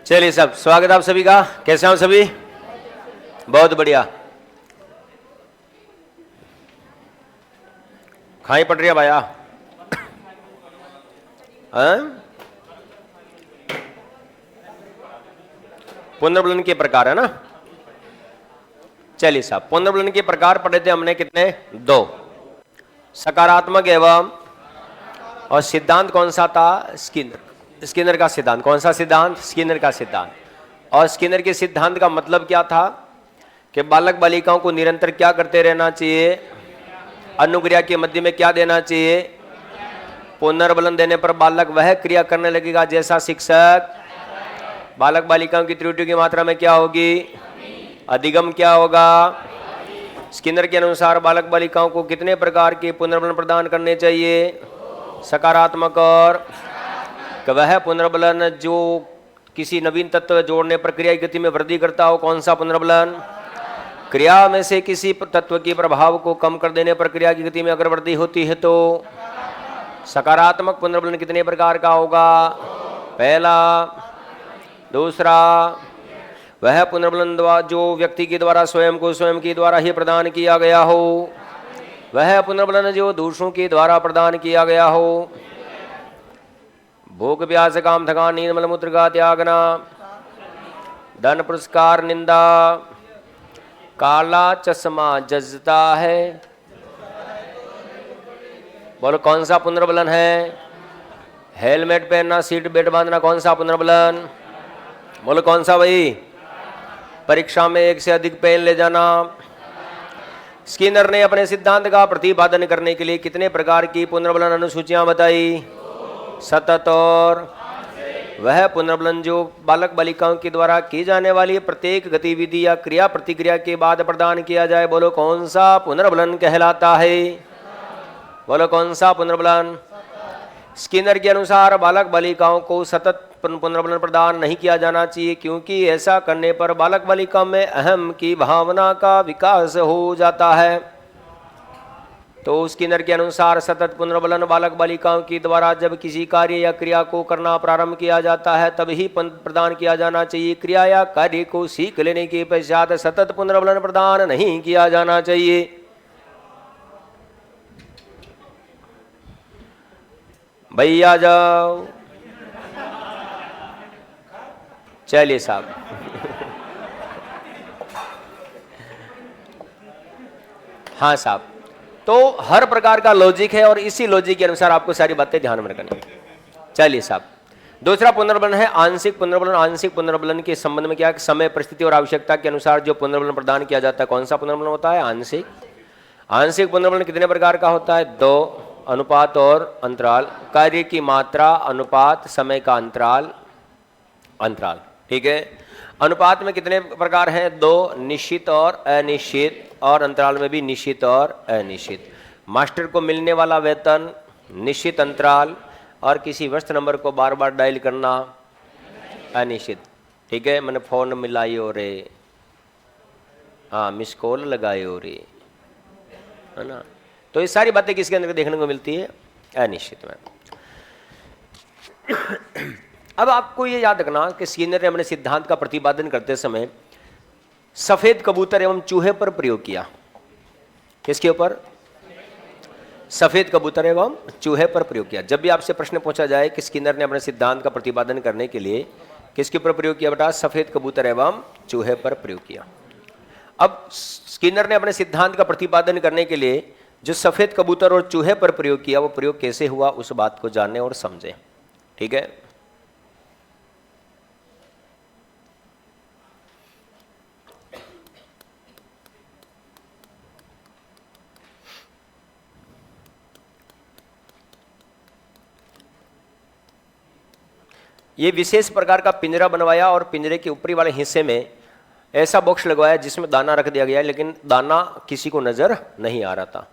चलिए सब स्वागत आप सभी का। कैसे हो सभी? बहुत बढ़िया। खाई पड़ रही है भाया? पुनर्बलन के प्रकार है ना। चलिए साहब, पुनर्बलन के प्रकार पढ़े थे हमने कितने? 2। सकारात्मक एवं और सिद्धांत कौन सा था? स्किनर का सिद्धांत। कौन सा सिद्धांत? स्किनर का सिद्धांत। और स्किनर के सिद्धांत का मतलब क्या था कि बालक बालिकाओं को निरंतर क्या करते रहना चाहिए? अनुक्रिया के मध्य में क्या देना चाहिए? पुनर्बलन देने पर बालक वह क्रिया करने लगेगा जैसा शिक्षक। बालक बालिकाओं की त्रुटियों की मात्रा में क्या होगी? अधिगम क्या होगा? स्किनर के अनुसार बालक बालिकाओं को कितने प्रकार के पुनर्बलन प्रदान करने चाहिए? सकारात्मक और वह पुनर्बलन जो किसी नवीन तत्व जोड़ने प्रक्रिया की गति में वृद्धि करता हो। कौन सा पुनर्बलन? क्रिया में से किसी तत्व के प्रभाव को कम कर देने पर क्रिया की गति में अगर वृद्धि होती है तो सकारात्मक पुनर्बलन कितने प्रकार का होगा? पहला। दूसरा, वह पुनर्बलन जो व्यक्ति के द्वारा स्वयं को स्वयं के द्वारा ही प्रदान किया गया हो। वह पुनर्बलन जो दूसरों के द्वारा प्रदान किया गया हो। भूख प्यास काम थकान नींद मलमूत्र का त्यागना, धन पुरस्कार निंदा, काला चश्मा जजता है। बोलो कौन सा पुनर्बलन है? हेलमेट पहनना, सीट बेल्ट बांधना, कौन सा पुनर्बलन? बोलो कौन सा भाई? परीक्षा में 1 से अधिक पेन ले जाना। स्किनर ने अपने सिद्धांत का प्रतिपादन करने के लिए कितने प्रकार की पुनर्बलन अनुसूचियां बताई? सतत और वह पुनर्बलन जो बालक बालिकाओं के द्वारा की जाने वाली प्रत्येक गतिविधि या क्रिया प्रतिक्रिया के बाद प्रदान किया जाए। बोलो कौन सा पुनर्बलन कहलाता है? बोलो कौन सा पुनर्बलन? स्किनर के अनुसार बालक बालिकाओं को सतत पुनर्बलन प्रदान नहीं किया जाना चाहिए क्योंकि ऐसा करने पर बालक बालिकाओं में अहम की भावना का विकास हो जाता है। तो स्किनर के अनुसार सतत पुनर्बलन बालक बालिकाओं के द्वारा जब किसी कार्य या क्रिया को करना प्रारंभ किया जाता है तभी प्रदान किया जाना चाहिए। क्रिया या कार्य को सीख लेने के पश्चात सतत पुनर्बलन प्रदान नहीं किया जाना चाहिए। भैया जाओ। चलिए साहब। हाँ साहब, तो हर प्रकार का लॉजिक है और इसी लॉजिक के अनुसार आपको सारी बातें ध्यान में रखनी। चलिए साहब, दूसरा पुनर्बलन है आंशिक पुनर्बलन। आंशिक पुनर्बलन के संबंध में क्या है? समय परिस्थिति और आवश्यकता के अनुसार जो पुनर्बलन प्रदान किया जाता है। कौन सा पुनर्बलन होता है? आंशिक। आंशिक पुनर्बलन कितने प्रकार का होता है? 2। अनुपात और अंतराल। कार्य की मात्रा, अनुपात, समय का अंतराल। ठीक है। अनुपात में कितने प्रकार हैं? 2। निश्चित और अनिश्चित, और अंतराल में भी निश्चित और अनिश्चित। मास्टर को मिलने वाला वेतन, निश्चित अंतराल, और किसी व्यस्त नंबर को बार बार डायल करना, अनिश्चित। ठीक है। मैंने फोन मिलाई हो रे, हाँ मिस कॉल लगाए हो रे, है ना। तो ये सारी बातें किसके अंदर देखने को मिलती है? अनिश्चित में। अब आपको ये याद रखना कि स्किनर ने अपने सिद्धांत का प्रतिपादन करते समय सफेद कबूतर एवं चूहे पर प्रयोग किया। किसके ऊपर? सफेद कबूतर एवं चूहे पर प्रयोग किया। जब भी आपसे प्रश्न पूछा जाए कि स्किनर ने अपने सिद्धांत का प्रतिपादन करने के लिए किसके ऊपर प्रयोग किया, बेटा सफेद कबूतर एवं चूहे पर प्रयोग किया। अब स्किनर ने अपने सिद्धांत का प्रतिपादन करने के लिए जो सफेद कबूतर और चूहे पर प्रयोग किया, वो प्रयोग कैसे हुआ उस बात को जानने और समझें। ठीक है। ये विशेष प्रकार का पिंजरा बनवाया और पिंजरे के ऊपरी वाले हिस्से में ऐसा बॉक्स लगवाया जिसमें दाना रख दिया गया, लेकिन दाना किसी को नजर नहीं आ रहा था।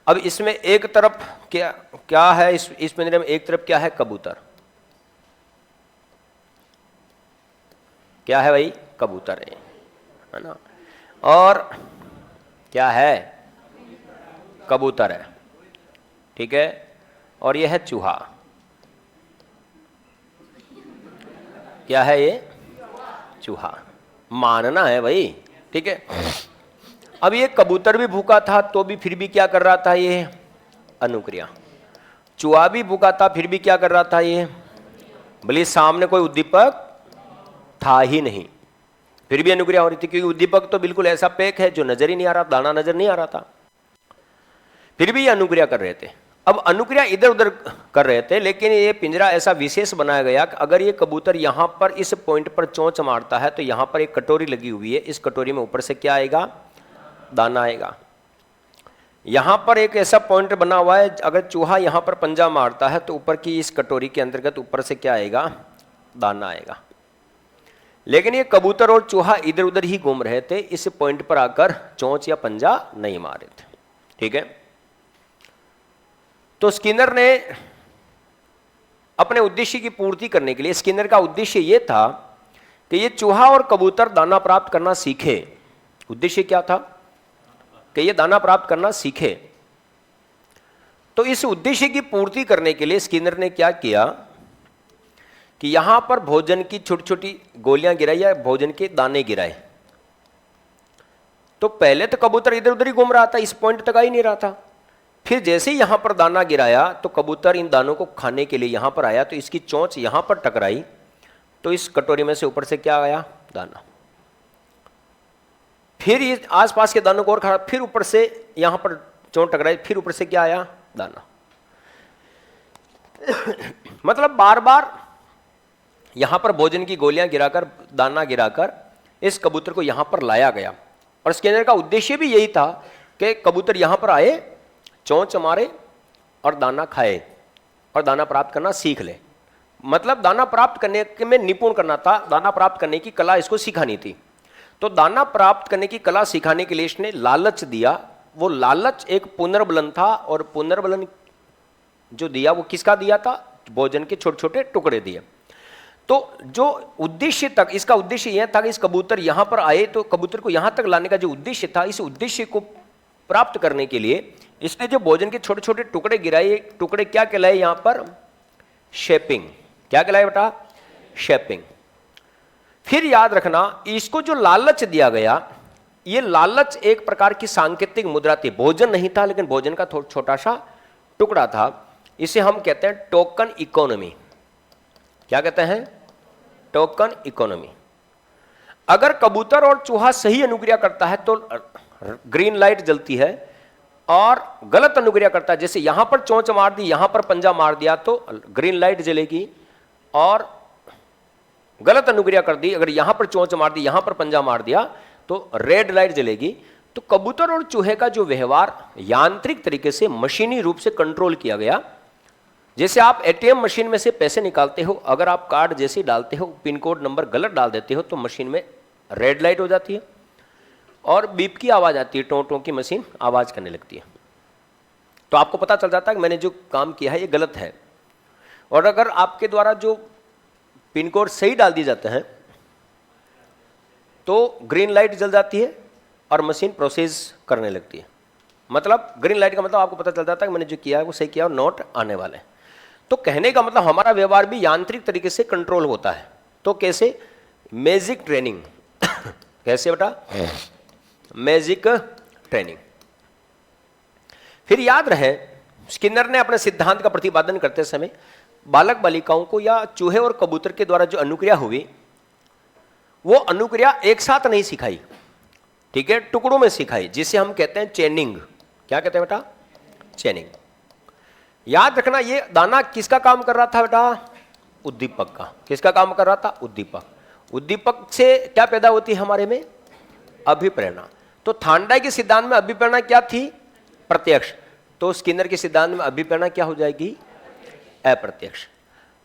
अब इसमें एक तरफ क्या है? इस पिंजरे में एक तरफ क्या है? कबूतर। क्या है भाई? कबूतर है ना। और क्या है? कबूतर है। ठीक है। और यह है चूहा। क्या है ये? चूहा, मानना है भाई, ठीक है। अब ये कबूतर भी भूखा था तो भी फिर भी क्या कर रहा था, ये अनुक्रिया। चूहा भी भूखा था फिर भी क्या कर रहा था, ये, भले सामने कोई उद्दीपक था ही नहीं, फिर भी अनुक्रिया हो रही थी, क्योंकि उद्दीपक तो बिल्कुल ऐसा पैक है जो नजर ही नहीं आ रहा, दाना नजर नहीं आ रहा था, फिर भी ये अनुक्रिया कर रहे थे। अब अनुक्रिया इधर उधर कर रहे थे, लेकिन ये पिंजरा ऐसा विशेष बनाया गया कि अगर ये कबूतर यहां पर इस पॉइंट पर चोंच मारता है तो यहां पर एक कटोरी लगी हुई है, इस कटोरी में ऊपर से क्या आएगा, दाना आएगा। यहां पर एक ऐसा पॉइंट बना हुआ है, अगर चूहा यहां पर पंजा मारता है तो ऊपर की इस कटोरी के अंतर्गत ऊपर से क्या आएगा, दाना आएगा। लेकिन ये कबूतर और चूहा इधर उधर ही घूम रहे थे, इस पॉइंट पर आकर चोंच या पंजा नहीं मार रहे थे, ठीक है। तो स्किनर ने अपने उद्देश्य की पूर्ति करने के लिए, स्किनर का उद्देश्य यह था कि ये चूहा और कबूतर दाना प्राप्त करना सीखे। उद्देश्य क्या था कि ये दाना प्राप्त करना सीखे। तो इस उद्देश्य की पूर्ति करने के लिए स्किनर ने क्या किया कि यहां पर भोजन की छोटी छोटी गोलियां गिराई या भोजन के दाने गिराए। तो पहले तो कबूतर इधर उधर ही घूम रहा था, इस पॉइंट तक आ ही नहीं रहा था। फिर जैसे ही यहां पर दाना गिराया तो कबूतर इन दानों को खाने के लिए यहां पर आया, तो इसकी चोंच यहां पर टकराई, तो इस कटोरी में से ऊपर से क्या आया, दाना। फिर ये आसपास के दानों को और खा, फिर ऊपर से यहां पर चोंच टकराई, फिर ऊपर से क्या आया, दाना। मतलब बार बार यहां पर भोजन की गोलियां गिराकर, दाना गिराकर इस कबूतर को यहां पर लाया गया। और स्किनर का उद्देश्य भी यही था कि कबूतर यहां पर आए, चोंच मारे और दाना खाए और दाना प्राप्त करना सीख ले। मतलब दाना प्राप्त करने में निपुण करना था, दाना प्राप्त करने की कला इसको सिखानी थी। तो दाना प्राप्त करने की कला सिखाने के लिए इसने लालच दिया। वो लालच एक पुनर्बलन था, और पुनर्बलन जो दिया वो किसका दिया था, भोजन के छोटे छोटे टुकड़े दिए। तो जो उद्देश्य तक, इसका उद्देश्य यह था कि इस कबूतर यहां पर आए, तो कबूतर को यहां तक लाने का जो उद्देश्य था, इस उद्देश्य को प्राप्त करने के लिए इसने जो भोजन के छोटे छोटे टुकड़े गिराए, टुकड़े क्या कहलाए यहां पर, शेपिंग। क्या कहलाए बेटा, शेपिंग। फिर याद रखना, इसको जो लालच दिया गया, ये लालच एक प्रकार की सांकेतिक मुद्रा थी। भोजन नहीं था, लेकिन भोजन का छोटा सा टुकड़ा था। इसे हम कहते हैं टोकन इकोनॉमी। क्या कहते हैं, टोकन इकोनॉमी। अगर कबूतर और चूहा सही अनुक्रिया करता है तो ग्रीन लाइट जलती है, और गलत अनुक्रिया करता है, जैसे यहां पर चोंच मार दी, यहां पर पंजा मार दिया, तो ग्रीन लाइट जलेगी। और गलत अनुक्रिया कर दी, अगर यहां पर चोंच मार दी, यहां पर पंजा मार दिया, तो रेड लाइट जलेगी। तो कबूतर और चूहे का जो व्यवहार यांत्रिक तरीके से, मशीनी रूप से कंट्रोल किया गया। जैसे आप एटीएम मशीन में से पैसे निकालते हो, अगर आप कार्ड जैसे डालते हो, पिन कोड नंबर गलत डाल देते हो, तो मशीन में रेड लाइट हो जाती है और बीप की आवाज आती है, टों टों की मशीन आवाज करने लगती है। तो आपको पता चल जाता है कि मैंने जो काम किया है ये गलत है। और अगर आपके द्वारा जो पिन कोड सही डाल दिए जाते हैं तो ग्रीन लाइट जल जाती है और मशीन प्रोसेस करने लगती है। मतलब ग्रीन लाइट का मतलब आपको पता चल जाता है कि मैंने जो किया है वो सही किया और नोट आने वाले हैं। तो कहने का मतलब हमारा व्यवहार भी यांत्रिक तरीके से कंट्रोल होता है। तो कैसे, मैजिक ट्रेनिंग। कैसे बेटा, मैजिक ट्रेनिंग। फिर याद रहे, स्किनर ने अपने सिद्धांत का प्रतिपादन करते समय बालक बालिकाओं को या चूहे और कबूतर के द्वारा जो अनुक्रिया हुई, वो अनुक्रिया एक साथ नहीं सिखाई, ठीक है, टुकड़ों में सिखाई, जिसे हम कहते हैं चेनिंग। क्या कहते हैं बेटा, चेनिंग। याद रखना, ये दाना किसका काम कर रहा था बेटा, उद्दीपक का। किसका काम कर रहा था, उद्दीपक। उद्दीपक से क्या पैदा होती है हमारे में, अभिप्रेरणा। तो थांडाई के सिद्धांत में अभिप्रेरणा क्या थी, प्रत्यक्ष। तो स्किनर के सिद्धांत में अभिप्रेरणा क्या हो जाएगी, अप्रत्यक्ष।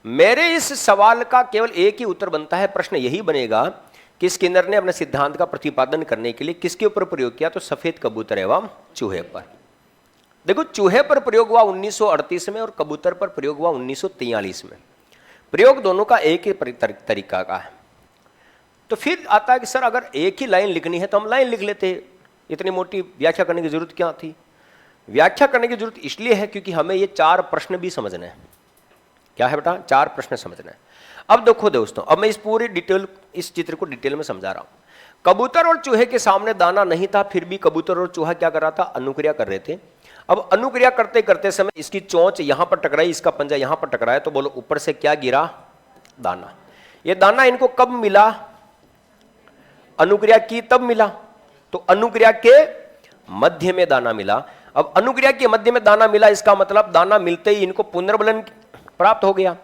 मेरे इस सवाल का केवल एक ही उत्तर बनता है, प्रश्न यही बनेगा कि स्किनर ने अपने सिद्धांत का प्रतिपादन करने के लिए किसके ऊपर प्रयोग किया, तो सफेद कबूतर एवं चूहे पर। देखो, चूहे पर प्रयोग हुआ 1938 में और कबूतर पर प्रयोग हुआ 1943 में। प्रयोग दोनों का एक ही तरीका का है। तो फिर आता है कि सर अगर एक ही लाइन लिखनी है तो हम लाइन लिख लेते, इतनी मोटी व्याख्या करने की जरूरत क्या थी। व्याख्या करने की जरूरत इसलिए है क्योंकि हमें ये चार प्रश्न भी समझने हैं। क्या है बेटा? 4 प्रश्न समझना है। अब देखो दोस्तों, अब मैं इस चित्र को डिटेल में समझा रहा हूं। कबूतर और चूहे के सामने दाना नहीं था, फिर भी कबूतर और चूहा क्या कर रहा था? अनुक्रिया कर रहे थे। अब अनुक्रिया करते करते समय इसकी चोंच यहां पर टकराई, इसका पंजा यहां पर टकराया, तो बोलो ऊपर से क्या गिरा? दाना। ये दाना इनको कब मिला? अनुक्रिया की तब मिला, तो अनुक्रिया के मध्य में दाना मिला। अब अनुक्रिया के मध्य में दाना मिला, इसका मतलब दाना मिलते ही इनको पुनर्बलन प्राप्त हो गया।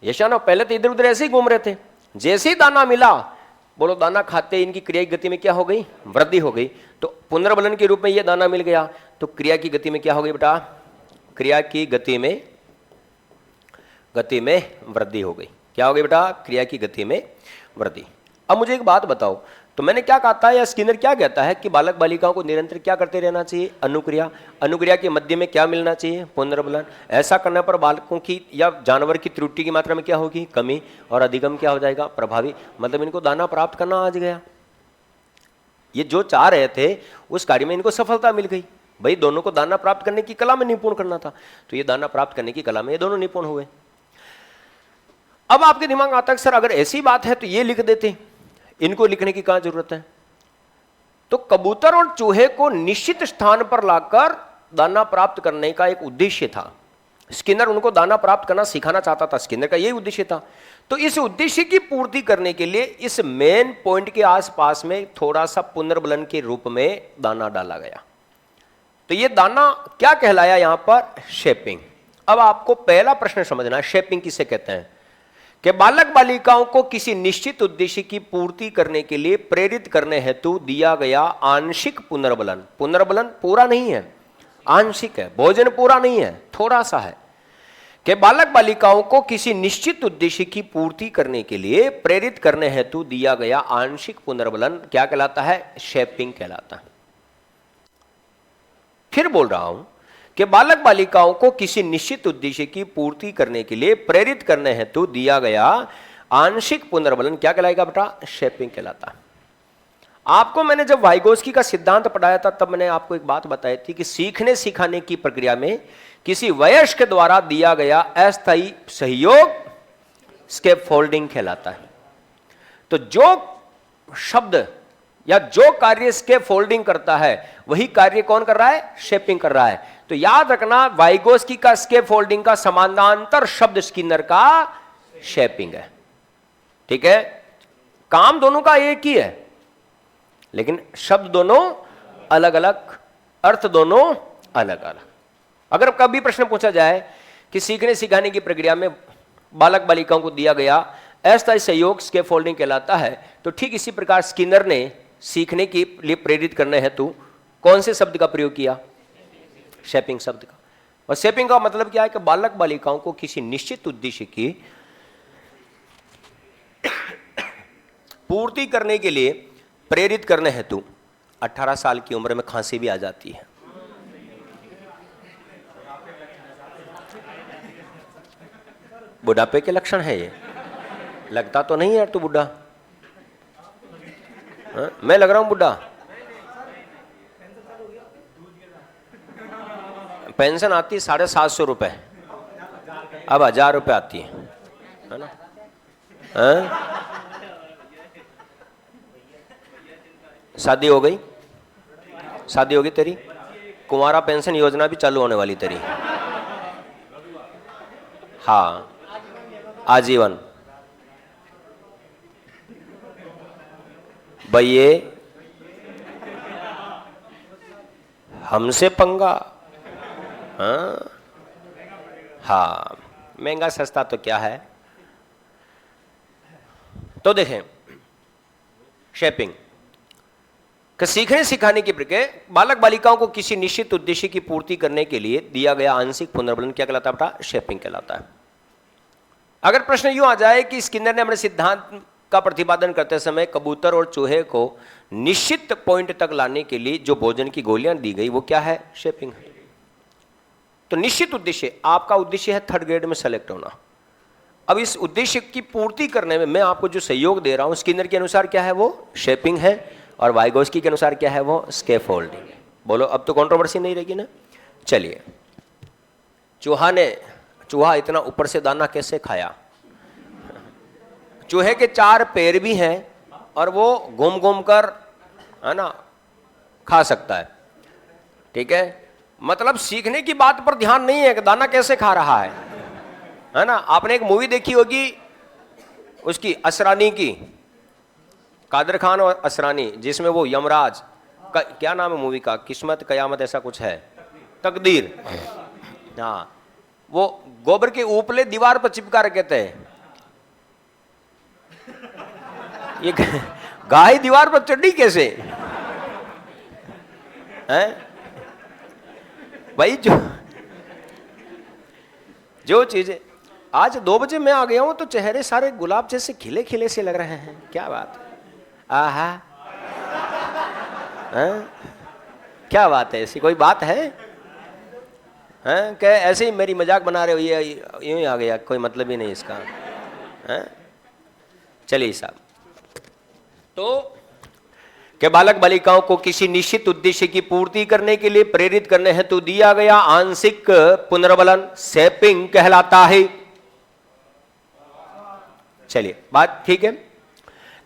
यशानो पहले तो इधर उधर ऐसे ही घूम रहे थे, जैसे ही दाना मिला, बोलो दाना खाते ही इनकी क्रिया की गति में क्या हो गई? वृद्धि हो गई। तो पुनर्बलन के रूप में यह दाना मिल गया, तो क्रिया की गति में क्या हो गई बेटा? क्रिया की गति में वृद्धि हो गई। क्या हो गई बेटा? क्रिया की गति में वृद्धि। अब मुझे एक बात बताओ, तो मैंने क्या कहा था, या स्किनर क्या कहता है कि बालक बालिकाओं को निरंतर क्या करते रहना चाहिए? अनुक्रिया। अनुक्रिया के मध्य में क्या मिलना चाहिए? पुनर्बलन। ऐसा करने पर बालकों की या जानवर की त्रुटि की मात्रा में क्या होगी? कमी, और अधिगम क्या हो जाएगा? प्रभावी। मतलब इनको दाना प्राप्त करना आ गया। ये जो चाह रहे थे उस कार्य में इनको सफलता मिल गई। भाई दोनों को दाना प्राप्त करने की कला में निपुण करना था, तो ये दाना प्राप्त करने की कला में ये दोनों निपुण हुए। अब आपके दिमाग में आता है सर अगर ऐसी बात है तो ये लिख देते, इनको लिखने की कहां जरूरत है? तो कबूतर और चूहे को निश्चित स्थान पर लाकर दाना प्राप्त करने का एक उद्देश्य था। स्किनर उनको दाना प्राप्त करना सिखाना चाहता था, स्किनर का यही उद्देश्य था। तो इस उद्देश्य की पूर्ति करने के लिए इस मेन पॉइंट के आसपास में थोड़ा सा पुनर्बलन के रूप में दाना डाला गया। तो ये दाना क्या कहलाया यहां पर? शेपिंग। अब आपको पहला प्रश्न समझना है, शेपिंग किसे कहते हैं? कि बालक बालिकाओं को किसी निश्चित उद्देश्य की पूर्ति करने के लिए प्रेरित करने हेतु दिया गया आंशिक पुनर्बलन। पुनर्बलन पूरा नहीं है, आंशिक है। भोजन पूरा नहीं है, थोड़ा सा है। कि बालक बालिकाओं को किसी निश्चित उद्देश्य की पूर्ति करने के लिए प्रेरित करने हेतु दिया गया आंशिक पुनर्बलन क्या कहलाता है? शेपिंग कहलाता है। फिर बोल रहा हूं कि बालक बालिकाओं को किसी निश्चित उद्देश्य की पूर्ति करने के लिए प्रेरित करने हेतु दिया गया आंशिक पुनर्बलन क्या कहलाएगा बेटा? शेपिंग कहलाता है। आपको मैंने जब वाइगोस्की का सिद्धांत पढ़ाया था तब मैंने आपको एक बात बताई थी कि सीखने सिखाने की प्रक्रिया में किसी वयस्क द्वारा दिया गया अस्थायी सहयोग स्कैफोल्डिंग कहलाता है। तो जो शब्द या जो कार्य स्कैफोल्डिंग करता है वही कार्य कौन कर रहा है? शेपिंग कर रहा है। तो याद रखना वाइगोस्की का स्कैफोल्डिंग का समानांतर शब्द स्किनर का शेपिंग है। ठीक है, काम दोनों का एक ही है लेकिन शब्द दोनों अलग अलग, अर्थ दोनों अलग अलग। अगर कभी प्रश्न पूछा जाए कि सीखने सिखाने की प्रक्रिया में बालक बालिकाओं को दिया गया अस्थायी सहयोग स्कैफोल्डिंग कहलाता है, तो ठीक इसी प्रकार स्किनर ने सीखने के लिए प्रेरित करने हेतु कौन से शब्द का प्रयोग किया? शेपिंग शब्द का। और शेपिंग का मतलब क्या है कि बालक बालिकाओं को किसी निश्चित उद्देश्य की पूर्ति करने के लिए प्रेरित करने हेतु 18 साल की उम्र में खांसी भी आ जाती है। बुढ़ापे के लक्षण है ये? लगता तो नहीं यार तू बुढ़ा? मैं लग रहा हूं बुढ़ा? पेंशन आती है 750 रुपए, अब 1000 रुपए आती है ना? शादी हो गई? शादी होगी तेरी? कुंवारा पेंशन योजना भी चालू होने वाली तेरी? हाँ, आजीवन। भाई ये हमसे पंगा? हाँ, महंगा सस्ता तो क्या है। तो देखें शेपिंग कि सीखने सिखाने की प्रक्रिया बालक बालिकाओं को किसी निश्चित उद्देश्य की पूर्ति करने के लिए दिया गया आंशिक पुनर्बलन क्या कहलाता है बेटा? शेपिंग कहलाता है। अगर प्रश्न यूं आ जाए कि स्किनर ने अपने सिद्धांत का प्रतिपादन करते समय कबूतर और चूहे को निश्चित पॉइंट तक लाने के लिए जो भोजन की गोलियां दी गई वो क्या है? शेपिंग है। तो निश्चित उद्देश्य, आपका उद्देश्य है 3rd ग्रेड में सेलेक्ट होना। अब इस उद्देश्य की पूर्ति करने में मैं आपको जो सहयोग दे रहा हूं स्किनर के अनुसार क्या है? वो शेपिंग है, और वाइगोस्की के अनुसार क्या है? वो स्कैफोल्डिंग है। बोलो अब तो कंट्रोवर्सी नहीं रहेगी ना? चलिए, चूहा इतना ऊपर से दाना कैसे खाया? चूहे के 4 पैर भी हैं और वो घूम घूम कर, है ना, खा सकता है। ठीक है, मतलब सीखने की बात पर ध्यान नहीं है कि दाना कैसे खा रहा है ना। आपने एक मूवी देखी होगी उसकी, असरानी की, कादर खान और असरानी, जिसमें वो यमराज का, क्या नाम है मूवी का, किस्मत कयामत ऐसा कुछ है, तकदीर। हाँ, वो गोबर के उपले दीवार पर चिपका रखे थे, ये गाय दीवार पर चढ़ी कैसे है भाई? जो चीजें, आज 2 बजे मैं आ गया हूं तो चेहरे सारे गुलाब जैसे खिले खिले से लग रहे हैं। क्या बात, आहा, क्या बात है? ऐसी कोई बात है? हैं क्या ऐसे ही मेरी मजाक बना रहे हो? ये यूं ही आ गया, कोई मतलब ही नहीं इसका। हैं, चलिए साहब, तो कि बालक बालिकाओं को किसी निश्चित उद्देश्य की पूर्ति करने के लिए प्रेरित करने हेतु दिया गया आंशिक पुनर्बलन शेपिंग कहलाता है। चलिए, बात ठीक है।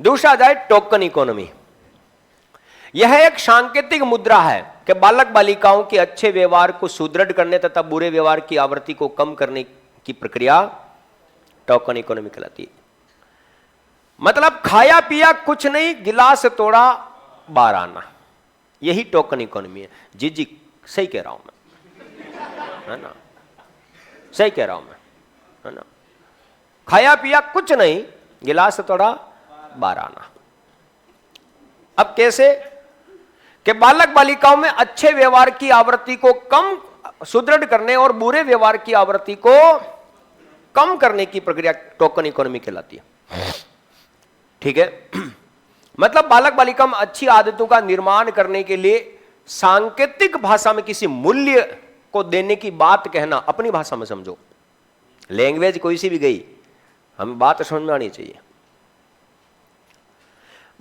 दूसरा जाए टोकन इकोनॉमी। यह एक सांकेतिक मुद्रा है कि बालक बालिकाओं के अच्छे व्यवहार को सुदृढ़ करने तथा बुरे व्यवहार की आवृत्ति को कम करने की प्रक्रिया टोकन इकोनॉमी कहलाती है। मतलब खाया पिया कुछ नहीं, गिलास तोड़ा बार आना, यही टोकन इकोनॉमी है। जी जी, सही कह रहा हूं मैं, है ना, सही कह रहा हूं मैं, है ना। खाया पिया कुछ नहीं, गिलास तोड़ा बार आना। अब कैसे? कि बालक बालिकाओं में अच्छे व्यवहार की आवृत्ति को कम सुदृढ़ करने और बुरे व्यवहार की आवृत्ति को कम करने की प्रक्रिया टोकन इकोनॉमी कहलाती है। ठीक है, मतलब बालक बालिका में अच्छी आदतों का निर्माण करने के लिए सांकेतिक भाषा में किसी मूल्य को देने की बात कहना, अपनी भाषा में समझो, लैंग्वेज कोई सी भी गई, हमें बात समझ में आनी चाहिए।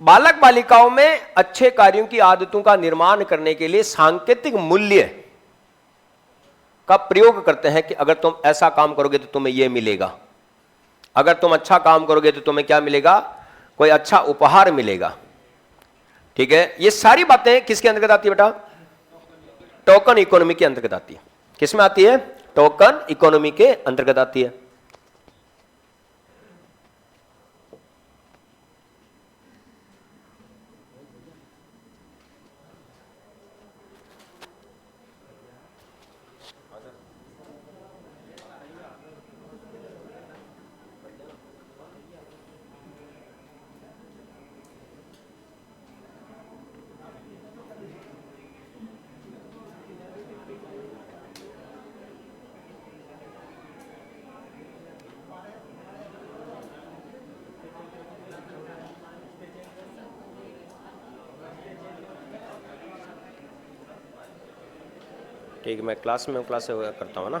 बालक बालिकाओं में अच्छे कार्यों की आदतों का निर्माण करने के लिए सांकेतिक मूल्य का प्रयोग करते हैं कि अगर तुम ऐसा काम करोगे तो तुम्हें यह मिलेगा, अगर तुम अच्छा काम करोगे तो तुम्हें क्या मिलेगा, कोई अच्छा उपहार मिलेगा। ठीक है, ये सारी बातें किसके अंतर्गत आती है बेटा? टोकन इकोनॉमी के अंतर्गत आती है। किसमें आती है? टोकन इकोनॉमी के अंतर्गत आती है। ठीक है, मैं क्लास में क्लास से करता हूँ ना।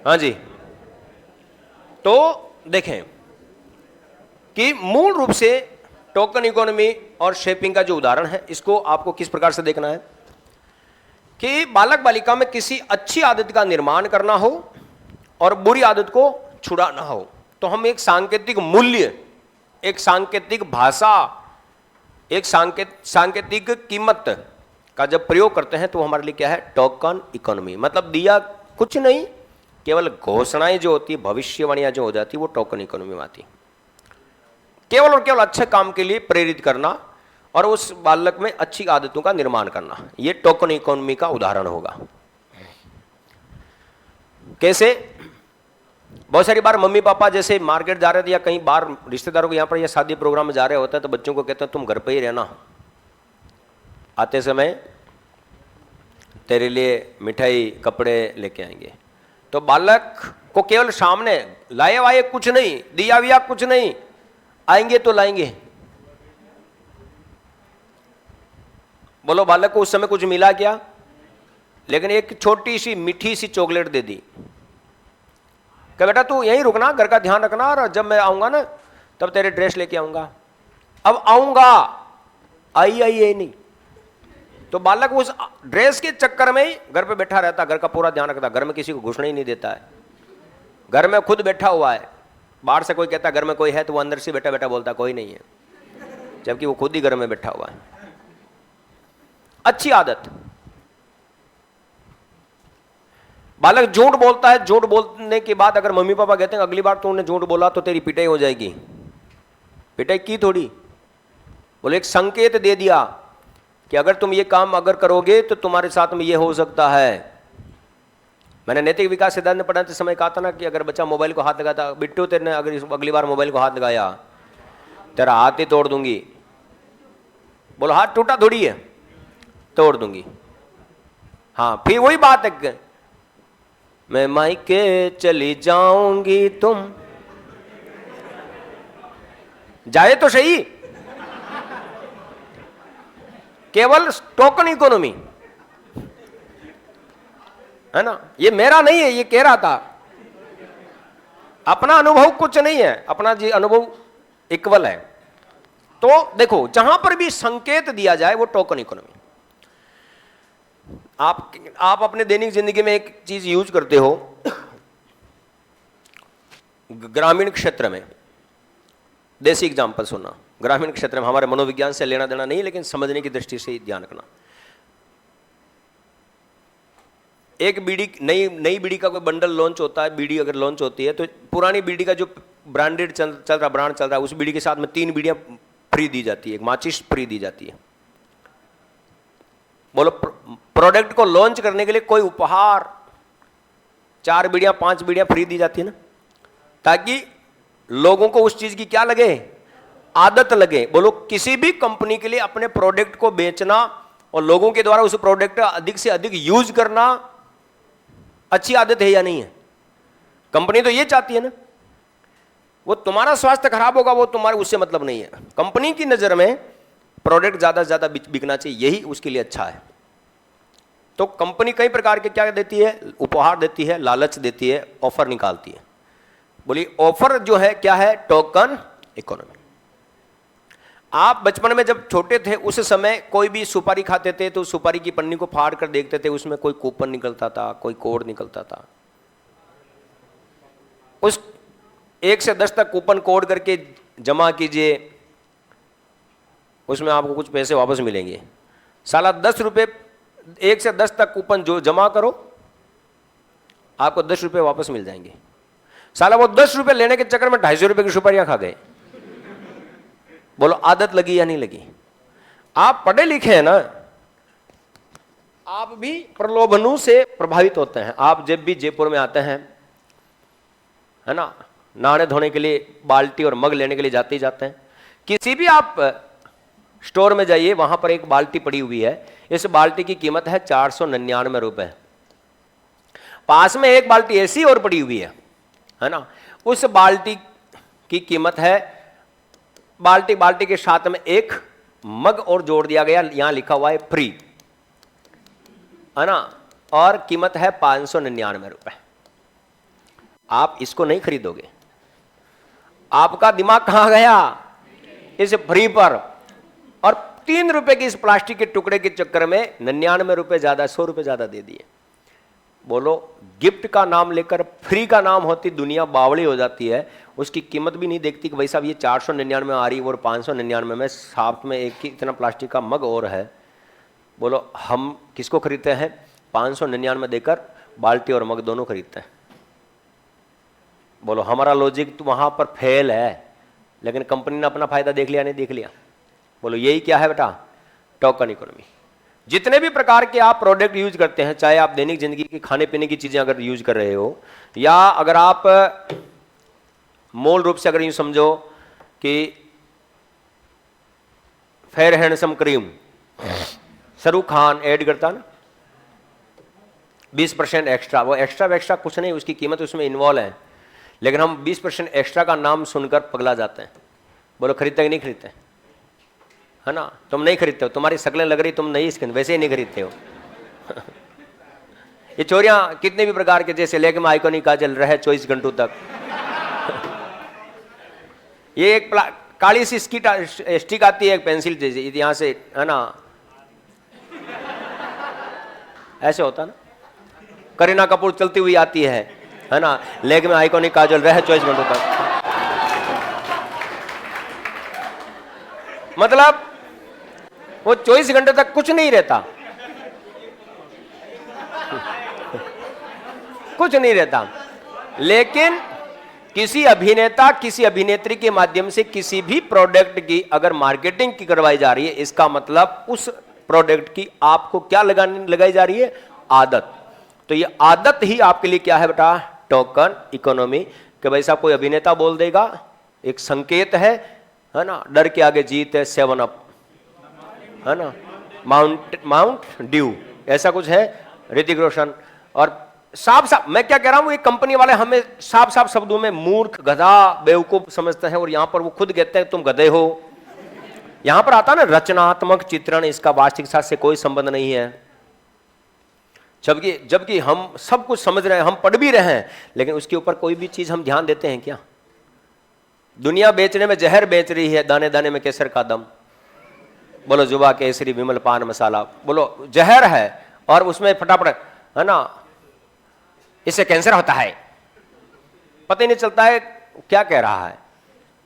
हाँ जी, तो देखें कि मूल रूप से टोकन इकोनॉमी और शेपिंग का जो उदाहरण है, इसको आपको किस प्रकार से देखना है कि बालक बालिका में किसी अच्छी आदत का निर्माण करना हो और बुरी आदत को छुड़ाना हो, तो हम एक सांकेतिक मूल्य, एक सांकेतिक भाषा, एक सांकेतिक कीमत का जब प्रयोग करते हैं तो हमारे लिए क्या है? Token economy. मतलब दिया कुछ नहीं, केवल घोषणाएं जो होती है, भविष्यवाणियां जो हो जाती है, वो टोकन इकोनॉमी में आती। केवल और केवल अच्छे काम के लिए प्रेरित करना और उस बालक में अच्छी आदतों का निर्माण करना, ये टोकन इकोनॉमी का उदाहरण होगा। कैसे? बहुत सारी बार मम्मी पापा जैसे मार्केट जा रहे थे या कहीं बाहर रिश्तेदारों को यहाँ पर या शादी प्रोग्राम में जा रहे होते हैं तो बच्चों को कहते हैं तुम घर पे ही रहना, आते समय तेरे लिए मिठाई कपड़े लेके आएंगे। तो बालक को केवल सामने लाए वाए कुछ नहीं, दिया विया कुछ नहीं, आएंगे तो लाएंगे। बोलो बालक को उस समय कुछ मिला क्या? लेकिन एक छोटी सी मीठी सी चॉकलेट दे दी कि बेटा तू यहीं रुकना, घर का ध्यान रखना, और जब मैं आऊंगा ना तब तेरे ड्रेस लेके आऊंगा। अब आऊंगा, आई आई नहीं, तो बालक उस ड्रेस के चक्कर में ही घर पे बैठा रहता, घर का पूरा ध्यान रखता, घर में किसी को घुसने ही नहीं देता है, घर में खुद बैठा हुआ है। बाहर से कोई कहता घर में कोई है तो वो अंदर से बैठा बैठा बोलता कोई नहीं है, जबकि वो खुद ही घर में बैठा हुआ है। अच्छी आदत। बालक झूठ बोलता है, झूठ बोलने के बाद अगर मम्मी पापा कहते हैं अगली बार तूने झूठ बोला तो तेरी पिटाई हो जाएगी, पिटाई की थोड़ी, बोले एक संकेत दे दिया कि अगर तुम ये काम अगर करोगे तो तुम्हारे साथ में ये हो सकता है। मैंने नैतिक विकास सिद्धांत में पढ़ाते समय कहा था ना कि अगर बच्चा मोबाइल को हाथ लगाता, बिट्टू तेरे अगर अगली बार मोबाइल को हाथ लगाया तेरा हाथ ही तोड़ दूंगी। बोलो हाथ टूटा थोड़ी है, तोड़ दूंगी। हाँ, फिर वही बात है, मैं मायके चली जाऊंगी, तुम जाए तो सही। केवल टोकन इकोनॉमी है ना, ये मेरा नहीं है, ये कह रहा था। अपना अनुभव कुछ नहीं है, अपना जी अनुभव इक्वल है। तो देखो जहां पर भी संकेत दिया जाए वो टोकन इकोनॉमी। आप अपने दैनिक जिंदगी में एक चीज यूज करते हो, ग्रामीण क्षेत्र में, देसी एग्जांपल सुनना, ग्रामीण क्षेत्र में हमारे मनोविज्ञान से लेना देना नहीं, लेकिन समझने की दृष्टि से ही ध्यान रखना। एक बीड़ी, नई बीड़ी का कोई बंडल लॉन्च होता है, बीड़ी अगर लॉन्च होती है तो पुरानी बीड़ी का जो ब्रांड चल रहा है, उस बीड़ी के साथ में 3 बीड़ियां फ्री दी जाती है, एक माचिस फ्री दी जाती है। बोलो प्रोडक्ट को लॉन्च करने के लिए कोई उपहार, 4 बीड़ियां 5 बीड़ियां फ्री दी जाती है ना, ताकि लोगों को उस चीज की क्या लगे, आदत लगे। बोलो किसी भी कंपनी के लिए अपने प्रोडक्ट को बेचना और लोगों के द्वारा उस प्रोडक्ट अधिक से अधिक यूज करना अच्छी आदत है या नहीं है? कंपनी तो ये चाहती है ना। वो तुम्हारा स्वास्थ्य खराब होगा वो तुम्हारे उससे मतलब नहीं है। कंपनी की नजर में प्रोडक्ट ज्यादा से ज्यादा बिकना चाहिए, यही उसके लिए अच्छा है। तो कंपनी कई प्रकार के क्या देती है, उपहार देती है, लालच देती है, ऑफर निकालती है। बोलिए ऑफर जो है क्या है, टोकन इकोनॉमी। आप बचपन में जब छोटे थे उस समय कोई भी सुपारी खाते थे तो सुपारी की पन्नी को फाड़ कर देखते थे, उसमें कोई कूपन निकलता था, कोई कोड निकलता था। उस 1 से 10 तक कूपन कोड करके जमा कीजिए, उसमें आपको कुछ पैसे वापस मिलेंगे। साला 10 रुपये, 1 से 10 तक कूपन जो जमा करो आपको 10 रुपये वापस मिल जाएंगे। साला वो 10 रुपये लेने के चक्कर में 250 रुपये की सुपारियां खा गए। बोलो आदत लगी या नहीं लगी? आप पढ़े लिखे हैं ना, आप भी प्रलोभनों से प्रभावित होते हैं। आप जब भी जयपुर में आते हैं, है ना, नहाने धोने के लिए बाल्टी और मग लेने के लिए जाते ही जाते हैं। किसी भी आप स्टोर में जाइए, वहां पर एक बाल्टी पड़ी हुई है, इस बाल्टी की कीमत है 499 रुपए। पास में एक बाल्टी ऐसी और पड़ी हुई है ना, उस बाल्टी की कीमत है, बाल्टी के साथ में एक मग और जोड़ दिया गया, यहां लिखा हुआ है फ्री, है ना, और कीमत है 599 रुपए। आप इसको नहीं खरीदोगे। आपका दिमाग कहां गया, इस फ्री पर, और 3 रुपए के इस प्लास्टिक के टुकड़े के चक्कर में 99 रुपए ज्यादा, 100 रुपए ज्यादा दे दिए। बोलो गिफ्ट का नाम लेकर फ्री का नाम होती दुनिया बावड़ी हो जाती है। उसकी कीमत भी नहीं देखती कि भाई साहब ये 499 में आ रही है और 599 में, साथ में एक ही इतना प्लास्टिक का मग और है। बोलो हम किसको खरीदते हैं? 599 देकर बाल्टी और मग दोनों खरीदते हैं। बोलो हमारा लॉजिक तो वहां पर फेल है, लेकिन कंपनी ने अपना फायदा देख लिया, नहीं देख लिया? बोलो यही क्या है बेटा, टोकन इकोनॉमी। जितने भी प्रकार के आप प्रोडक्ट यूज करते हैं, चाहे आप दैनिक जिंदगी की खाने पीने की चीजें अगर यूज कर रहे हो, या अगर आप मूल रूप से अगर यूं समझो कि fair handsome cream Shahrukh Khan add करता ना, 20% एक्स्ट्रा, वो एक्स्ट्रा कुछ नहीं, उसकी कीमत उसमें इन्वॉल्व है, लेकिन हम 20% एक्स्ट्रा का नाम सुनकर पगला जाते हैं। बोलो खरीदते कि नहीं खरीदते? है ना, तुम नहीं खरीदते हो, तुम्हारी शक्लें लग रही, तुम नहीं स्किन वैसे ही नहीं खरीदते हो। ये चोरियां कितने भी प्रकार के, जैसे लेके में आइकॉनिक काजल रहे 24 घंटों तक। ये एक काली सी स्टिक आती है, एक पेंसिल जैसी, यहाँ से, है ना, ऐसे होता ना। करीना कपूर चलती हुई आती है ना, लेग में आइकॉनिक काजल रहे 24 घंटों तक। मतलब वो 24 घंटे तक कुछ नहीं रहता, कुछ नहीं रहता। लेकिन किसी अभिनेता किसी अभिनेत्री के माध्यम से किसी भी प्रोडक्ट की अगर मार्केटिंग की करवाई जा रही है, इसका मतलब उस प्रोडक्ट की आपको क्या लगाई जा रही है, आदत। तो ये आदत ही आपके लिए क्या है बेटा, टोकन इकोनॉमी। कि भाई साहब कोई अभिनेता बोल देगा, एक संकेत है ना, डर के आगे जीत है, 7 अप है ना, माउंट ड्यू, ऐसा कुछ है, ऋतिक रोशन। और साफ साफ मैं क्या कह रहा हूं, ये कंपनी वाले हमें साफ साफ शब्दों में मूर्ख, गधा, बेवकूफ समझते हैं, और यहां पर वो खुद कहते हैं तुम गधे हो। यहां पर आता ना रचनात्मक चित्रण, इसका वास्तविकता से कोई संबंध नहीं है। जबकि हम सब कुछ समझ रहे हैं, हम पढ़ भी रहे हैं, लेकिन उसके ऊपर कोई भी चीज हम ध्यान देते हैं क्या? दुनिया बेचने में जहर बेच रही है, दाने दाने में केसर का दम। बोलो जुबा केसरी विमल पान मसाला, बोलो जहर है, और उसमें फटाफट है ना, इससे कैंसर होता है, पता ही नहीं चलता है क्या कह रहा है।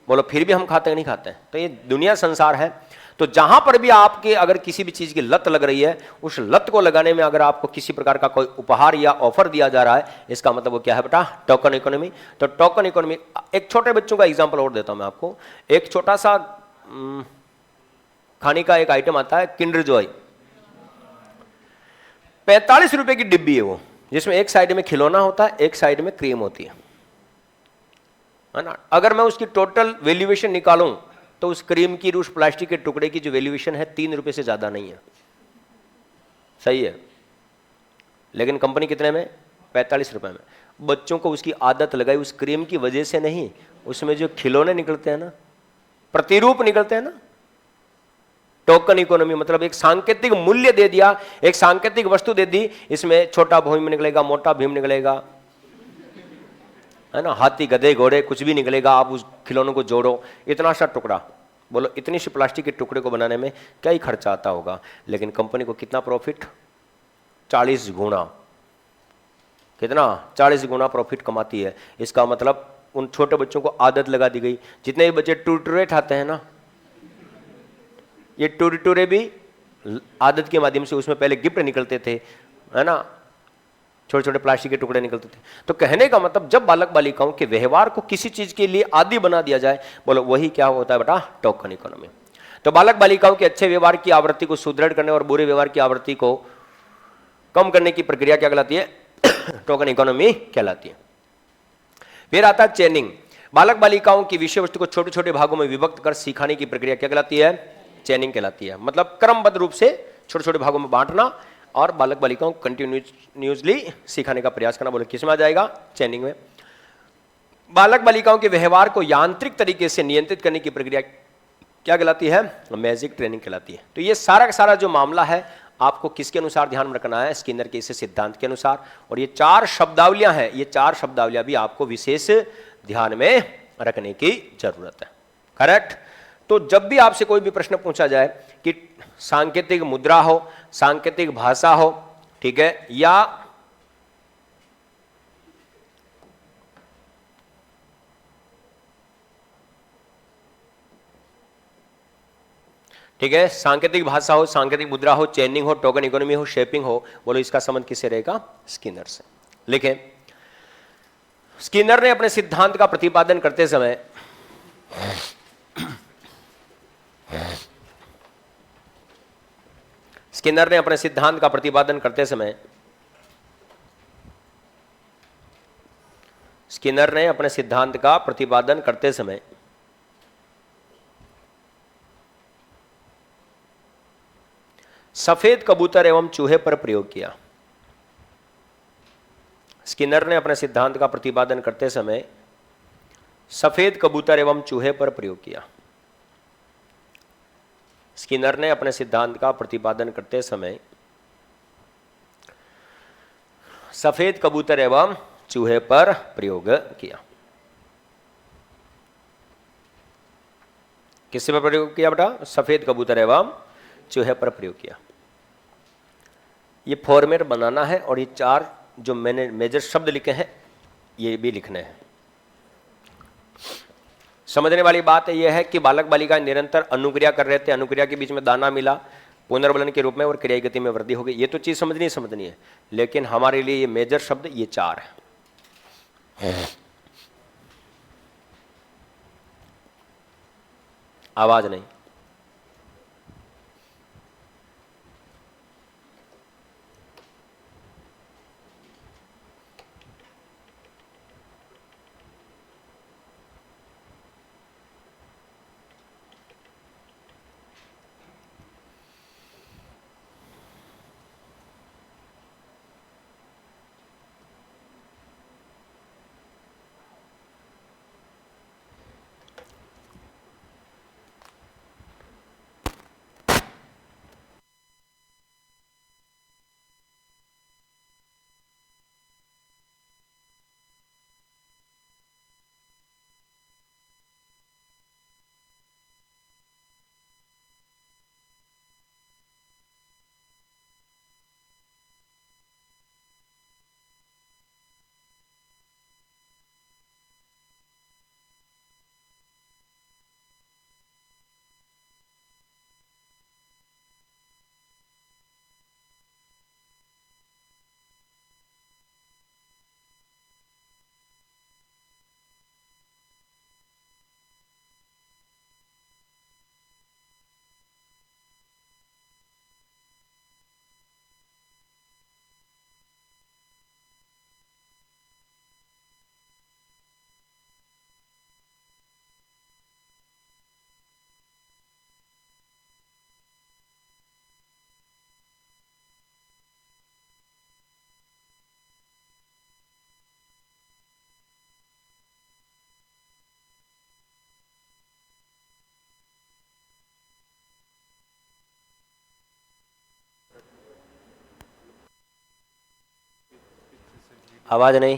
बोलो फिर भी हम खाते हैं, नहीं खाते हैं। तो ये दुनिया संसार है। तो जहां पर भी आपके अगर किसी भी चीज की लत लग रही है, उस लत को लगाने में अगर आपको किसी प्रकार का कोई उपहार या ऑफर दिया जा रहा है, इसका मतलब वो क्या है बेटा, टोकन इकोनॉमी। तो टोकन इकोनॉमी, एक छोटे बच्चों का एग्जाम्पल और देता हूं मैं आपको। एक छोटा सा खाने का एक आइटम आता है, किंडर जॉय, 45 रुपए की डिब्बी है वो, जिसमें एक साइड में खिलौना होता है, एक साइड में क्रीम होती है ना। अगर मैं उसकी टोटल वैल्यूएशन निकालूं तो उस क्रीम की, उस प्लास्टिक के टुकड़े की जो वैल्यूएशन है 3 रुपए से ज्यादा नहीं है। सही है, लेकिन कंपनी कितने में, 45 रुपए में। बच्चों को उसकी आदत लगाई उस क्रीम की वजह से नहीं, उसमें जो खिलौने निकलते हैं ना, प्रतिरूप निकलते हैं ना। टोकन इकोनॉमी मतलब एक सांकेतिक मूल्य दे दिया, एक सांकेतिक वस्तु दे दी, इसमें छोटा भीम निकलेगा, मोटा भीम निकलेगा, है ना, हाथी गधे घोड़े कुछ भी निकलेगा। आप उस खिलौनों को जोड़ो, इतना सा टुकड़ा, बोलो इतनी सी प्लास्टिक के टुकड़े को बनाने में क्या ही खर्चा आता होगा, लेकिन कंपनी को कितना प्रॉफिट, 40 गुना। कितना, 40 गुना प्रॉफिट कमाती है। इसका मतलब उन छोटे बच्चों को आदत लगा दी गई। जितने भी बच्चे टुरटुरे खाते हैं ना, ये टुरटुरे भी आदत के माध्यम से, उसमें पहले गिफ्ट निकलते थे, है ना, छोटे छोटे प्लास्टिक के टुकड़े निकलते थे। तो कहने का मतलब जब बालक बालिकाओं के व्यवहार को किसी चीज के लिए आदी बना दिया जाए, बोलो वही क्या होता है बेटा, टोकन इकोनॉमी। तो बालक बालिकाओं के अच्छे व्यवहार की आवृत्ति को सुदृढ़ करने और बुरे व्यवहार की आवृत्ति को कम करने की प्रक्रिया क्या कहलाती है, टोकन इकोनॉमी कहलाती है। फिर आता है चेनिंग। बालक बालिकाओं की विषय वस्तु को छोटे छोटे भागों में विभक्त कर सिखाने की प्रक्रिया क्या कहलाती है, चेनिंग कहलाती है। मतलब क्रमबद्ध रूप से छोटे छोटे भागों में बांटना और बालक बालिकाओं को कंटिन्यूसली सिखाने का प्रयास करना। बोले किस में आ जाएगा, चेनिंग में। बालक बालिकाओं के व्यवहार को यांत्रिक तरीके से नियंत्रित करने की प्रक्रिया क्या कहलाती है, मैजिक ट्रेनिंग कहलाती है। तो ये सारा का सारा जो मामला है आपको किसके अनुसार ध्यान में रखना है, स्किनर के इस सिद्धांत के अनुसार। और ये 4 शब्दावलियां हैं, ये 4 शब्दावलियां भी आपको विशेष ध्यान में रखने की जरूरत है। करेक्ट। तो जब भी आपसे कोई भी प्रश्न पूछा जाए कि सांकेतिक मुद्रा हो, सांकेतिक भाषा हो, ठीक है, या ठीक है, सांकेतिक भाषा हो, सांकेतिक मुद्रा हो, चेनिंग हो, टोकन इकोनॉमी हो, शेपिंग हो, बोलो इसका संबंध किससे रहेगा, स्किनर से। लिखें, स्किनर ने अपने सिद्धांत का प्रतिपादन करते समय स्किनर ने अपने सिद्धांत का प्रतिपादन करते समय स्किनर ने अपने सिद्धांत का प्रतिपादन करते समय सफेद कबूतर एवं चूहे पर प्रयोग किया। स्किनर ने अपने सिद्धांत का प्रतिपादन करते समय सफेद कबूतर एवं चूहे पर प्रयोग किया। स्किनर ने अपने सिद्धांत का प्रतिपादन करते समय सफेद कबूतर एवं चूहे पर प्रयोग किया। किससे पर प्रयोग किया बेटा, सफेद कबूतर एवं चूहे पर प्रयोग किया। ये फॉर्मेट बनाना है और ये 4 जो मैंने मेजर शब्द लिखे हैं ये भी लिखने हैं। समझने वाली बात यह है कि बालक बालिका निरंतर अनुक्रिया कर रहे थे, अनुक्रिया के बीच में दाना मिला पुनर्बलन के रूप में और क्रिया गति में वृद्धि हो गई। ये तो चीज समझनी है, लेकिन हमारे लिए ये मेजर शब्द ये 4 है। आवाज नहीं। आवाज नहीं।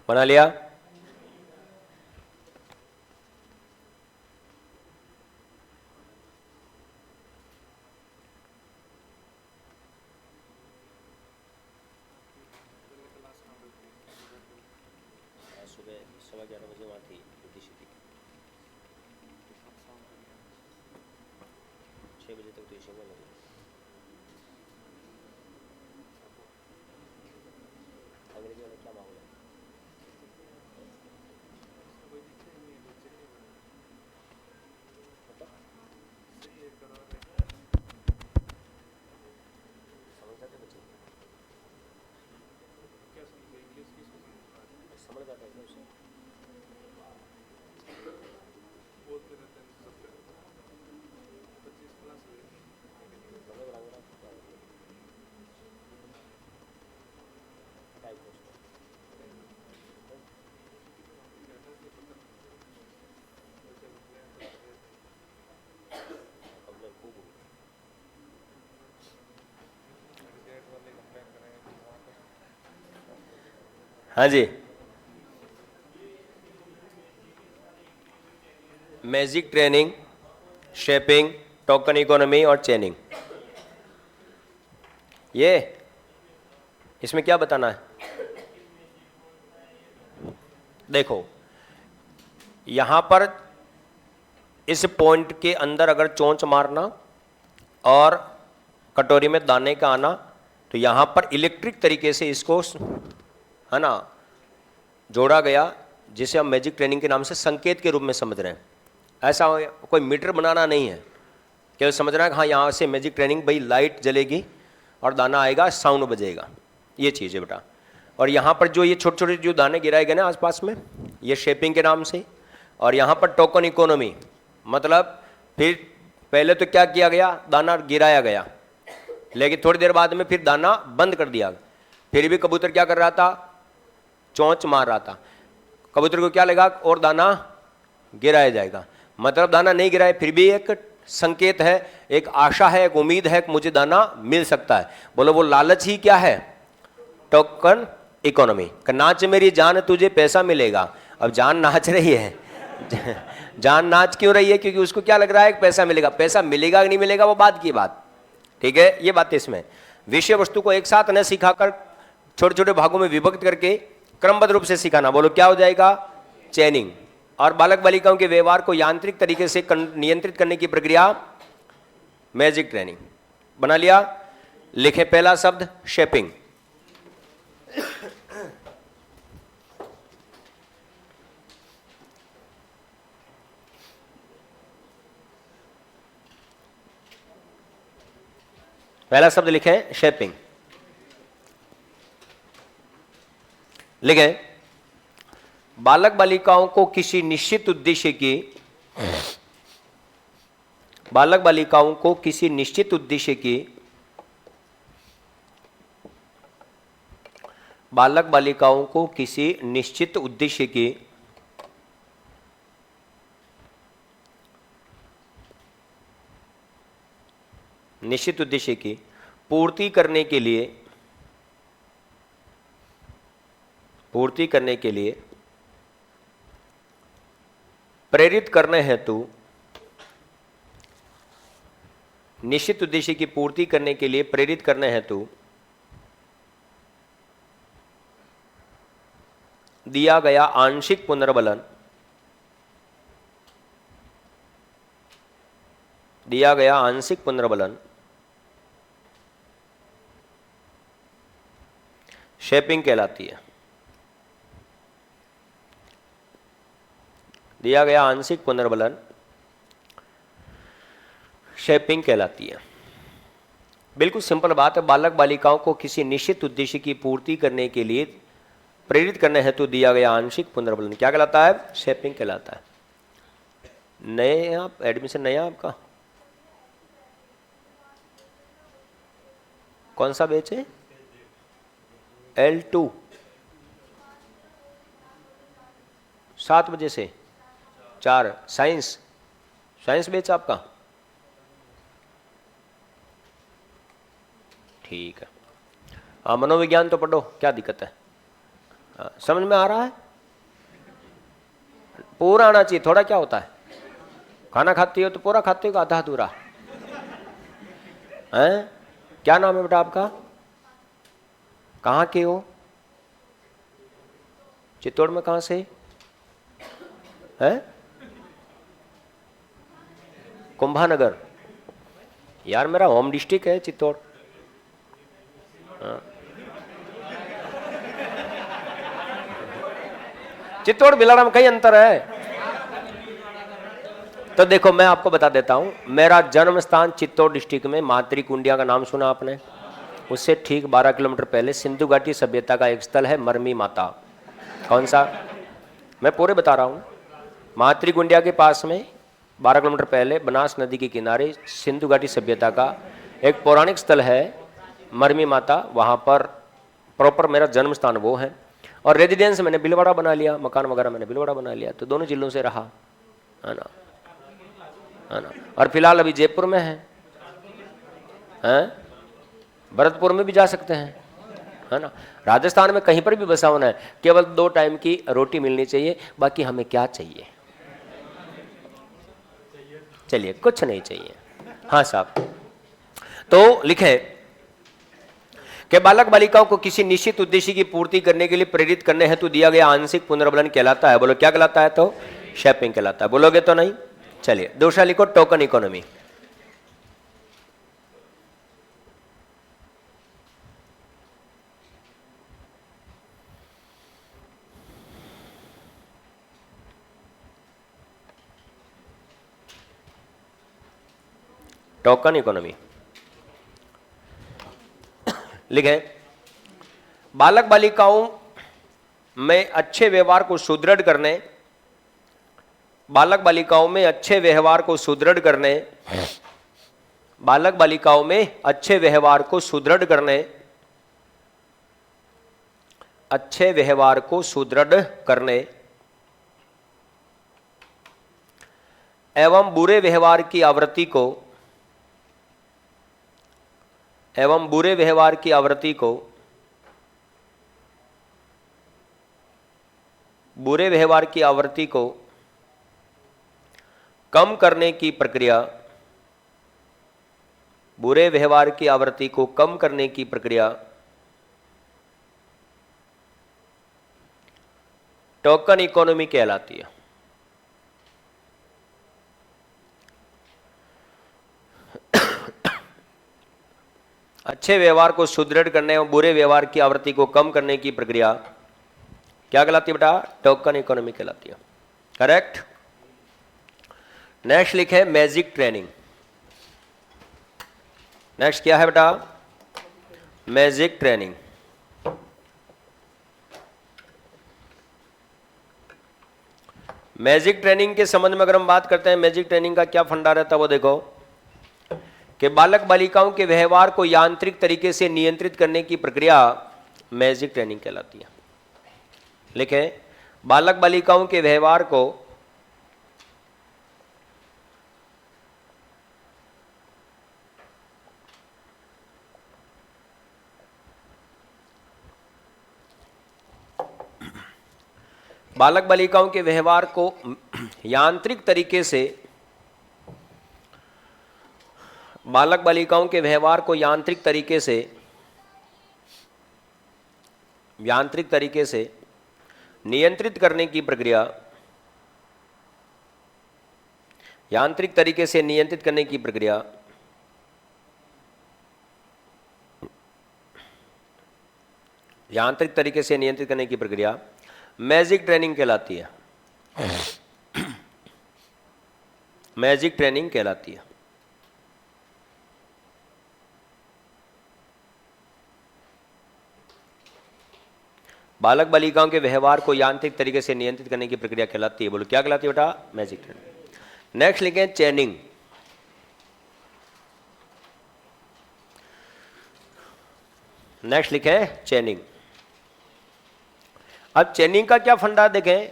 बना लिया? सुबह 11:15 बजे वहाँ थी सीधी 6 बजे तक तो इसी में लगी। अंग्रेजी वाले क्या मामला है? समझ जाते बच्चे? समझ जाता है उसे? हाँ जी, magic training, shaping, token economy और चेनिंग, ये इसमें क्या बताना है? देखो यहां पर इस पॉइंट के अंदर अगर चोंच मारना और कटोरी में दाने का आना, तो यहां पर इलेक्ट्रिक तरीके से इसको है ना जोड़ा गया, जिसे हम मैजिक ट्रेनिंग के नाम से संकेत के रूप में समझ रहे हैं। ऐसा कोई मीटर बनाना नहीं है, केवल समझना है कि हाँ यहाँ से मैजिक ट्रेनिंग भाई लाइट जलेगी और दाना आएगा, साउंड बजेगा, ये चीज़ है बेटा। और यहाँ पर जो ये छोटे छोटे जो दाने गिराए गए ना आसपास में, ये शेपिंग के नाम से, और यहाँ पर टोकन इकोनॉमी, मतलब फिर पहले तो क्या किया गया, दाना गिराया गया, लेकिन थोड़ी देर बाद में फिर दाना बंद कर दिया, फिर भी कबूतर क्या कर रहा था, चोंच मार रहा था। कबूतर को क्या लगा और दाना गिराया जाएगा, मतलब दाना नहीं गिराए फिर भी एक संकेत है, एक आशा है, एक उम्मीद है कि मुझे दाना मिल सकता है। बोलो वो लालच ही क्या है, टोकन इकोनॉमी। नाच मेरी जान तुझे पैसा मिलेगा। अब जान नाच रही है जान नाच क्यों रही है, क्योंकि उसको क्या लग रहा है कि पैसा मिलेगा। पैसा मिलेगा कि नहीं मिलेगा वो बात की बात, ठीक है, ये बात इसमें। विषय वस्तु को एक साथ न सिखाकर छोटे छोटे भागों में विभक्त करके क्रमबद्ध रूप से सिखाना, बोलो क्या हो जाएगा, चेनिंग। और बालक बालिकाओं के व्यवहार को यांत्रिक तरीके से नियंत्रित करने की प्रक्रिया मैजिक ट्रेनिंग। बना लिया, लिखे पहला शब्द शेपिंग। पहला शब्द लिखे शेपिंग। लिखे बालक बालिकाओं को किसी निश्चित उद्देश्य की, बालक बालिकाओं को किसी निश्चित उद्देश्य की, बालक बालिकाओं को किसी निश्चित उद्देश्य की निश्चित उद्देश्य की पूर्ति करने के लिए प्रेरित करने हेतु, निश्चित उद्देश्य की पूर्ति करने के लिए प्रेरित करने हेतु दिया गया आंशिक पुनर्बलन, दिया गया आंशिक पुनर्बलन शेपिंग कहलाती है। दिया गया आंशिक पुनर्बलन शेपिंग कहलाती है। बिल्कुल सिंपल बात है, बालक बालिकाओं को किसी निश्चित उद्देश्य की पूर्ति करने के लिए प्रेरित करने हेतु दिया गया आंशिक पुनर्बलन क्या कहलाता है, शेपिंग कहलाता है। नए आप एडमिशन नया आपका कौन सा बैच है, L2 7 बजे से 4, साइंस बैच आपका, ठीक है। हाँ मनोविज्ञान तो पढ़ो, क्या दिक्कत है, समझ में आ रहा है, पूरा आना चाहिए। थोड़ा क्या होता है, खाना खाती हो तो पूरा खाते हो, आधा अधूरा है। क्या नाम है बेटा आपका, कहाँ के हो, चित्तौड़ में कहाँ से है, कुंभानगर, यार मेरा होम डिस्ट्रिक्ट है चित्तौड़। चित्तौड़ भिलाड़ा में कई अंतर है। तो देखो मैं आपको बता देता हूं, मेरा जन्म स्थान चित्तौड़ डिस्ट्रिक्ट में मातृकुंडिया का नाम सुना आपने, उससे ठीक 12 किलोमीटर पहले सिंधु घाटी सभ्यता का एक स्थल है मरमी माता। कौन सा, मैं पूरे बता रहा हूं। मातृकुंडिया के पास में 12 किलोमीटर पहले बनास नदी के किनारे सिंधु घाटी सभ्यता का एक पौराणिक स्थल है मरमी माता, वहाँ पर प्रॉपर मेरा जन्म स्थान वो है। और रेजिडेंस मैंने भीलवाड़ा बना लिया, मकान वगैरह मैंने भीलवाड़ा बना लिया, तो दोनों जिलों से रहा है ना, है ना। और फिलहाल अभी जयपुर में है, भरतपुर में भी जा सकते हैं, है ना। राजस्थान में कहीं पर भी बसा होना है, केवल 2 टाइम की रोटी मिलनी चाहिए, बाकी हमें क्या चाहिए, चलिए कुछ नहीं चाहिए। हाँ साहब, तो लिखे कि बालक बालिकाओं को किसी निश्चित उद्देश्य की पूर्ति करने के लिए प्रेरित करने हेतु दिया गया आंशिक पुनर्बलन कहलाता है। बोलो क्या कहलाता है, तो शेपिंग कहलाता है। बोलोगे तो नहीं, चलिए दूसरा लिखो टोकन इकोनॉमी। टोकन इकोनॉमी लिखे बालक बालिकाओं में अच्छे व्यवहार को सुदृढ़ करने, बालक बालिकाओं में अच्छे व्यवहार को सुदृढ़ करने, बालक बालिकाओं में अच्छे व्यवहार को सुदृढ़ करने, अच्छे व्यवहार को सुदृढ़ करने एवं बुरे व्यवहार की आवृत्ति को, एवं बुरे व्यवहार की आवृत्ति को, बुरे व्यवहार की आवृत्ति को कम करने की प्रक्रिया, बुरे व्यवहार की आवृत्ति को कम करने की प्रक्रिया टोकन इकोनॉमी कहलाती है। अच्छे व्यवहार को सुदृढ़ करने और बुरे व्यवहार की आवृत्ति को कम करने की प्रक्रिया क्या कहलाती है बेटा? टोकन इकोनॉमी कहलाती है। करेक्ट। नेक्स्ट लिखे मैजिक ट्रेनिंग। नेक्स्ट क्या है बेटा? Magic training. मैजिक ट्रेनिंग के संबंध में अगर हम बात करते हैं, मैजिक ट्रेनिंग का क्या फंडा रहता है वो देखो कि बालक बालिकाओं के व्यवहार को यांत्रिक तरीके से नियंत्रित करने की प्रक्रिया मैजिक ट्रेनिंग कहलाती है। लिखें, बालक बालिकाओं के व्यवहार को बालक बालिकाओं के व्यवहार को यांत्रिक तरीके से, बालक बालिकाओं के व्यवहार को यांत्रिक तरीके से नियंत्रित करने की प्रक्रिया, यांत्रिक तरीके से नियंत्रित करने की प्रक्रिया यांत्रिक तरीके से नियंत्रित करने की प्रक्रिया मैजिक ट्रेनिंग कहलाती है। मैजिक ट्रेनिंग कहलाती है। बालक बालिकाओं के व्यवहार को यांत्रिक तरीके से नियंत्रित करने की प्रक्रिया कहलाती है। बोलो क्या कहलाती है बेटा? Magic training. नेक्स्ट लिखें चेनिंग। नेक्स्ट लिखें चेनिंग। अब चेनिंग का क्या फंडा देखें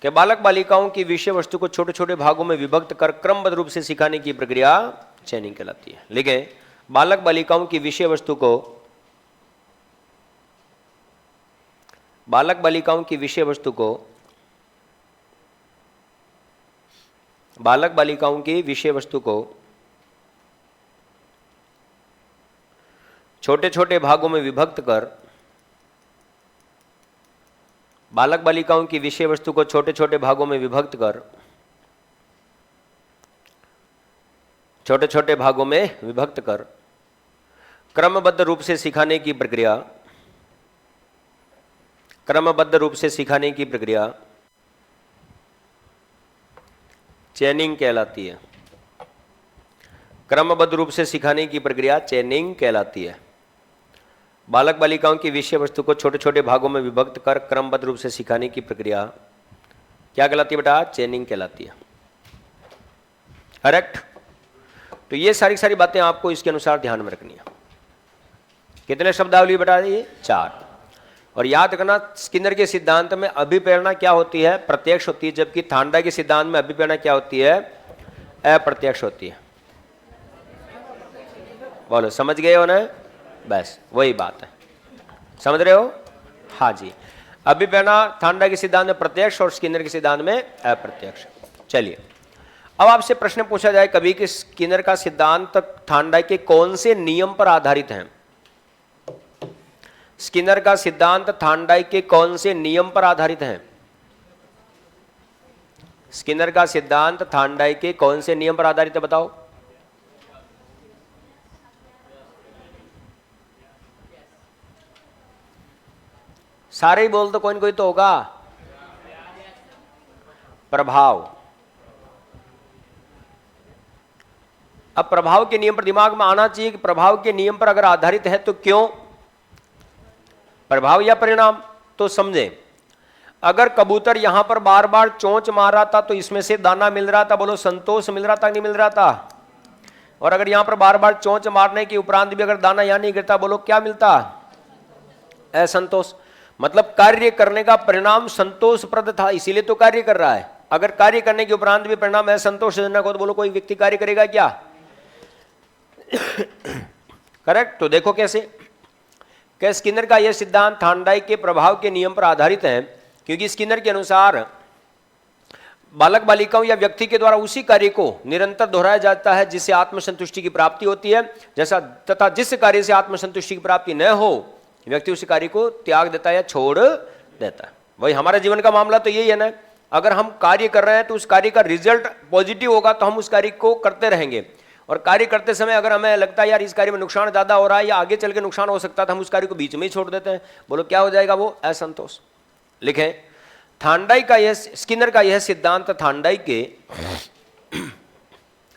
कि बालक बालिकाओं की विषय वस्तु को छोटे छोटे भागों में विभक्त कर क्रमबद्ध रूप से सिखाने की प्रक्रिया चेनिंग कहलाती है। लिखें, बालक बालिकाओं की विषय वस्तु को, बालक बालिकाओं की विषय वस्तु को, बालक बालिकाओं की विषय वस्तु को छोटे छोटे भागों में विभक्त कर, बालक बालिकाओं की विषय वस्तु को छोटे छोटे भागों में विभक्त कर, छोटे छोटे भागों में विभक्त कर क्रमबद्ध रूप से सिखाने की प्रक्रिया, क्रमबद्ध रूप से सिखाने की प्रक्रिया चेनिंग कहलाती है। क्रमबद्ध रूप से सिखाने की प्रक्रिया चेनिंग कहलाती है। बालक बालिकाओं की विषय वस्तु को छोटे छोटे भागों में विभक्त कर क्रमबद्ध रूप से सिखाने की प्रक्रिया क्या कहलाती है बेटा? चेनिंग कहलाती है। करेक्ट। तो ये सारी बातें आपको इसके अनुसार ध्यान में रखनी है। कितने शब्दावली बेटा? ये 4। और याद रखना, स्किनर के सिद्धांत में अभिप्रेरणा क्या होती है? प्रत्यक्ष होती है, जबकि थांडाई के सिद्धांत में अभिप्रेरणा क्या होती है? अप्रत्यक्ष होती है। बोलो, समझ गए हो ना? बस वही बात है, समझ रहे हो? हाँ जी। अभिप्रेरणा थांडाई के सिद्धांत में प्रत्यक्ष और स्किनर के सिद्धांत में अप्रत्यक्ष। चलिए, अब आपसे प्रश्न पूछा जाए कभी कि स्किनर का सिद्धांत थांडाई के कौन से नियम पर आधारित है? स्किनर का सिद्धांत थांडाई के कौन से नियम पर आधारित है? स्किनर का सिद्धांत थांडाई के कौन से नियम पर आधारित है बताओ? सारे ही बोल तो कोई न कोई तो होगा। प्रभाव। अब प्रभाव के नियम पर दिमाग में आना चाहिए कि प्रभाव के नियम पर अगर आधारित है तो क्यों? प्रभाव या परिणाम? तो समझे, अगर कबूतर यहां पर बार बार चोंच मार रहा था तो इसमें से दाना मिल रहा था, बोलो संतोष मिल रहा था नहीं मिल रहा था? और अगर यहां पर बार बार चोंच मारने के उपरांत भी अगर दाना यहां नहीं गिरता, बोलो क्या मिलता? असंतोष। मतलब कार्य करने का परिणाम संतोषप्रद था, इसीलिए तो कार्य कर रहा है। अगर कार्य करने के उपरांत भी परिणाम असंतोषजनक हो तो बोलो कोई व्यक्ति कार्य करेगा क्या? करेक्ट। तो देखो कैसे, क्या स्किनर का यह सिद्धांत थार्नडाइक के प्रभाव के नियम पर आधारित है, क्योंकि स्किनर के अनुसार बालक बालिकाओं या व्यक्ति के द्वारा उसी कार्य को निरंतर दोहराया जाता है जिससे आत्मसंतुष्टि की प्राप्ति होती है, जैसा तथा जिस कार्य से आत्मसंतुष्टि की प्राप्ति न हो व्यक्ति उस कार्य को त्याग देता है या छोड़ देता है। वही हमारे जीवन का मामला तो यही है ना, अगर हम कार्य कर रहे हैं तो उस कार्य का रिजल्ट पॉजिटिव होगा तो हम उस कार्य को करते रहेंगे, और कार्य करते समय अगर हमें लगता है यार इस कार्य में नुकसान ज्यादा हो रहा है या आगे चल के नुकसान हो सकता है तो हम उस कार्य को बीच में ही छोड़ देते हैं। बोलो क्या हो जाएगा? वो असंतोष। लिखें, थार्नडाइक का यह स्किनर का यह सिद्धांत थार्नडाइक के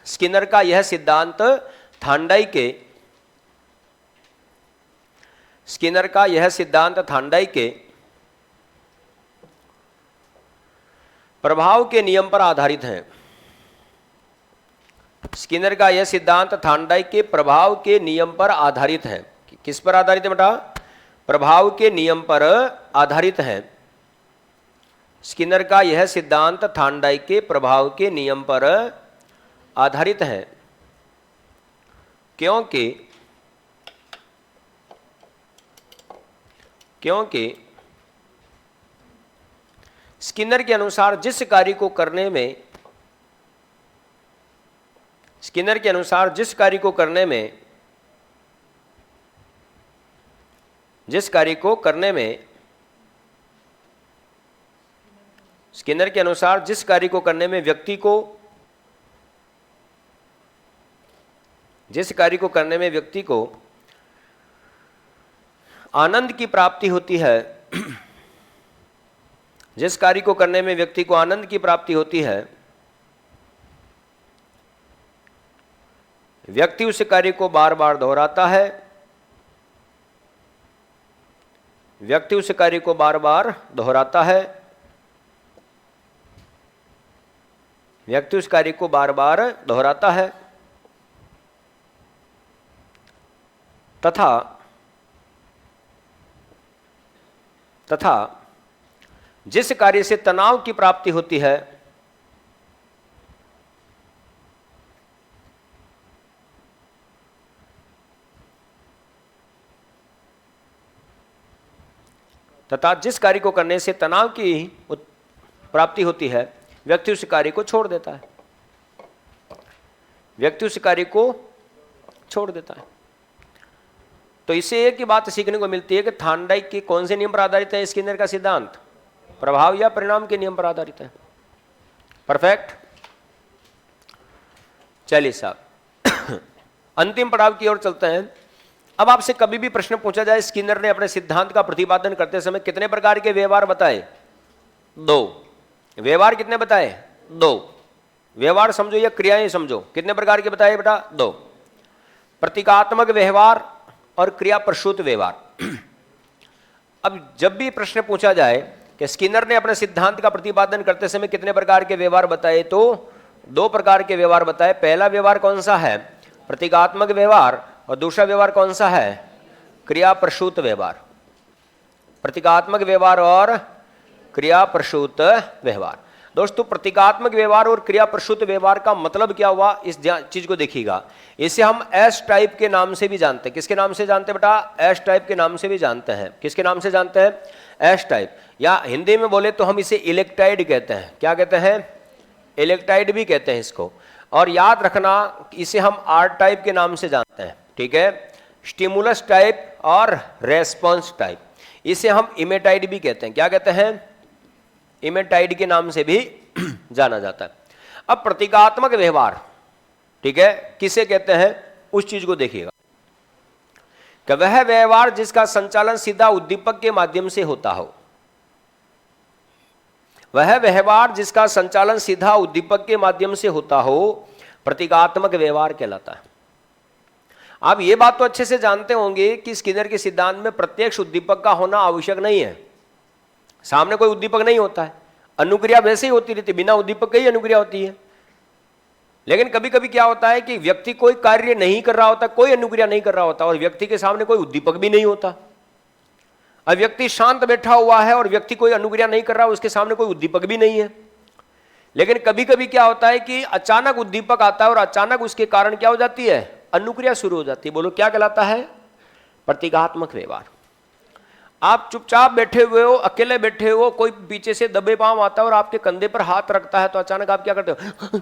स्किनर का यह सिद्धांत थार्नडाइक के स्किनर का यह सिद्धांत थार्नडाइक के प्रभाव के नियम पर आधारित है। स्किनर का यह सिद्धांत थार्नडाइक के प्रभाव के नियम पर आधारित है। किस पर आधारित है बेटा? प्रभाव के नियम पर आधारित है। स्किनर का यह सिद्धांत थार्नडाइक के प्रभाव के नियम पर आधारित है, क्योंकि स्किनर के अनुसार जिस कार्य को करने में स्किनर के अनुसार जिस कार्य को करने में स्किनर के अनुसार जिस कार्य को करने में व्यक्ति को आनंद की प्राप्ति होती है, जिस कार्य को करने में व्यक्ति को आनंद की प्राप्ति होती है, व्यक्ति उस कार्य को बार बार दोहराता है, व्यक्ति उस कार्य को बार बार दोहराता है, व्यक्ति उस कार्य को बार बार दोहराता है तथा जिस कार्य से तनाव की प्राप्ति होती है तथा जिस कार्य को करने से तनाव की प्राप्ति होती है व्यक्ति उस कार्य को छोड़ देता है, व्यक्ति उस कार्य को छोड़ देता है। तो इससे एक ही बात सीखने को मिलती है कि थार्नडाइक के कौन से नियम पर आधारित है स्किनर का सिद्धांत? प्रभाव या परिणाम के नियम पर आधारित है। परफेक्ट। चलिए साहब अंतिम पड़ाव की ओर चलते हैं। अब आपसे कभी भी प्रश्न पूछा जाए स्किनर ने अपने सिद्धांत का प्रतिपादन करते समय कितने प्रकार के व्यवहार बताए? 2। व्यवहार कितने बताए? 2। व्यवहार समझो या क्रियाएं समझो, कितने प्रकार के बताए बेटा? 2। प्रतीकात्मक व्यवहार और क्रिया प्रसूत व्यवहार। अब जब भी प्रश्न पूछा जाए कि स्किनर ने अपने सिद्धांत का प्रतिपादन करते समय कितने प्रकार के व्यवहार बताए, तो 2 प्रकार के व्यवहार बताए। पहला व्यवहार कौन सा है? प्रतीकात्मक व्यवहार, और दूसरा व्यवहार कौन सा है? क्रिया प्रसूत व्यवहार। प्रतीकात्मक व्यवहार और क्रिया प्रसूत व्यवहार। दोस्तों प्रतीकात्मक व्यवहार और क्रिया प्रसूत व्यवहार का मतलब क्या हुआ, इस चीज को देखिएगा। इसे हम एस टाइप के नाम से भी जानते हैं। किसके नाम से जानते हैं बेटा? एस टाइप के नाम से भी जानते हैं। किसके नाम से जानते हैं? एस टाइप, या हिंदी में बोले तो हम इसे इलेक्ट्राइड कहते हैं। क्या कहते हैं? इलेक्ट्राइड भी कहते हैं इसको। और याद रखना इसे हम आर टाइप के नाम से जानते हैं, ठीक है? स्टिमुलस टाइप और रेस्पॉन्स टाइप। इसे हम इमेटाइड भी कहते हैं। क्या कहते हैं? इमेटाइड के नाम से भी जाना जाता है। अब प्रतीकात्मक व्यवहार, ठीक है, किसे कहते हैं उस चीज को देखिएगा कि वह व्यवहार जिसका संचालन सीधा उद्दीपक के माध्यम से होता हो। वह व्यवहार जिसका संचालन सीधा उद्दीपक के माध्यम से होता हो प्रतीकात्मक व्यवहार कहलाता है। आप ये बात तो अच्छे से जानते होंगे कि स्किनर के सिद्धांत में प्रत्यक्ष उद्दीपक का होना आवश्यक नहीं है। सामने कोई उद्दीपक नहीं होता है, अनुक्रिया वैसे ही होती रहती, बिना उद्दीपक के ही अनुक्रिया होती है। लेकिन कभी कभी क्या होता है कि व्यक्ति कोई कार्य नहीं कर रहा होता, कोई अनुक्रिया नहीं कर रहा होता, और व्यक्ति के सामने कोई उद्दीपक भी नहीं होता। अब व्यक्ति शांत बैठा हुआ है और व्यक्ति कोई अनुक्रिया नहीं कर रहा, उसके सामने कोई उद्दीपक भी नहीं है। लेकिन कभी कभी क्या होता है कि अचानक उद्दीपक आता है और अचानक उसके कारण क्या हो जाती है, अनुक्रिया शुरू हो जाती है। बोलो क्या कहलाता है, प्रतीकात्मक व्यवहार। आप चुपचाप बैठे हुए हो, अकेले बैठे हो, कोई पीछे से दबे पांव आता है और आपके कंधे पर हाथ रखता है, तो अचानक आप क्या करते हो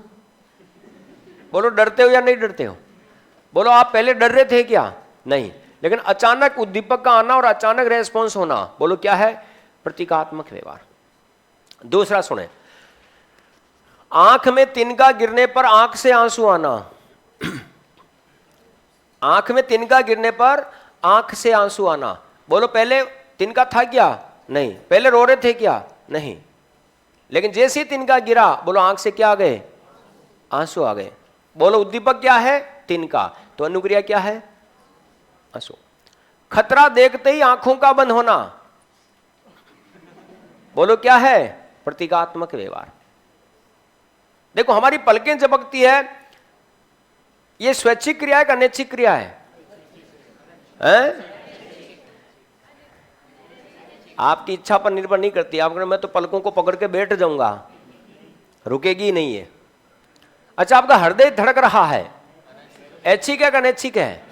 बोलो डरते हो या नहीं डरते हो? बोलो आप पहले डर रहे थे क्या? नहीं। लेकिन अचानक उद्दीपक का आना और अचानक रेस्पॉन्स होना, बोलो क्या है, प्रतीकात्मक व्यवहार। दूसरा सुने, आंख में तिनका गिरने पर आंख से आंसू आना। आंख में तिनका गिरने पर आंख से आंसू आना। बोलो पहले तिनका था क्या? नहीं। पहले रो रहे थे क्या? नहीं। लेकिन जैसे ही तिनका गिरा, बोलो आंख से क्या आ गए, आंसू आ गए। बोलो उद्दीपक क्या है, तिनका, तो अनुक्रिया क्या है, आंसू। खतरा देखते ही आंखों का बंद होना, बोलो क्या है, प्रतीकात्मक व्यवहार। देखो हमारी पलकें झपकती है, ये स्वैच्छिक क्रिया है कि अनैच्छिक क्रिया है? आपकी इच्छा पर निर्भर नहीं करती। आप मैं तो पलकों को पकड़ के बैठ जाऊंगा, रुकेगी ही नहीं है। अच्छा, आपका हृदय धड़क रहा है, ऐच्छिक है कि अनैच्छिक है?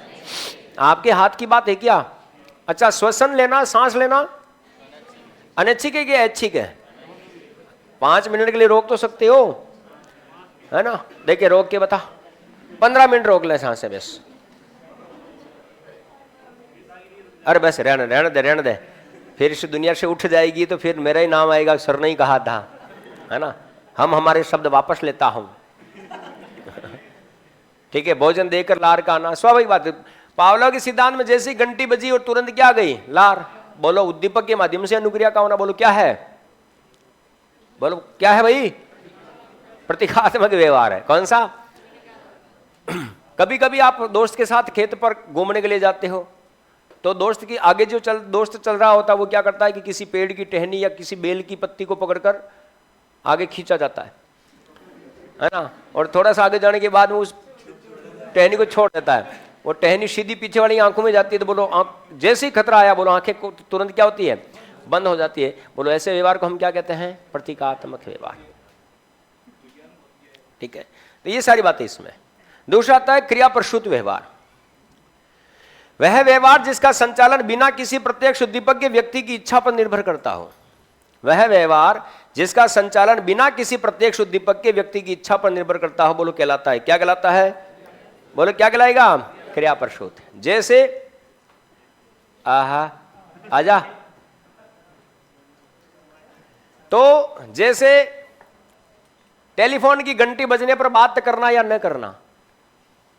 आपके हाथ की बात है क्या? अच्छा, श्वसन लेना, सांस लेना अनैच्छिक है कि ऐच्छिक है? 5 मिनट के लिए रोक तो सकते हो, है ना? देखिए रोक के बता, 15 मिनट रोक ले सांसें बस। अरे बस रहने दे, फिर इस दुनिया से उठ जाएगी तो फिर मेरा ही नाम आएगा, सर नहीं कहा था, है ना? हम हमारे शब्द वापस लेता हूं। ठीक है, भोजन देकर लार का आना, स्वाभाविक बात है। पावलोव के सिद्धांत में जैसी घंटी बजी और तुरंत क्या गई, लार। बोलो उद्दीपक के माध्यम से अनुक्रिया का होना, बोलो क्या है, बोलो क्या है भाई, प्रतीकात्मक व्यवहार है। कौन सा? कभी कभी आप दोस्त के साथ खेत पर घूमने के लिए जाते हो, तो दोस्त की आगे जो दोस्त चल रहा होता है, वो क्या करता है कि किसी पेड़ की टहनी या किसी बेल की पत्ती को पकड़कर आगे खींचा जाता है ना? और थोड़ा सा आगे जाने के बाद में उस टहनी को छोड़ देता है। वो टहनी सीधी पीछे वाली आंखों में जाती है, तो बोलो आंख, जैसे ही खतरा आया, बोलो आंखें को तुरंत क्या होती है, बंद हो जाती है। बोलो ऐसे व्यवहार को हम क्या कहते हैं, प्रतीकात्मक व्यवहार। ठीक है, तो ये सारी बातें इसमें। दूसरा आता है क्रिया प्रसूत व्यवहार। वह व्यवहार जिसका संचालन बिना किसी प्रत्यक्ष उद्दीपक के व्यक्ति की इच्छा पर निर्भर करता हो। वह व्यवहार जिसका संचालन बिना किसी प्रत्यक्ष उद्दीपक के व्यक्ति की इच्छा पर निर्भर करता हो, बोलो कहलाता है, क्या कहलाता है, बोलो क्या कहलाएगा, क्रिया प्रसूत। जैसे आहा आजा, तो जैसे टेलीफोन की घंटी बजने पर बात करना या न करना।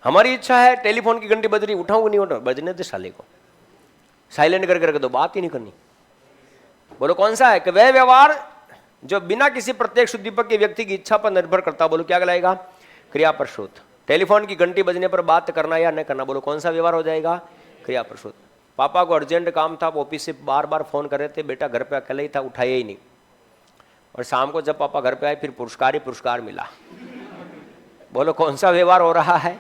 हमारी इच्छा है टेलीफोन की घंटी बज रही, उठाऊं नहीं उठाऊं, बजने दे साले को, साइलेंट करके रख दो, बात ही नहीं करनी। बोलो कौन सा है, कि वह व्यवहार जो बिना किसी प्रत्यक्ष उद्दीपक के व्यक्ति की इच्छा पर निर्भर करता, बोलो क्या कहलाएगा, क्रिया प्रसूत। टेलीफोन की घंटी बजने पर बात करना या न करना, बोलो कौन सा व्यवहार हो जाएगा, क्रिया प्रसूत। पापा को अर्जेंट काम था, ऑफिस से बार बार फोन कर रहे थे, बेटा घर पे अकेले ही था, उठाया ही नहीं। और शाम को जब पापा घर पे आए, फिर पुरस्कार ही पुरस्कार मिला। बोलो कौन सा व्यवहार हो रहा है,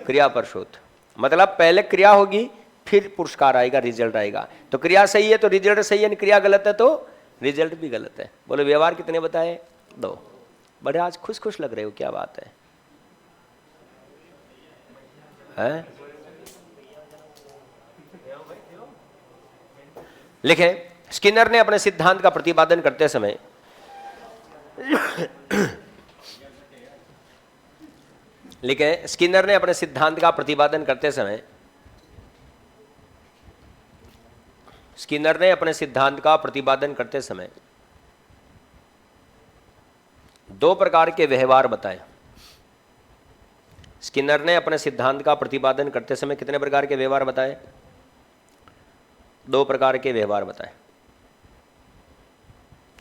क्रिया प्रसूत। मतलब पहले क्रिया होगी, फिर पुरस्कार आएगा, रिजल्ट आएगा। तो क्रिया सही है तो रिजल्ट सही है, क्रिया गलत है तो रिजल्ट भी गलत है। बोलो व्यवहार कितने बताए, 2। बड़े आज खुश खुश लग रहे हो, क्या बात है, हैं? लिखे, स्किनर ने अपने सिद्धांत का प्रतिपादन करते समय लिखे, स्किनर ने अपने सिद्धांत का प्रतिपादन करते समय, स्किनर ने अपने सिद्धांत का प्रतिपादन करते समय 2 प्रकार के व्यवहार बताए। स्किनर ने अपने सिद्धांत का प्रतिपादन करते समय कितने प्रकार के व्यवहार बताए, 2 प्रकार के व्यवहार बताए।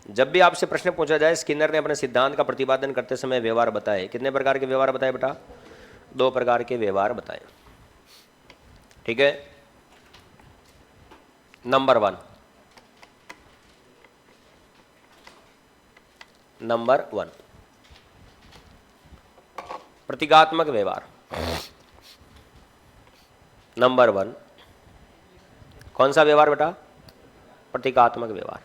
जब भी आपसे प्रश्न पूछा जाए स्किनर ने अपने सिद्धांत का प्रतिपादन करते समय व्यवहार बताए, कितने प्रकार के व्यवहार बताए बेटा, 2 प्रकार के व्यवहार बताए। ठीक है। नंबर 1, नंबर 1 प्रतीकात्मक व्यवहार। नंबर 1 कौन सा व्यवहार बेटा? प्रतीकात्मक व्यवहार।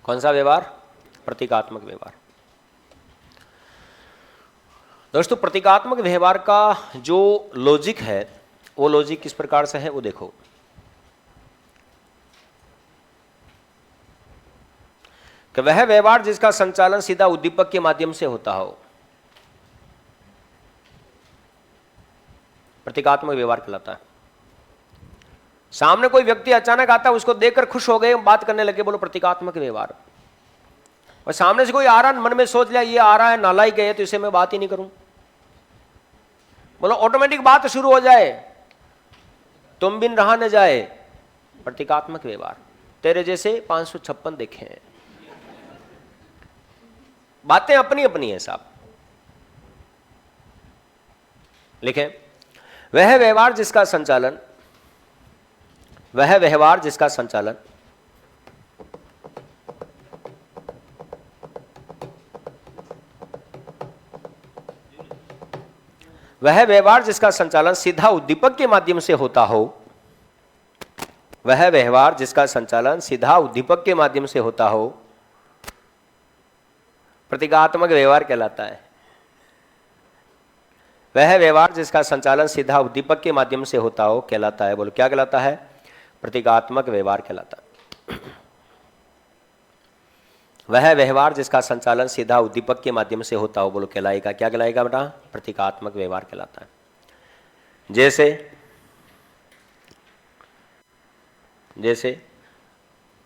कौन सा व्यवहार? प्रतीकात्मक व्यवहार। दोस्तों प्रतीकात्मक व्यवहार का जो लॉजिक है वो लॉजिक किस प्रकार से है वो देखो। कि वह व्यवहार जिसका संचालन सीधा उद्दीपक के माध्यम से होता हो प्रतीकात्मक व्यवहार कहलाता है। सामने कोई व्यक्ति अचानक आता है, उसको देखकर खुश हो गए, बात करने लगे, बोलो प्रतीकात्मक व्यवहार। और सामने से कोई आ रहा, मन में सोच लिया ये आ रहा है नालायक है तो इसे मैं बात ही नहीं करूं, बोलो ऑटोमेटिक बात शुरू हो जाए, तुम बिन रहा न जाए, प्रतीकात्मक व्यवहार। तेरे जैसे 556 देखे हैं। बातें अपनी अपनी है साहब। लिखें, वह व्यवहार जिसका संचालन, वह व्यवहार जिसका संचालन वह व्यवहार जिसका संचालन सीधा उद्दीपक के माध्यम से होता हो, वह व्यवहार जिसका संचालन सीधा उद्दीपक के माध्यम से होता हो प्रतीकात्मक व्यवहार कहलाता है। वह व्यवहार जिसका संचालन सीधा उद्दीपक के माध्यम से होता हो कहलाता है। बोलो क्या कहलाता है? प्रतीकात्मक व्यवहार कहलाता है। वह व्यवहार जिसका संचालन सीधा उद्दीपक के माध्यम से होता हो, बोलो कहलाएगा, क्या कहलाएगा बेटा? प्रतीकात्मक व्यवहार कहलाता है। जैसे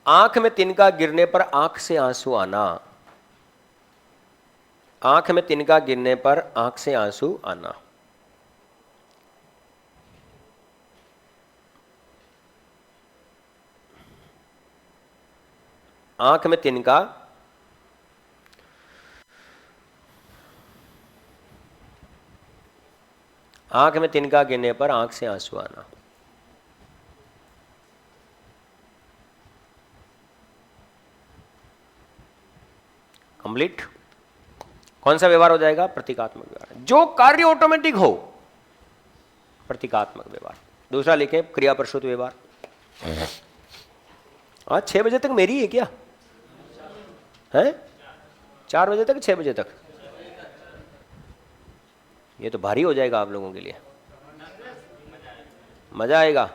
आंख में तिनका गिरने पर आंख से आंसू आना, आंख में तिनका गिरने पर आंख से आंसू आना। आंख में तिनका आंख में तिनका गिरने पर आंख से आंसू आना। कंप्लीट। कौन सा व्यवहार हो जाएगा? प्रतीकात्मक व्यवहार। जो कार्य ऑटोमेटिक हो, प्रतीकात्मक व्यवहार। दूसरा लिखें, क्रिया प्रसूत व्यवहार। आज 6 बजे तक मेरी है क्या? है 4 बजे तक, 6 बजे तक? ये तो भारी हो जाएगा आप लोगों के लिए। मजा आएगा,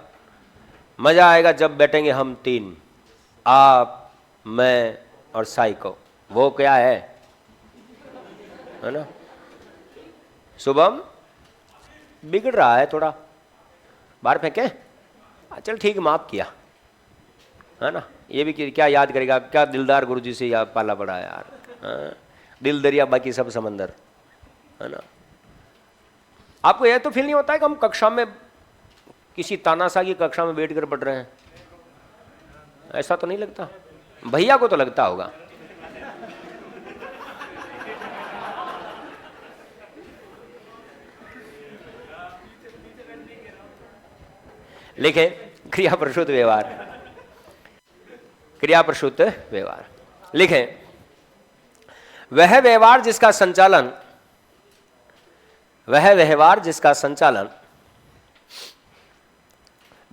मजा आएगा जब बैठेंगे हम तीन, आप, मैं और साइको। वो क्या है ना? शुभम बिगड़ रहा है थोड़ा, बाहर फेंके, चल ठीक माफ किया, है ना? ये भी क्या याद करेगा, क्या दिलदार गुरुजी से याद पाला पड़ा है यार। दिल दरिया बाकी सब समंदर, है ना? आपको यह तो फील नहीं होता है कि हम कक्षा में किसी तानाशाह की कक्षा में बैठकर पढ़ रहे हैं? ऐसा तो नहीं लगता? भैया को तो लगता होगा। लिखें, क्रिया प्रसूत व्यवहार। क्रिया प्रसूत व्यवहार। लिखें, वह व्यवहार जिसका संचालन, वह व्यवहार जिसका संचालन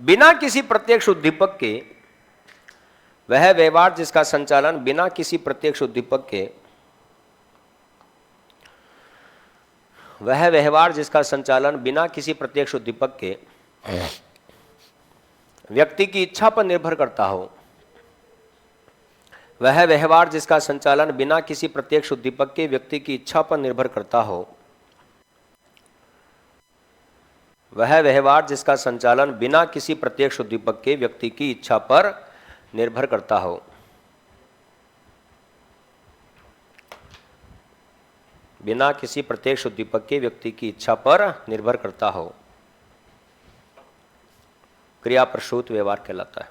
बिना किसी प्रत्यक्ष उद्दीपक के, वह व्यवहार जिसका संचालन बिना किसी प्रत्यक्ष उद्दीपक के, वह व्यवहार जिसका संचालन बिना किसी प्रत्यक्ष उद्दीपक के व्यक्ति की इच्छा पर निर्भर करता हो, वह व्यवहार जिसका संचालन बिना किसी प्रत्यक्ष उद्दीपक के व्यक्ति की इच्छा पर निर्भर करता हो, वह व्यवहार जिसका संचालन बिना किसी प्रत्यक्ष उद्दीपक के व्यक्ति की इच्छा पर निर्भर करता हो, बिना किसी प्रत्यक्ष उद्दीपक के व्यक्ति की इच्छा पर निर्भर करता हो, क्रिया प्रसूत व्यवहार कहलाता है।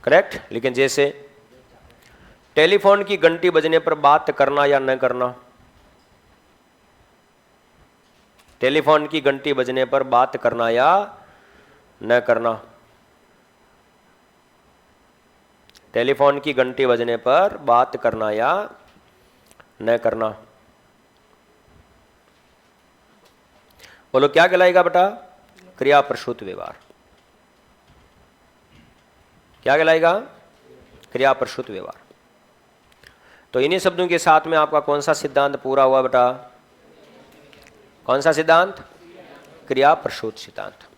करेक्ट। लेकिन जैसे टेलीफोन की घंटी बजने पर बात करना या न करना, टेलीफोन की घंटी बजने पर बात करना या न करना, टेलीफोन की घंटी बजने पर बात करना या न करना, बोलो क्या कहलाएगा बेटा? क्रिया प्रसूत व्यवहार। क्या कहलाएगा? क्रिया प्रसूत व्यवहार। तो इन्हीं शब्दों के साथ में आपका कौन सा सिद्धांत पूरा हुआ बेटा? कौन सा सिद्धांत? क्रिया प्रसूत सिद्धांत।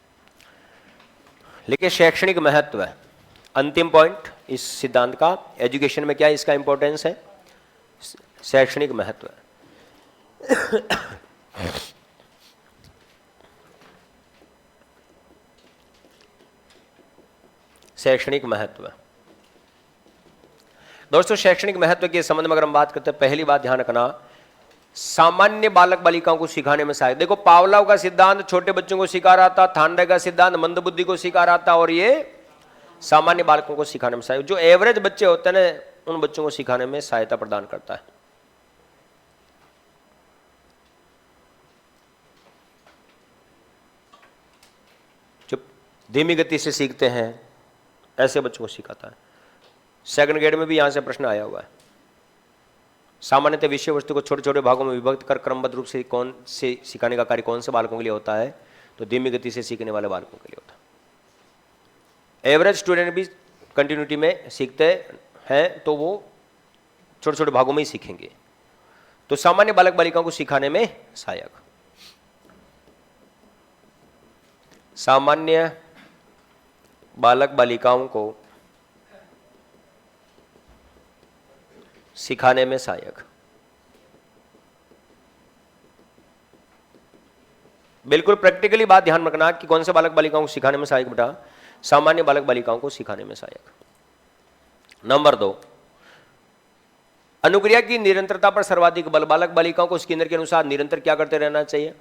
लेकिन शैक्षणिक महत्व है अंतिम पॉइंट इस सिद्धांत का। एजुकेशन में क्या इसका इंपॉर्टेंस है? शैक्षणिक महत्व है। शैक्षणिक महत्व। दोस्तों शैक्षणिक महत्व के संबंध में अगर हम बात करते हैं, पहली बात ध्यान रखना, सामान्य बालक बालिकाओं को सिखाने में सहायक। देखो पावलोव का सिद्धांत छोटे बच्चों को सिखा रहा था, थांडे का सिद्धांत मंदबुद्धि को सिखा रहा था, और ये सामान्य बालकों को सिखाने में सहायक, जो एवरेज बच्चे होते हैं ना उन बच्चों को सिखाने में सहायता प्रदान करता है। जो धीमी गति से सीखते हैं ऐसे बच्चों को सिखाता है। सेकंड ग्रेड में भी यहां से प्रश्न आया हुआ है। सामान्यतः विषय वस्तु को छोटे छोटे भागों में विभक्त कर क्रमबद्ध रूप से कौन से सिखाने का कार्य कौन से बालकों के लिए होता है? तो धीमी गति से सीखने वाले बालकों के लिए होता है। एवरेज स्टूडेंट भी कंटिन्यूटी में सीखते हैं तो वो छोटे छोटे भागों में ही सीखेंगे। तो सामान्य बालक बालिकाओं को सिखाने में सहायक। सामान्य बालक बालिकाओं को सिखाने में सहायक। बिल्कुल प्रैक्टिकली बात ध्यान रखना कि कौन से बालक बालिकाओं को सिखाने में सहायक बेटा? सामान्य बालक बालिकाओं को सिखाने में सहायक। नंबर 2, अनुक्रिया की निरंतरता पर सर्वाधिक बल। बालक बालिकाओं को स्किनर के अनुसार निरंतर क्या करते रहना चाहिए?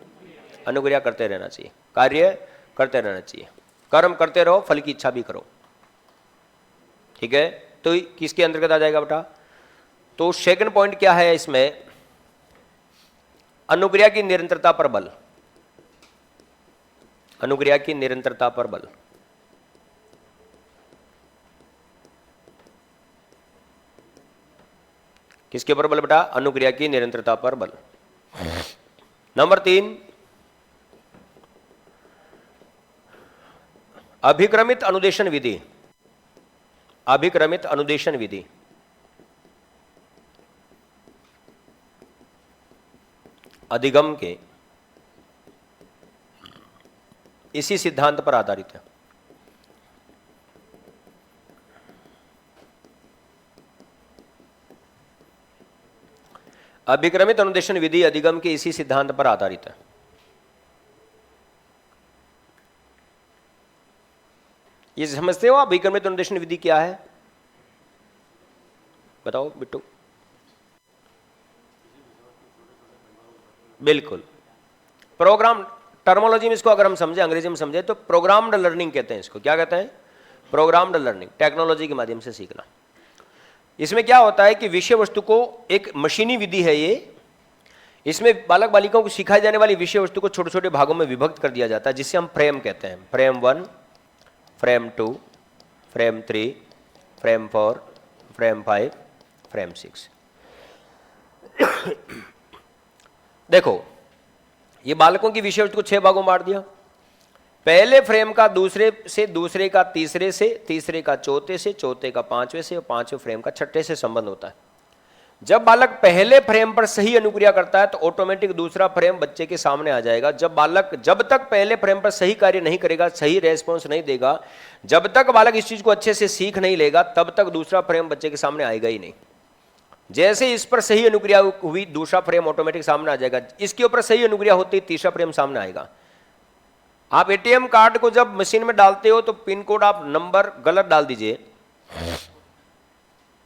अनुक्रिया करते रहना चाहिए, कार्य करते रहना चाहिए। कर्म करते रहो, फल की इच्छा भी करो। ठीक है, तो किसके अंतर्गत आ जाएगा बेटा? तो सेकंड पॉइंट क्या है इसमें? अनुक्रिया की निरंतरता पर बल। अनुक्रिया की निरंतरता पर बल। किसके ऊपर बल बेटा? अनुक्रिया की निरंतरता पर बल। नंबर 3, अभिक्रमित अनुदेशन विधि। अभिक्रमित अनुदेशन विधि अधिगम के इसी सिद्धांत पर आधारित है। अभिक्रमित अनुदेशन विधि अधिगम के इसी सिद्धांत पर आधारित है। ये समझते हो अभिक्रमित अनुदेशन विधि क्या है? बताओ बिट्टू। बिल्कुल, प्रोग्राम टर्मोलॉजी में इसको अगर हम समझे, अंग्रेजी में समझे तो प्रोग्राम्ड लर्निंग कहते हैं इसको। क्या कहते हैं? प्रोग्राम्ड लर्निंग, टेक्नोलॉजी के माध्यम से सीखना। इसमें क्या होता है कि विषय वस्तु को एक मशीनी विधि है ये। इसमें बालक बालिकाओं को सिखाई जाने वाली विषय वस्तु को छोटे छोटे भागों में विभक्त कर दिया जाता है, जिसे हम फ्रेम कहते हैं। Frame 1, frame 2, frame 3, frame 4, frame 5, frame 6। देखो ये बालकों की विषय वस्तु को 6 भागों में बांट दिया। पहले फ्रेम का दूसरे से, दूसरे का तीसरे से, तीसरे का चौथे से, चौथे का पांचवें से और पांचवें फ्रेम का छठे से संबंध होता है। जब बालक पहले फ्रेम पर सही अनुक्रिया करता है तो ऑटोमेटिक दूसरा फ्रेम बच्चे के सामने आ जाएगा। जब तक पहले फ्रेम पर सही कार्य नहीं करेगा, सही रेस्पॉन्स नहीं देगा, जब तक बालक इस चीज को अच्छे से सीख नहीं लेगा, तब तक दूसरा फ्रेम बच्चे के सामने आएगा ही नहीं। जैसे इस पर सही अनुक्रिया हुई, दूसरा फ्रेम ऑटोमेटिक सामने आ जाएगा। इसके ऊपर सही अनुक्रिया होती, तीसरा फ्रेम सामने आएगा। आप एटीएम कार्ड को जब मशीन में डालते हो तो पिन कोड आप नंबर गलत डाल दीजिए,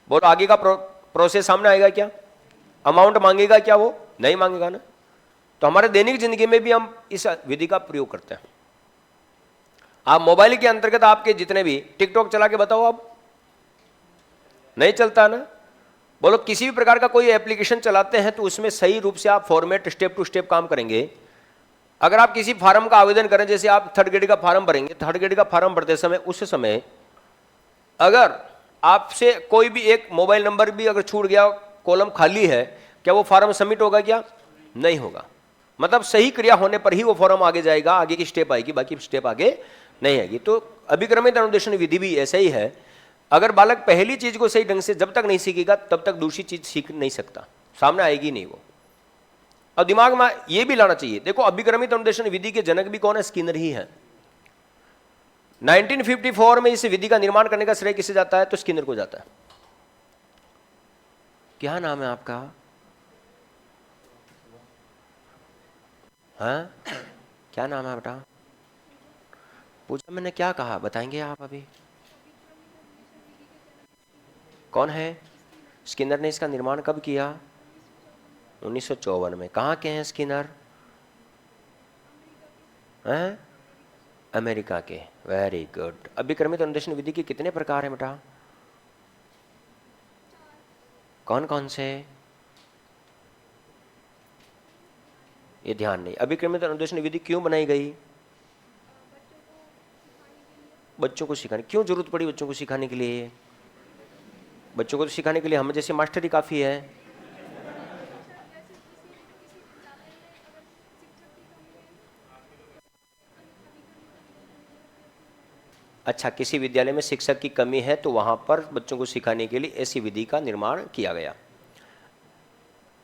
बोलो आगे का प्रोसेस सामने आएगा क्या? अमाउंट मांगेगा क्या? वो नहीं मांगेगा ना। तो हमारे दैनिक जिंदगी में भी हम इस विधि का प्रयोग करते हैं। आप मोबाइल के अंतर्गत आपके जितने भी टिकटॉक चला के बताओ, आप नहीं चलता ना। बोलो किसी भी प्रकार का कोई एप्लीकेशन चलाते हैं तो उसमें सही रूप से आप फॉर्मेट स्टेप टू स्टेप काम करेंगे। अगर आप किसी फार्म का आवेदन करें, जैसे आप थर्ड ग्रेड का फार्म भरेंगे, थर्ड ग्रेड का फार्म भरते समय उस समय अगर आपसे कोई भी एक मोबाइल नंबर भी अगर छूट गया, कॉलम खाली है, क्या वो फार्म सबमिट होगा? क्या नहीं होगा। मतलब सही क्रिया होने पर ही वो फॉर्म आगे जाएगा, आगे की स्टेप आएगी, बाकी स्टेप आगे नहीं आएगी। तो अभिक्रमित अनुदेशन विधि भी ऐसा ही है। अगर बालक पहली चीज को सही ढंग से जब तक नहीं सीखेगा तब तक दूसरी चीज सीख नहीं सकता, सामने आएगी नहीं वो। अब दिमाग में ये भी लाना चाहिए, देखो अभिक्रमित अनुदेशन विधि के जनक भी कौन है? स्किनर ही है। 1954 में इस विधि का निर्माण करने का श्रेय किसे जाता है? तो स्किनर को जाता है। क्या नाम है आपका? हाँ, क्या नाम है बेटा? पूछा मैंने, क्या कहा बताएंगे आप अभी? कौन है? स्किनर ने इसका निर्माण कब किया? 1954 में। कहाँ के हैं स्किनर? हैं? अमेरिका के। Very good. अभिक्रमित अनुदेशन विधि के कितने प्रकार हैं बेटा? कौन कौन से? ये ध्यान नहीं। अभिक्रमित अनुदेशन विधि क्यों बनाई गई? बच्चों को सिखाने। क्यों जरूरत पड़ी बच्चों को सिखाने के लिए? बच्चों को तो सिखाने के लिए हम जैसे मास्टर ही काफी है। अच्छा, किसी विद्यालय में शिक्षक की कमी है तो वहां पर बच्चों को सिखाने के लिए ऐसी विधि का निर्माण किया गया।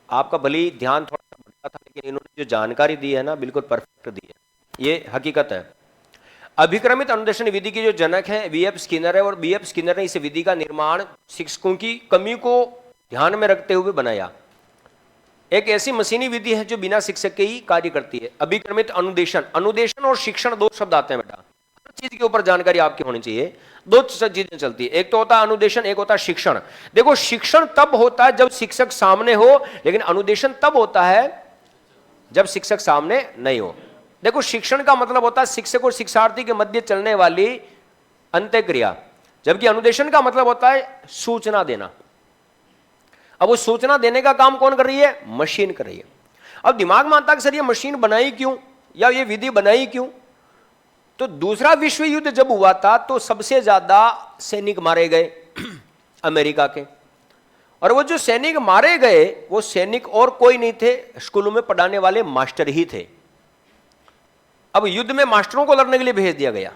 आपका भले ध्यान थोड़ा सा भटका था, लेकिन इन्होंने जो जानकारी दी है ना, बिल्कुल परफेक्ट दी है, ये हकीकत है। अभिक्रमित अनुदेशन विधि की जो जनक है वीएफ स्किनर है, और वीएफ स्किनर ने इस विधि का निर्माण शिक्षकों की कमी को ध्यान में रखते हुए बनाया। एक ऐसी मशीनी विधि है जो बिना शिक्षक के ही कार्य करती है। अभिक्रमित अनुदेशन, अनुदेशन और शिक्षण दो शब्द आते हैं बेटा। हर चीज के ऊपर जानकारी आपकी होनी चाहिए। दो चीजें चलती है, एक तो होता है अनुदेशन, एक होता है शिक्षण। देखो शिक्षण तब होता है जब शिक्षक सामने हो, लेकिन अनुदेशन तब होता है जब शिक्षक सामने नहीं हो। देखो शिक्षण का मतलब होता है शिक्षक और शिक्षार्थी के मध्य चलने वाली अंत्यक्रिया, जबकि अनुदेशन का मतलब होता है सूचना देना। अब वो सूचना देने का काम कौन कर रही है? मशीन कर रही है। अब दिमाग में आता है कि सर ये मशीन बनाई क्यों, या ये विधि बनाई क्यों? तो दूसरा विश्व युद्ध जब हुआ था तो सबसे ज्यादा सैनिक मारे गए अमेरिका के, और वो जो सैनिक मारे गए वो सैनिक और कोई नहीं थे, स्कूलों में पढ़ाने वाले मास्टर ही थे। अब युद्ध में मास्टरों को लड़ने के लिए भेज दिया गया,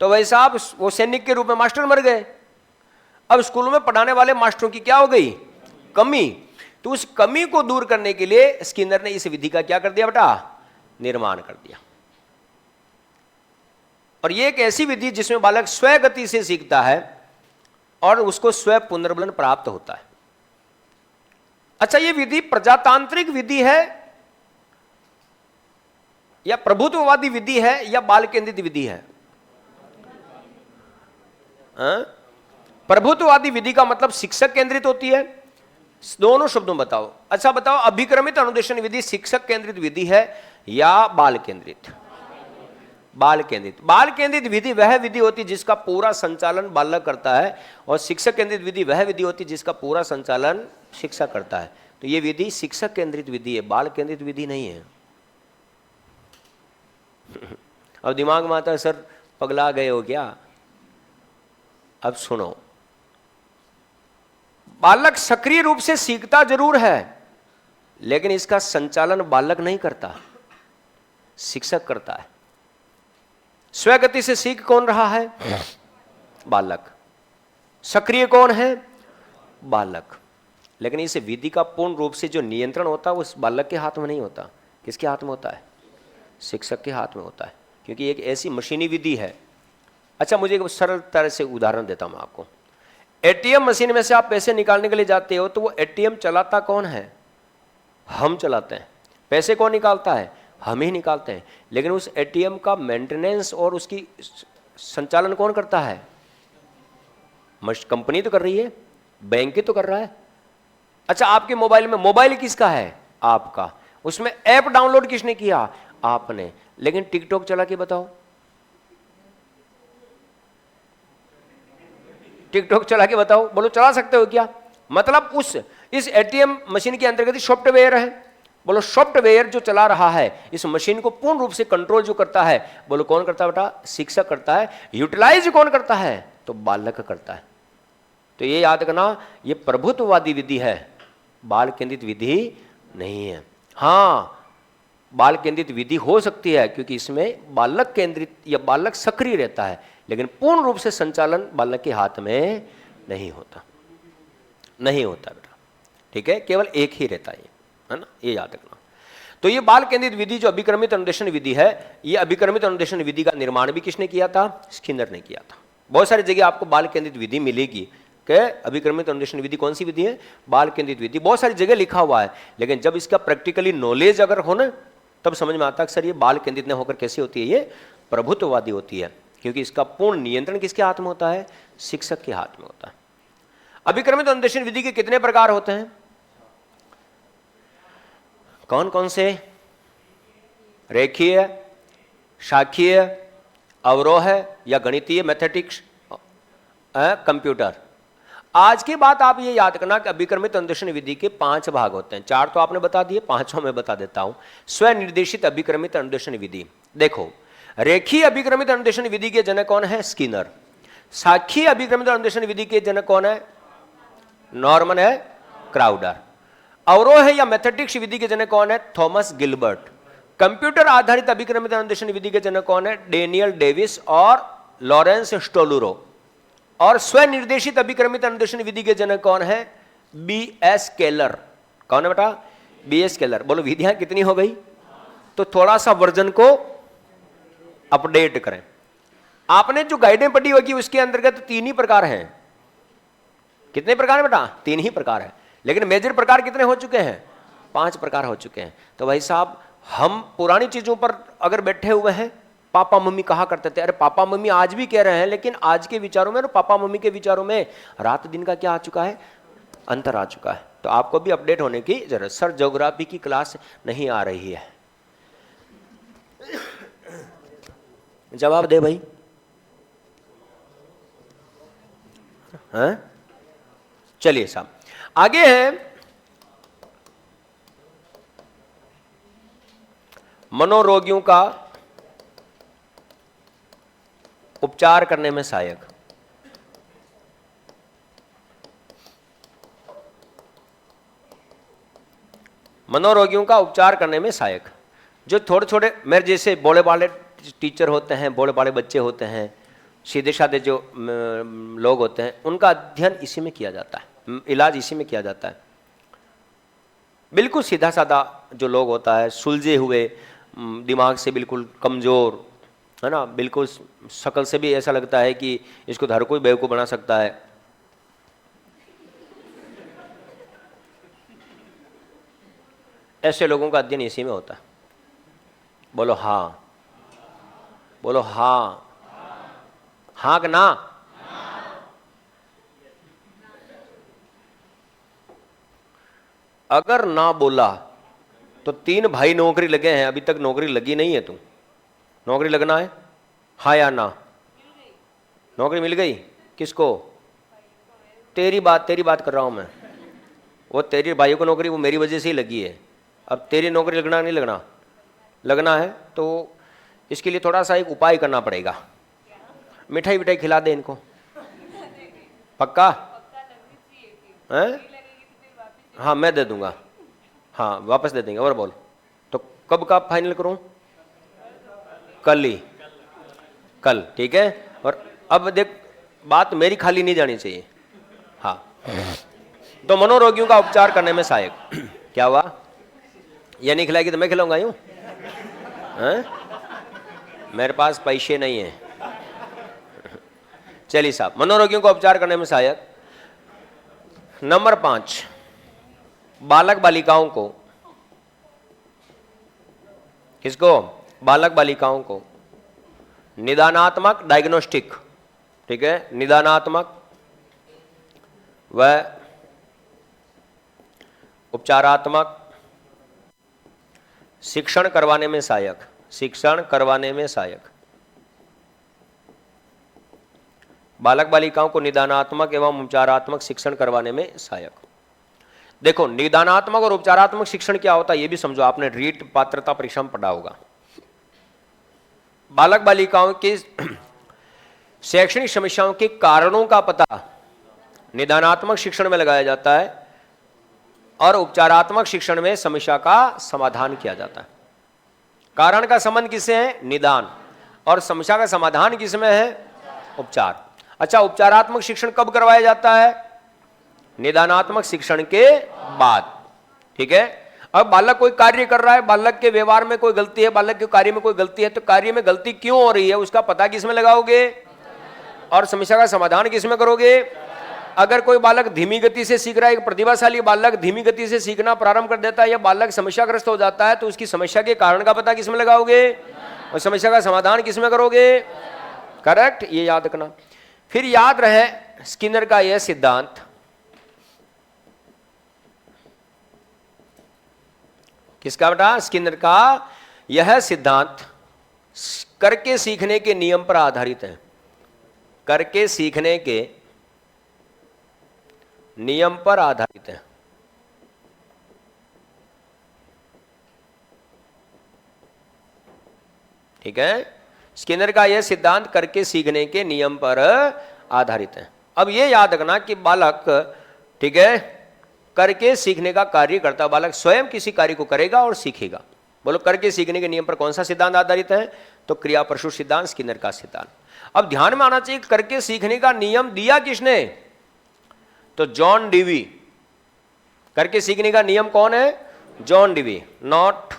तो वैसा आप वो सैनिक के रूप में मास्टर मर गए। अब स्कूलों में पढ़ाने वाले मास्टरों की क्या हो गई? कमी। तो उस कमी को दूर करने के लिए स्किनर ने इस विधि का क्या कर दिया बेटा? निर्माण कर दिया। और ये एक ऐसी विधि जिसमें बालक स्वयं गति से सीखता है और उसको स्वयं पुनर्बलन प्राप्त होता है। अच्छा, ये विधि प्रजातांत्रिक विधि है या प्रभुत्ववादी विधि है या बाल केंद्रित विधि है? प्रभुत्ववादी विधि का मतलब शिक्षक केंद्रित होती है। दोनों शब्दों में बताओ। अच्छा बताओ, अभिक्रमित अनुदेशन विधि शिक्षक केंद्रित विधि है या बाल केंद्रित? बाल केंद्रित। बाल केंद्रित विधि वह विधि होती है जिसका पूरा संचालन बालक करता है, और शिक्षक केंद्रित विधि वह विधि होती है जिसका पूरा संचालन शिक्षक करता है। तो यह विधि शिक्षक केंद्रित विधि है, बाल केंद्रित विधि नहीं है। अब दिमाग में आता है सर पगला गए हो क्या? अब सुनो, बालक सक्रिय रूप से सीखता जरूर है, लेकिन इसका संचालन बालक नहीं करता, शिक्षक करता है। स्वगति से सीख कौन रहा है? बालक। सक्रिय कौन है? बालक। लेकिन इस विधि का पूर्ण रूप से जो नियंत्रण होता है उस बालक के हाथ में नहीं होता। किसके हाथ में होता है? शिक्षक के हाथ में होता है, क्योंकि एक ऐसी मशीनी विधि है। अच्छा, मुझे एक सरल तरह से उदाहरण देता हूं आपको। एटीएम मशीन में से आप पैसे निकालने के लिए जाते हो तो वो एटीएम चलाता कौन है? हम चलाते हैं। पैसे कौन निकालता है? हम ही निकालते हैं। लेकिन उस एटीएम का मेंटेनेंस और उसकी संचालन कौन करता है? कंपनी तो कर रही है, बैंक ही तो कर रहा है। अच्छा, आपके मोबाइल में, मोबाइल किसका है? आपका। उसमें ऐप डाउनलोड किसने किया? आपने। लेकिन टिकटॉक चला के बताओ, टिकटॉक चला के बताओ, बोलो चला सकते हो क्या? मतलब इस एटीएम मशीन के अंतर्गत सॉफ्टवेयर है, बोलो सॉफ्टवेयर जो चला रहा है इस मशीन को पूर्ण रूप से कंट्रोल जो करता है, बोलो कौन करता है बेटा? शिक्षक करता है। यूटिलाइज कौन करता है? तो बालक करता है। तो ये याद रखना, ये प्रभुत्ववादी विधि है, बाल केंद्रित विधि नहीं है। हाँ, बाल केंद्रित विधि हो सकती है क्योंकि इसमें बालक केंद्रित या बालक सक्रिय रहता है, लेकिन पूर्ण रूप से संचालन बालक के हाथ में नहीं होता, नहीं होता बेटा, ठीक है, केवल एक ही रहता है ना, ये याद रखना। तो ये बाल केंद्रित विधि जो अभिक्रमित अनुदेशन विधि है, ये अभिक्रमित अनुदेशन विधि का निर्माण भी किसने किया था? स्किनर ने किया था। बहुत सारी जगह आपको बाल केंद्रित विधि मिलेगी कि अभिक्रमित अनुदेशन विधि कौन सी विधि है? बाल केंद्रित विधि। बहुत सारी जगह लिखा हुआ है, लेकिन जब इसका प्रैक्टिकली नॉलेज अगर हो ना, तब समझ में आता है सर ये बाल केंद्रित न होकर कैसी होती है? ये प्रभुत्ववादी होती है, क्योंकि इसका पूर्ण नियंत्रण किसके हाथ में होता है? शिक्षक के हाथ में होता है। अभिक्रमित अनुदेशन विधि के कितने प्रकार होते हैं? कौन कौन से? रेखीय, शाखीय, अवरोह या गणितीय, मैथमेटिक्स, कंप्यूटर। आज की बात आप ये याद करना कि अभिक्रमित अनुदेशन विधि के 5 भाग होते हैं। 4 तो आपने बता दिए, 5वां मैं बता देता हूं। स्वनिर्देशित अभिक्रमित अनुदेशन विधि। देखो, रेखीय अभिक्रमित अनुदेशन विधि के जनक कौन है? स्किनर। शाखीय अभिक्रमित अनुदेशन विधि के जनक कौन है? नॉर्मन है, क्राउडर। अवरोह या मैथमेटिक्स विधि के जनक कौन है? Thomas Gilbert. कंप्यूटर आधारित अभिक्रमित अनुदेशन विधि के जनक कौन है? डेनियल डेविस और लॉरेंस स्टोलुरो। और स्वनिर्देशित अभिक्रमित अनुदेशन विधि के जनक कौन है? बी.एस. केलर। कौन है बेटा? बी.एस. केलर। बोलो विधियां कितनी हो गई? तो थोड़ा सा वर्जन को अपडेट करें। आपने जो गाइडें पढ़ी होगी उसके अंतर्गत 3 ही प्रकार हैं। कितने प्रकार है बेटा? 3 ही प्रकार है, लेकिन मेजर प्रकार कितने हो चुके हैं? 5 प्रकार हो चुके हैं। तो भाई साहब, हम पुरानी चीजों पर अगर बैठे हुए हैं, पापा मम्मी कहा करते थे, अरे पापा मम्मी आज भी कह रहे हैं, लेकिन आज के विचारों में और पापा मम्मी के विचारों में रात दिन का क्या आ चुका है? अंतर आ चुका है। तो आपको भी अपडेट होने की जरूरत। सर ज्योग्राफी की क्लास नहीं आ रही है, जवाब दे भाई। हैं? चलिए साहब, आगे है मनोरोगियों का उपचार करने में सहायक। मनोरोगियों का उपचार करने में सहायक, जो थोड़े थोड़े मेरे जैसे बोले वाले टीचर होते हैं, बोले वाले बच्चे होते हैं, सीधे साधे जो लोग होते हैं, उनका अध्ययन इसी में किया जाता है, इलाज इसी में किया जाता है। बिल्कुल सीधा साधा जो लोग होता है, सुलझे हुए, दिमाग से बिल्कुल कमजोर, है ना, बिल्कुल शक्ल से भी ऐसा लगता है कि इसको हर कोई बेवकूफ बना सकता है, ऐसे लोगों का अध्ययन इसी में होता है। बोलो हाँ, बोलो हाँ, हाँ कि ना? अगर ना बोला तो 3 भाई नौकरी लगे हैं, अभी तक नौकरी लगी नहीं है। तू नौकरी लगना है, हाँ या ना? नौकरी मिल गई किसको? तेरी बात कर रहा हूं मैं। वो तेरी भाई को नौकरी वो मेरी वजह से ही लगी है। अब तेरी नौकरी लगना नहीं लगना? लगना है तो इसके लिए थोड़ा सा एक उपाय करना पड़ेगा। मिठाई विठाई खिला दे इनको। पक्का? हैं? हाँ मैं दे दूंगा, हाँ वापस दे देंगे। और बोल, तो कब का फाइनल करूं? कल ही, कल, ठीक है। और अब देख, बात मेरी खाली नहीं जानी चाहिए। हाँ, तो मनोरोगियों का उपचार करने में सहायक। क्या हुआ? ये नहीं खिलाएगी तो मैं खिलाऊंगा यूं? मेरे पास पैसे नहीं है। चलिए साहब, मनोरोगियों का उपचार करने में सहायक। नंबर 5, बालक बालिकाओं को, किसको? बालक बालिकाओं को निदानात्मक, डायग्नोस्टिक, ठीक है, निदानात्मक व उपचारात्मक शिक्षण करवाने में सहायक, शिक्षण करवाने में सहायक। बालक बालिकाओं को निदानात्मक एवं उपचारात्मक शिक्षण करवाने में सहायक। देखो, निदानात्मक और उपचारात्मक शिक्षण क्या होता है ये भी समझो, आपने रीट पात्रता परीक्षा में पढ़ा होगा। बालक बालिकाओं के शैक्षणिक समस्याओं के कारणों का पता निदानात्मक शिक्षण में लगाया जाता है और उपचारात्मक शिक्षण में समस्या का समाधान किया जाता है। कारण का संबंध किससे है? निदान। और समस्या का समाधान किसमें है? उपचार। अच्छा, उपचारात्मक शिक्षण कब करवाया जाता है? निदानात्मक शिक्षण के बाद। ठीक है। अब बालक कोई कार्य कर रहा है, बालक के व्यवहार में कोई गलती है, बालक के कार्य में कोई गलती है, तो कार्य में गलती क्यों हो रही है उसका पता किसमें लगाओगे और समस्या का समाधान किसमें करोगे? अगर कोई बालक धीमी गति से सीख रहा है, एक प्रतिभाशाली बालक धीमी गति से सीखना प्रारंभ कर देता है या बालक समस्याग्रस्त हो जाता है, तो उसकी समस्या के कारण का पता किसमें लगाओगे और समस्या का समाधान किसमें करोगे? करेक्ट, ये याद रखना। फिर याद रहे स्किनर का यह सिद्धांत, किसका बेटा? स्किनर का यह सिद्धांत करके सीखने के नियम पर आधारित है। करके सीखने के नियम पर आधारित है। ठीक है, स्किनर का यह सिद्धांत करके सीखने के नियम पर आधारित है। अब यह याद रखना कि बालक, ठीक है, करके सीखने का कार्य करता है। बालक स्वयं किसी कार्य को करेगा और सीखेगा। बोलो, करके सीखने के नियम पर कौन सा सिद्धांत आधारित है? तो क्रिया प्रसूत सिद्धांत, स्किनर का सिद्धांत। अब ध्यान में आना चाहिए, करके सीखने का नियम दिया किसने? तो जॉन डीवी। करके सीखने का नियम कौन है? John Dewey. नॉट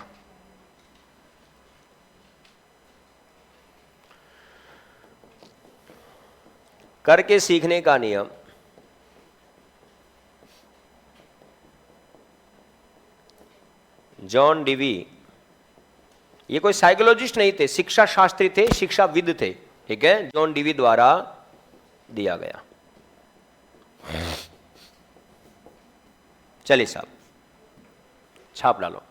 करके सीखने का नियम जॉन डीवी। ये कोई साइकोलॉजिस्ट नहीं थे, शिक्षा शास्त्री थे, शिक्षाविद थे। ठीक है, जॉन डीवी द्वारा दिया गया। चलिए साहब, छाप डालो।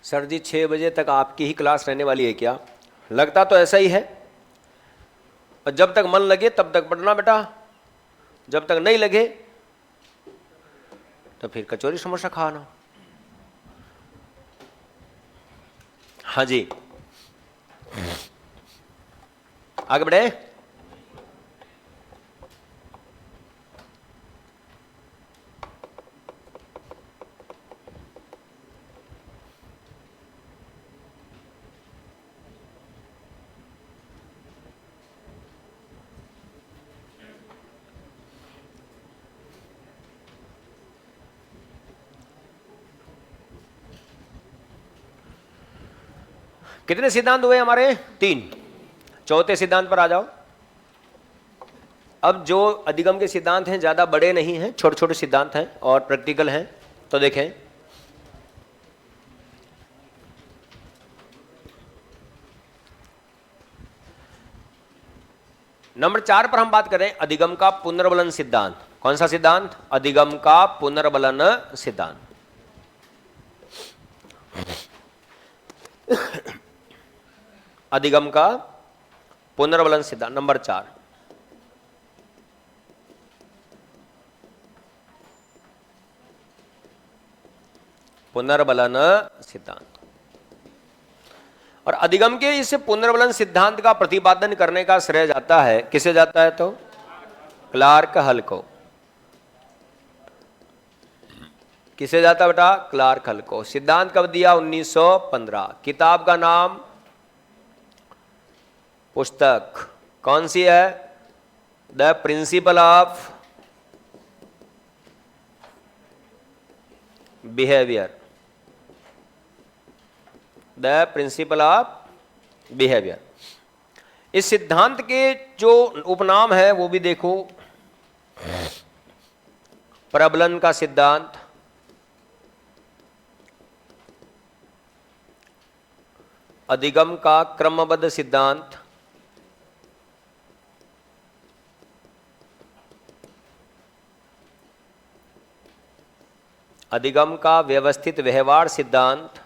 सर जी 6 बजे तक आपकी ही क्लास रहने वाली है क्या? लगता तो ऐसा ही है। और जब तक मन लगे तब तक पढ़ना बेटा, जब तक नहीं लगे तो फिर कचौरी समोसा खाना। हाँ जी, आगे बढ़े। कितने सिद्धांत हुए हमारे? 3। चौथे सिद्धांत पर आ जाओ। अब जो अधिगम के सिद्धांत हैं ज्यादा बड़े नहीं हैं, छोटे छोटे सिद्धांत हैं और प्रैक्टिकल हैं। तो देखें, नंबर 4 पर हम बात करें अधिगम का पुनर्बलन सिद्धांत। कौन सा सिद्धांत? अधिगम का पुनर्बलन सिद्धांत। अधिगम का पुनर्बलन सिद्धांत नंबर 4। पुनर्बलन सिद्धांत। और अधिगम के इस पुनर्बलन सिद्धांत का प्रतिपादन करने का श्रेय जाता है, किसे जाता है? तो क्लार्क हल को। किसे जाता है बेटा? क्लार्क हल को। सिद्धांत कब दिया? 1915। किताब का नाम, पुस्तक कौन सी है? The principle of behaviour. The principle of behaviour. इस सिद्धांत के जो उपनाम है वो भी देखो, प्रबलन का सिद्धांत, अधिगम का क्रमबद्ध सिद्धांत, अधिगम का व्यवस्थित व्यवहार सिद्धांत,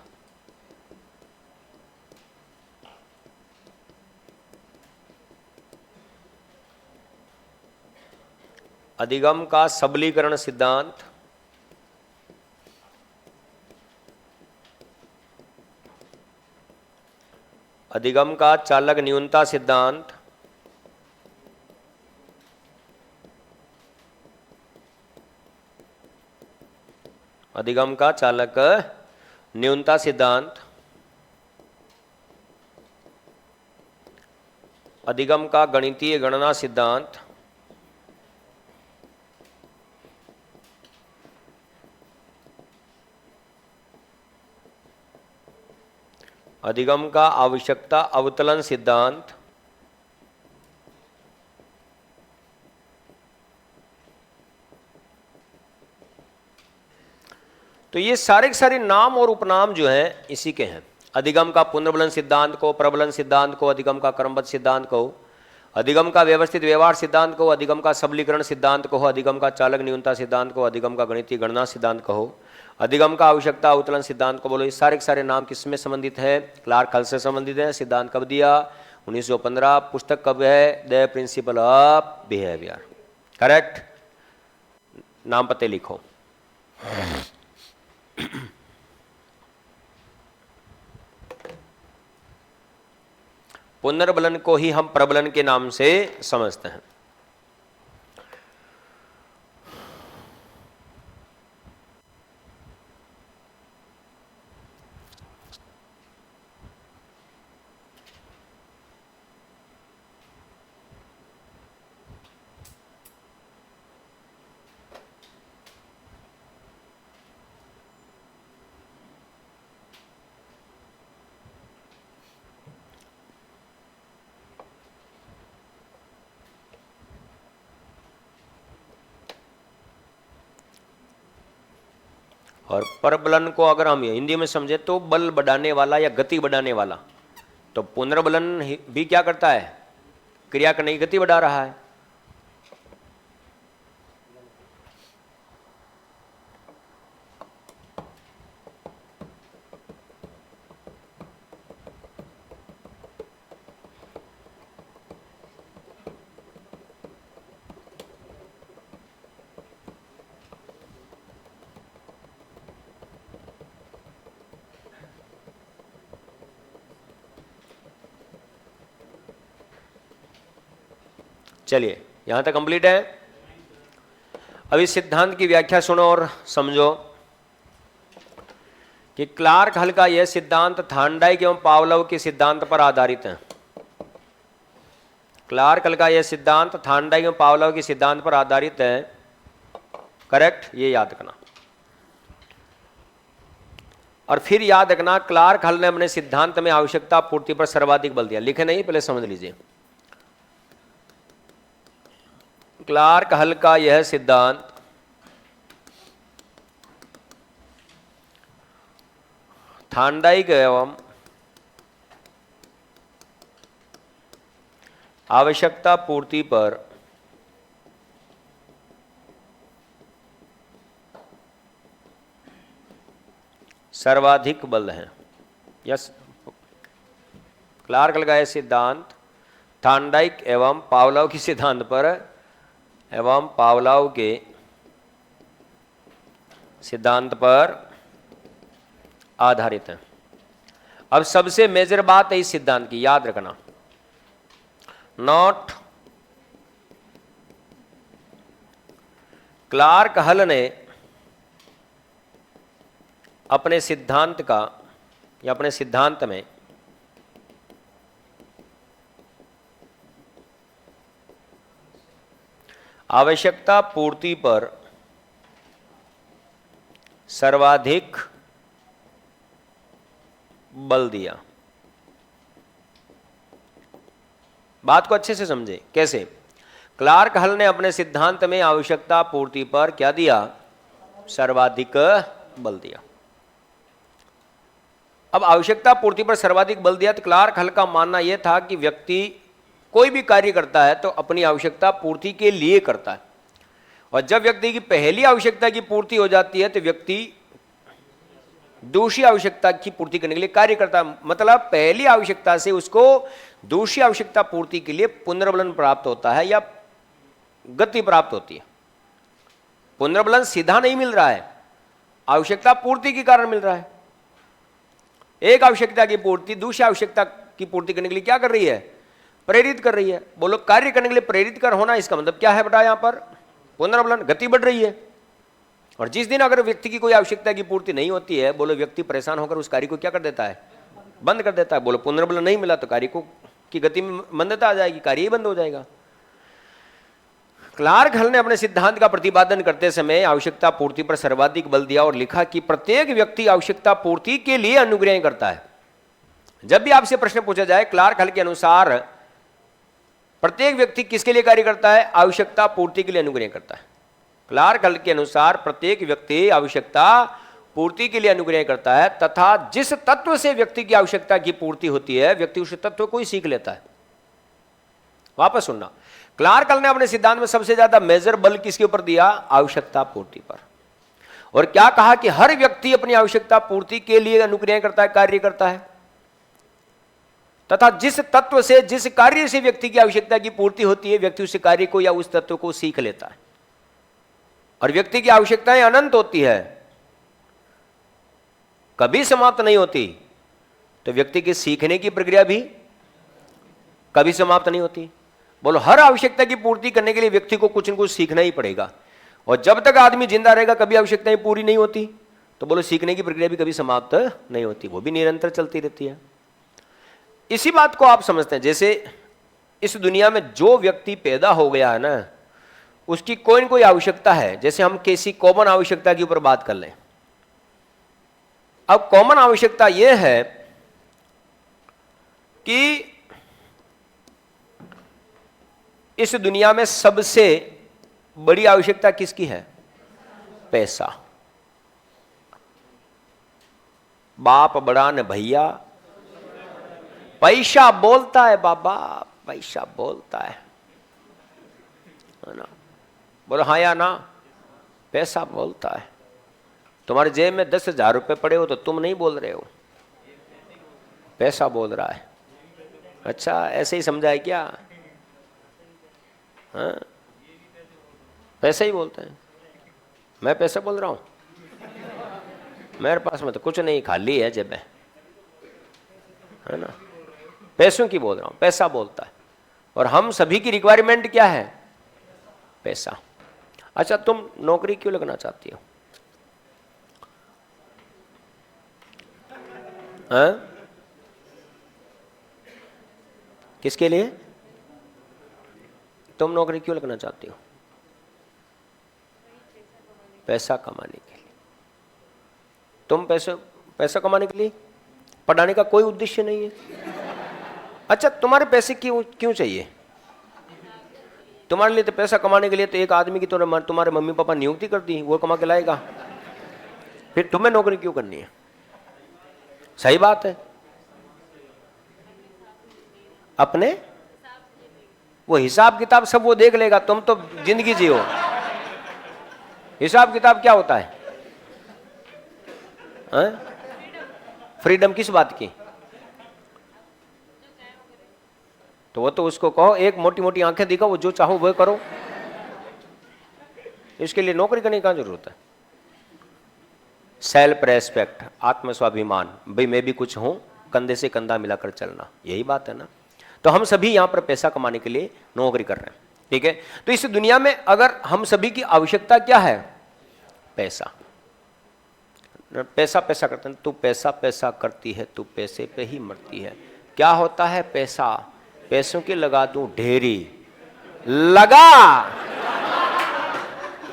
अधिगम का सबलीकरण सिद्धांत, अधिगम का चालक न्यूनता सिद्धांत, अधिगम का चालक न्यूनता सिद्धांत, अधिगम का गणितीय गणना सिद्धांत, अधिगम का आवश्यकता अवतलन सिद्धांत, तो ये सारे के सारे नाम और उपनाम जो हैं इसी के हैं। अधिगम का पुनर्बलन सिद्धांत को, प्रबलन सिद्धांत को, अधिगम का क्रमबद्ध सिद्धांत को, अधिगम का व्यवस्थित व्यवहार सिद्धांत को, अधिगम का सबलीकरण सिद्धांत को, अधिगम का चालक न्यूनता सिद्धांत को, अधिगम का गणितीय गणना सिद्धांत कहो, अधिगम का आवश्यकता अवतलन सिद्धांत को। बोलो, ये सारे के सारे नाम किसमें संबंधित है? क्लार्क हल से संबंधित है। सिद्धांत कब दिया? 1915। पुस्तक कब है? The principle of behaviour. Correct. नाम पते लिखो। पुनर्बलन को ही हम प्रबलन के नाम से समझते हैं। और परबलन को अगर हम हिंदी में समझे तो बल बढ़ाने वाला या गति बढ़ाने वाला। तो पुनर्बलन भी क्या करता है? क्रिया करने की गति बढ़ा रहा है। चलिए, यहां तक कंप्लीट है। अब इस सिद्धांत की व्याख्या सुनो और समझो कि क्लार्क हल का यह सिद्धांत थार्नडाइक एवं पावलोव के सिद्धांत पर आधारित है। क्लार्क हल का यह सिद्धांत थार्नडाइक एवं पावलोव के सिद्धांत पर आधारित है। करेक्ट, ये याद रखना। और फिर याद रखना, क्लार्क हल ने अपने सिद्धांत में आवश्यकता पूर्ति पर सर्वाधिक बल दिया। लिखे नहीं, पहले समझ लीजिए। क्लार्क हल का यह सिद्धांत थांडाइक एवं आवश्यकता पूर्ति पर सर्वाधिक बल है। यस, क्लार्क लगाए सिद्धांत थांडाइक एवं पावलोव के सिद्धांत पर एवं पावलोव के सिद्धांत पर आधारित है। अब सबसे मेजर बात है इस सिद्धांत की, याद रखना, नॉट क्लार्क हल ने अपने सिद्धांत का या अपने सिद्धांत में आवश्यकता पूर्ति पर सर्वाधिक बल दिया। बात को अच्छे से समझे। कैसे? क्लार्क हल ने अपने सिद्धांत में आवश्यकता पूर्ति पर क्या दिया? सर्वाधिक बल दिया। अब आवश्यकता पूर्ति पर सर्वाधिक बल दिया तो क्लार्क हल का मानना यह था कि व्यक्ति कोई भी कार्य करता है तो अपनी आवश्यकता पूर्ति के लिए करता है, और जब व्यक्ति की पहली आवश्यकता की पूर्ति हो जाती है तो व्यक्ति दूसरी आवश्यकता की पूर्ति करने के लिए कार्य करता है। मतलब पहली आवश्यकता से उसको दूसरी आवश्यकता पूर्ति के लिए पुनर्बलन प्राप्त होता है या गति प्राप्त होती है। पुनर्बलन सीधा नहीं मिल रहा है, आवश्यकता पूर्ति के कारण मिल रहा है। एक आवश्यकता की पूर्ति दूसरी आवश्यकता की पूर्ति करने के लिए क्या कर रही है? प्रेरित कर रही है। बोलो, कार्य करने के लिए प्रेरित कर होना, इसका मतलब क्या है बेटा? यहां पर पुनर्बलन, गति बढ़ रही है। और जिस दिन अगर व्यक्ति की कोई आवश्यकता की पूर्ति नहीं होती है, बोलो, व्यक्ति परेशान होकर उस कार्य को क्या कर देता है? बंद कर देता है। बोलो, पुनर्बलन नहीं मिला तो कार्य को की गति में मंदता आ जाएगी, कार्य ही बंद हो जाएगा। क्लार्क हल ने अपने सिद्धांत का प्रतिपादन करते समय आवश्यकता पूर्ति पर सर्वाधिक बल दिया और लिखा कि प्रत्येक व्यक्ति आवश्यकता पूर्ति के लिए अनुग्रह करता है। जब भी आपसे प्रश्न पूछा जाए, क्लार्क हल के अनुसार प्रत्येक व्यक्ति किसके लिए कार्य करता है? आवश्यकता पूर्ति के लिए अनुग्रह करता है। क्लार्क हल के अनुसार प्रत्येक व्यक्ति आवश्यकता पूर्ति के लिए अनुग्रह करता है तथा जिस तत्व से व्यक्ति की आवश्यकता की पूर्ति होती है व्यक्ति उस तत्व को ही सीख लेता है। वापस सुनना, क्लार्क हल ने अपने सिद्धांत में सबसे ज्यादा मेजर बल किसके ऊपर दिया? आवश्यकता पूर्ति पर। और क्या कहा कि हर व्यक्ति अपनी आवश्यकता पूर्ति के लिए अनुग्रह करता है, कार्य करता है, तथा जिस तत्व से जिस कार्य से व्यक्ति की आवश्यकता की पूर्ति होती है व्यक्ति उस कार्य को या उस तत्व को सीख लेता है। और व्यक्ति की आवश्यकताएं अनंत होती है, कभी समाप्त नहीं होती, तो व्यक्ति की सीखने की प्रक्रिया भी कभी समाप्त नहीं होती। बोलो, हर आवश्यकता की पूर्ति करने के लिए व्यक्ति को कुछ न कुछ सीखना ही पड़ेगा, और जब तक आदमी जिंदा रहेगा कभी आवश्यकताएं पूरी नहीं होती, तो बोलो सीखने की प्रक्रिया भी कभी समाप्त नहीं होती, वो भी निरंतर चलती रहती है। इसी बात को आप समझते हैं, जैसे इस दुनिया में जो व्यक्ति पैदा हो गया है ना, उसकी कोई न कोई आवश्यकता है। जैसे हम किसी कॉमन आवश्यकता के ऊपर बात कर लें। अब कॉमन आवश्यकता यह है कि इस दुनिया में सबसे बड़ी आवश्यकता किसकी है? पैसा। बाप बड़ा न भैया, पैसा बोलता है बाबा, पैसा बोलता है ना? बोलो हाँ या ना? पैसा बोलता है। तुम्हारे जेब में 10,000 रुपए पड़े हो तो तुम नहीं बोल रहे हो, पैसा बोल रहा है। अच्छा, ऐसे ही समझा है क्या? हाँ, पैसा ही बोलता है। मैं पैसा बोल रहा हूं? मेरे पास में तो कुछ नहीं, खाली है जेब में, है ना? पैसों की बोल रहा हूं, पैसा बोलता है। और हम सभी की रिक्वायरमेंट क्या है? पैसा। अच्छा, तुम नौकरी क्यों लगना चाहती हो? हाँ? किसके लिए तुम नौकरी क्यों लगना चाहती हो? पैसा कमाने के लिए। तुम पैसा कमाने के लिए, पढ़ाने का कोई उद्देश्य नहीं है। अच्छा, तुम्हारे पैसे क्यों चाहिए? तुम्हारे लिए तो पैसा कमाने के लिए तो एक आदमी की तुम्हारे मम्मी पापा नियुक्ति कर दी, वो कमा के लाएगा, फिर तुम्हें नौकरी क्यों करनी है? सही बात है। अपने वो हिसाब किताब सब वो देख लेगा, तुम तो जिंदगी जियो। हिसाब किताब क्या होता है? फ्रीडम किस बात की? तो वो तो उसको कहो, एक मोटी मोटी आंखें दिखाओ, वो जो चाहो वो करो। इसके लिए नौकरी करने की क्या जरूरत है? सेल्फ रेस्पेक्ट, आत्मस्वाभिमान, भाई मैं भी कुछ हूं, कंधे से कंधा मिलाकर चलना, यही बात है ना। तो हम सभी यहां पर पैसा कमाने के लिए नौकरी कर रहे हैं, ठीक है। तो इस दुनिया में अगर हम सभी की आवश्यकता क्या है? पैसा। पैसा पैसा करते हैं, तू पैसा पैसा करती है, तू पैसे पे ही मरती है। क्या होता है पैसा? पैसों की लगा दूं ढेरी, लगा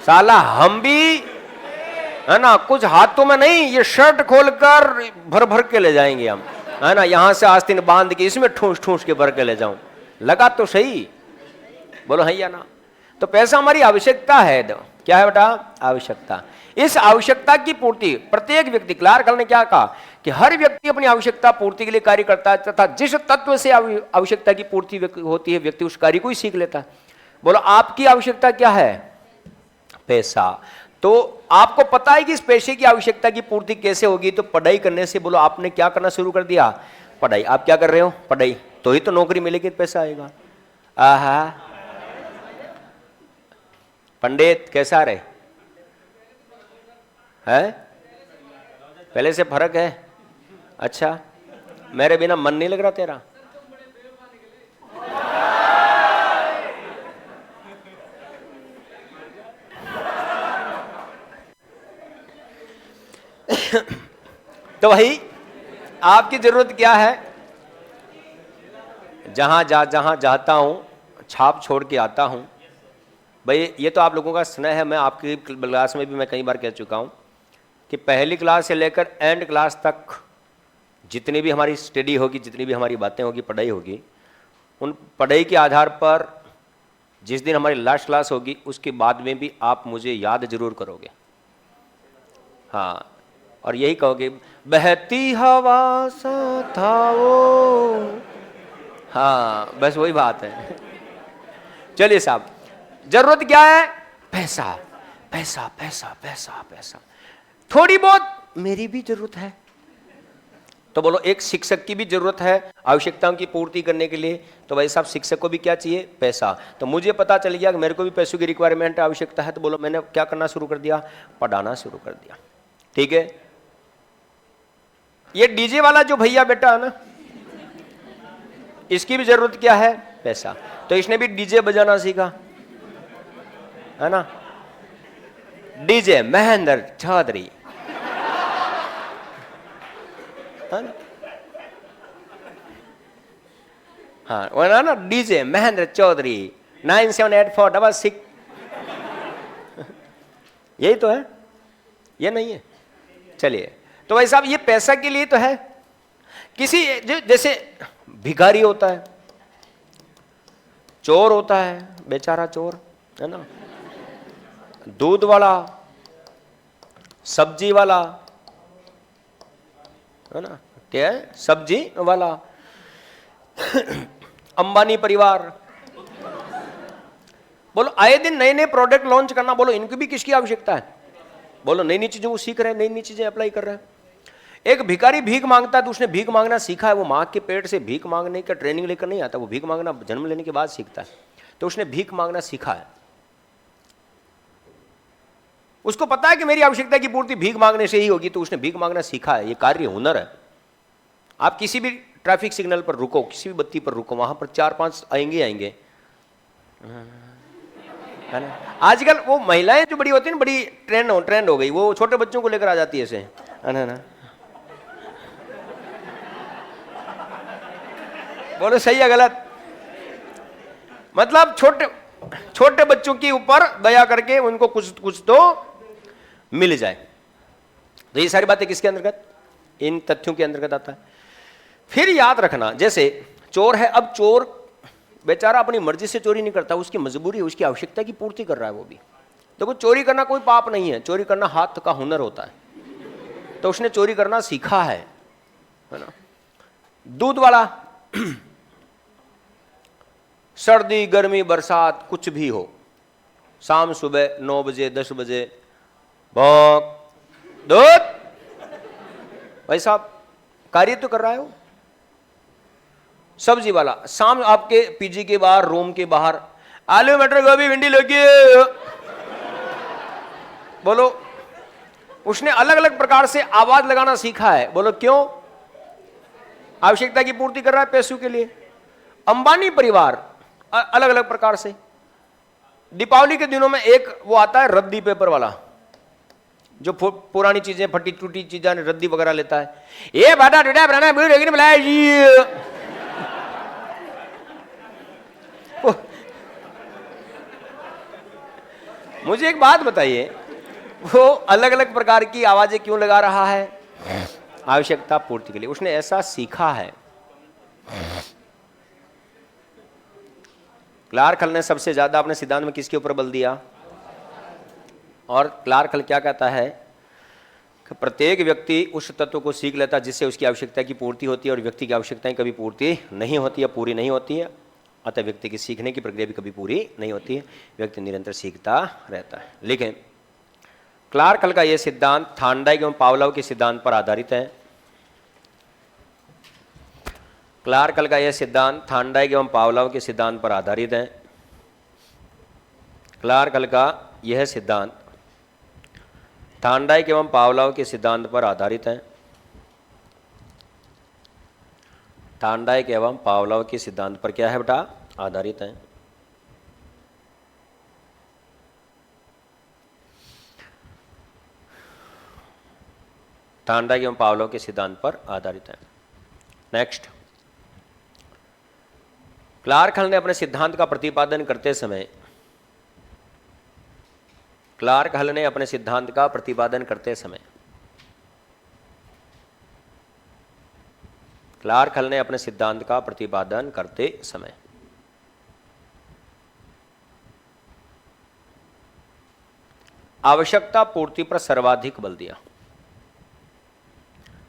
साला हम भी, है ना, कुछ हाथों में नहीं, ये शर्ट खोलकर भर भर के ले जाएंगे हम, है ना, यहां से आस्तीन बांध के इसमें ठूस ठूस के भर के ले जाऊं, लगा तो सही, बोलो है या ना। तो पैसा हमारी आवश्यकता है। क्या है बेटा? आवश्यकता। इस आवश्यकता की पूर्ति प्रत्येक व्यक्ति, क्लार्क ने क्या कहा कि हर व्यक्ति अपनी आवश्यकता पूर्ति के लिए कार्य करता है, तथा जिस तत्व से आवश्यकता की पूर्ति होती है व्यक्ति उस कार्य को ही सीख लेता है। बोलो आपकी आवश्यकता क्या है? पैसा। तो आपको पता है कि इस पैसे की आवश्यकता की पूर्ति कैसे होगी? तो पढ़ाई करने से। बोलो आपने क्या करना शुरू कर दिया? पढ़ाई। आप क्या कर रहे हो? पढ़ाई। तो ही तो नौकरी मिलेगी, पैसा आएगा। आहा, पंडित कैसा रहे है? पहले से फर्क है? अच्छा, मेरे बिना मन नहीं लग रहा तेरा? तो भाई आपकी जरूरत क्या है? जहां जाता हूं छाप छोड़ के आता हूं। भाई ये तो आप लोगों का स्नेह है। मैं आपकी क्लास में भी मैं कई बार कह चुका हूं कि पहली क्लास से लेकर एंड क्लास तक जितनी भी हमारी स्टडी होगी, जितनी भी हमारी बातें होगी, पढ़ाई होगी, उन पढ़ाई के आधार पर जिस दिन हमारी लास्ट क्लास होगी उसके बाद में भी आप मुझे याद जरूर करोगे। हाँ, और यही कहोगे बहती हवा सा था वो। हाँ, बस वही बात है। चलिए साहब, जरूरत क्या है? पैसा पैसा पैसा पैसा पैसा। थोड़ी बहुत मेरी भी जरूरत है। तो बोलो एक शिक्षक की भी जरूरत है आवश्यकताओं की पूर्ति करने के लिए। तो भाई साहब शिक्षक को भी क्या चाहिए? पैसा। तो मुझे पता चल गया कि मेरे को भी पैसों की रिक्वायरमेंट आवश्यकता है। तो बोलो मैंने क्या करना शुरू कर दिया? पढ़ाना शुरू कर दिया। ठीक है। ये डीजे वाला जो भैया बेटा है ना, इसकी भी जरूरत क्या है? पैसा। तो इसने भी डीजे बजाना सीखा, है ना। डीजे महेंद्र चौधरी, है ना। हाँ वो ना डीजे महेंद्र चौधरी 978466। यही तो है, ये नहीं है। चलिए, तो भाई साहब ये पैसा के लिए तो है। किसी जैसे भिखारी होता है, चोर होता है, बेचारा चोर, है ना, दूध वाला, सब्जी वाला, है ना, क्या है? सब्जी वाला, अंबानी परिवार। बोलो आए दिन नए नए प्रोडक्ट लॉन्च करना। बोलो इनकी भी किसकी आवश्यकता है? बोलो नई नई चीजें वो सीख रहे हैं, नई नई चीजें अप्लाई कर रहे हैं। एक भिखारी भीख मांगता है तो उसने भीख मांगना सीखा है। वो मां के पेट से भीख मांगने का ट्रेनिंग लेकर नहीं आता, वो भीख मांगना जन्म लेने के बाद सीखता है। तो उसने भीख मांगना सीखा है। उसको पता है कि मेरी आवश्यकता की पूर्ति भीख मांगने से ही होगी, तो उसने भीख मांगना सीखा है। ये कार्य हुनर है। आप किसी भी ट्रैफिक सिग्नल पर रुको, किसी भी बत्ती पर रुको, वहां पर 4-5 आएंगे, है ना। आजकल वो महिलाएं जो बड़ी होती है ना, बड़ी ट्रेंड हो गई, वो छोटे बच्चों को लेकर आ जाती है ऐसे, है ना। बोलो सही है गलत? मतलब छोटे बच्चों के ऊपर दया करके उनको कुछ तो मिल जाए। तो ये सारी बातें किसके अंतर्गत? इन तथ्यों के अंतर्गत आता है। फिर याद रखना, जैसे चोर है, अब चोर बेचारा अपनी मर्जी से चोरी नहीं करता, उसकी मजबूरी है, उसकी आवश्यकता की पूर्ति कर रहा है वो भी। देखो चोरी करना कोई पाप नहीं है, चोरी करना हाथ का हुनर होता है, तो उसने चोरी करना सीखा है ना। दूध वाला सर्दी गर्मी बरसात कुछ भी हो, शाम सुबह 9 बजे 10 बजे भौंक दूध, भाई साहब कार्य तो कर रहा है वो। सब्जी वाला शाम आपके पीजी के बाहर, रूम के बाहर आलू मटर गोभी भिंडी लगी, बोलो उसने अलग अलग प्रकार से आवाज लगाना सीखा है। बोलो क्यों? आवश्यकता की पूर्ति कर रहा है पैसों के लिए। अंबानी परिवार अलग अलग प्रकार से, दीपावली के दिनों में एक वो आता है रद्दी पेपर वाला, जो पुरानी चीजें फटी टूटी चीजें रद्दी वगैरह लेता है, ये बाटा टूटा बनाना मुझे एक बात बताइए, वो अलग अलग प्रकार की आवाजें क्यों लगा रहा है? आवश्यकता पूर्ति के लिए, उसने ऐसा सीखा है। क्लार्क हल ने सबसे ज्यादा अपने सिद्धांत में किसके ऊपर बल दिया? और क्लार्क हल क्या कहता है कि प्रत्येक व्यक्ति उस तत्व को सीख लेता है जिससे उसकी आवश्यकता की पूर्ति होती है, और व्यक्ति की आवश्यकताएं कभी पूर्ति नहीं होती है, पूरी नहीं होती है। अतः व्यक्ति की सीखने की प्रक्रिया भी कभी पूरी नहीं होती है, व्यक्ति निरंतर सीखता रहता है। लेकिन क्लार्क हल का यह सिद्धांत थार्नडाइक एवं पावलोव के सिद्धांत पर आधारित है। क्लार्क हल का यह सिद्धांत थार्नडाइक एवं पावलोव के सिद्धांत पर आधारित है। क्लार्क हल का यह सिद्धांत थार्नडाइक एवं पावलोव के सिद्धांत पर आधारित है। थार्नडाइक एवं पावलोव के सिद्धांत पर क्या है बेटा? आधारित है। थार्नडाइक एवं पावलोव के सिद्धांत पर आधारित है। नेक्स्ट, क्लार्क हल ने अपने सिद्धांत का प्रतिपादन करते समय, क्लार्क हल ने अपने सिद्धांत का प्रतिपादन करते समय, क्लार्क हल ने अपने सिद्धांत का प्रतिपादन करते समय आवश्यकता पूर्ति पर सर्वाधिक बल दिया।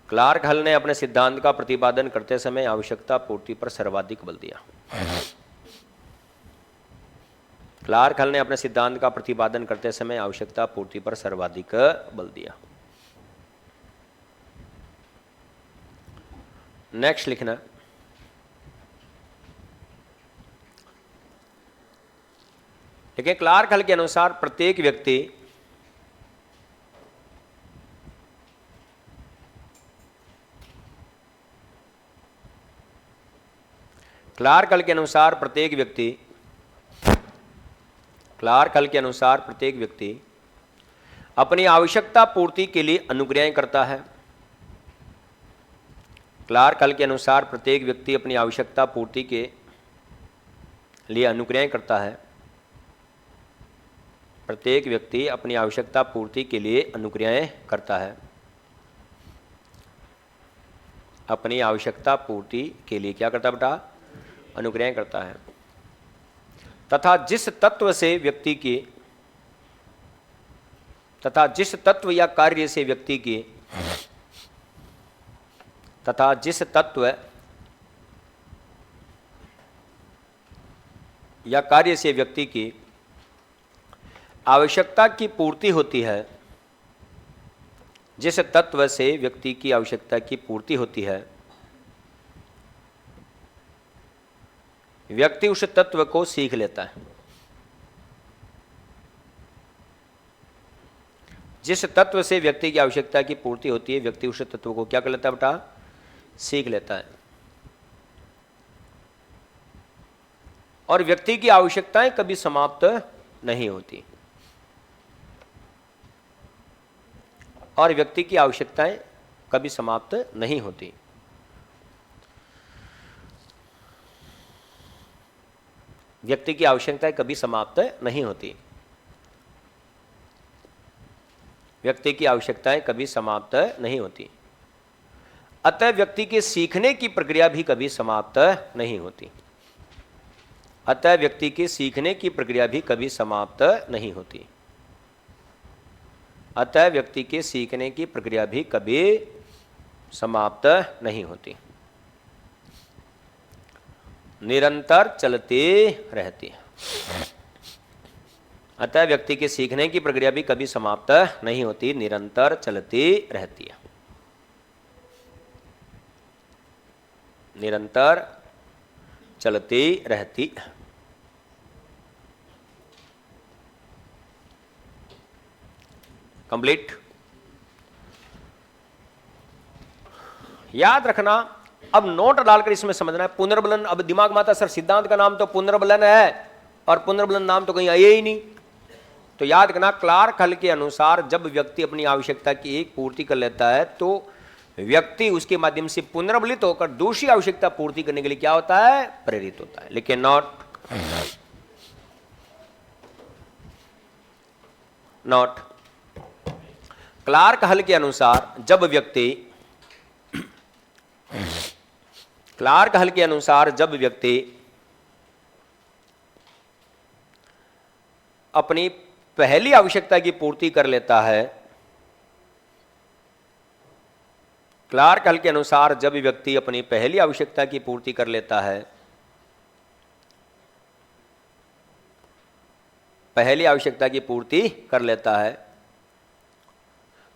क्लार्क हल ने अपने सिद्धांत का प्रतिपादन करते समय आवश्यकता पूर्ति पर सर्वाधिक बल दिया। क्लार्क हल ने अपने सिद्धांत का प्रतिपादन करते समय आवश्यकता पूर्ति पर सर्वाधिक बल दिया। नेक्स्ट लिखना, देखिए क्लार्क हल के अनुसार प्रत्येक व्यक्ति क्लार्क हल के अनुसार प्रत्येक व्यक्ति क्लार्क हल के अनुसार प्रत्येक व्यक्ति अपनी आवश्यकता पूर्ति के लिए अनुक्रियाएं करता है। क्लार्क हल के अनुसार प्रत्येक व्यक्ति अपनी आवश्यकता पूर्ति के लिए अनुक्रियाएं करता है। प्रत्येक व्यक्ति अपनी आवश्यकता पूर्ति के लिए अनुक्रियाएं करता है। अपनी आवश्यकता पूर्ति के लिए क्या करता बेटा? अनुक्रियाएं करता है। तथा जिस तत्व से व्यक्ति की तथा जिस तत्व या कार्य से व्यक्ति की तथा जिस तत्व या कार्य से व्यक्ति की आवश्यकता की पूर्ति होती है, जिस तत्व से व्यक्ति की आवश्यकता की पूर्ति होती है, व्यक्ति उस तत्व को सीख लेता है। जिस तत्व से व्यक्ति की आवश्यकता की पूर्ति होती है, व्यक्ति उस तत्व को क्या कर लेता है बेटा? सीख लेता है। और व्यक्ति की आवश्यकताएं कभी समाप्त नहीं होती। और व्यक्ति की आवश्यकताएं कभी समाप्त नहीं होती। व्यक्ति की आवश्यकताएं कभी समाप्त नहीं होती। व्यक्ति की आवश्यकताएं कभी समाप्त नहीं होती। अतः व्यक्ति के सीखने की प्रक्रिया भी कभी समाप्त नहीं होती। अतः व्यक्ति के सीखने की प्रक्रिया भी कभी समाप्त नहीं होती। अतः व्यक्ति के सीखने की प्रक्रिया भी कभी समाप्त नहीं होती, निरंतर चलती रहती है। अतः व्यक्ति के सीखने की प्रक्रिया भी कभी समाप्त नहीं होती, निरंतर चलती रहती है। निरंतर चलती रहती है। कंप्लीट। याद रखना, अब नोट डालकर इसमें समझना है पुनर्बलन। अब दिमाग में आता सर सिद्धांत का नाम तो पुनर्बलन है और पुनर्बलन नाम तो कहीं आया ही नहीं। तो याद रखना, क्लार्क हल के अनुसार जब व्यक्ति अपनी आवश्यकता की एक पूर्ति कर लेता है तो व्यक्ति उसके माध्यम से पुनर्बलित होकर दूसरी आवश्यकता पूर्ति करने के लिए क्या होता है, प्रेरित होता है। लेकिन नॉट क्लार्क हल के अनुसार जब व्यक्ति अपनी पहली आवश्यकता की पूर्ति कर लेता है, क्लार्क हल के अनुसार जब व्यक्ति अपनी पहली आवश्यकता की पूर्ति कर लेता है, पहली आवश्यकता की पूर्ति कर लेता है,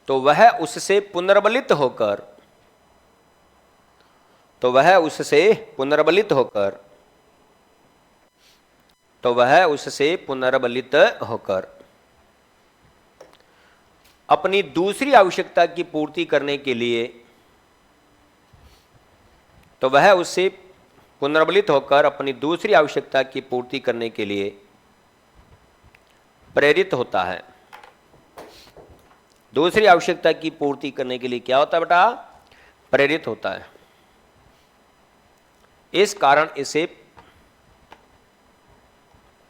तो वह उससे पुनर्बलित होकर अपनी दूसरी आवश्यकता की पूर्ति करने के लिए प्रेरित होता है। दूसरी आवश्यकता की पूर्ति करने के लिए क्या होता है बेटा, प्रेरित होता है। इस कारण इसे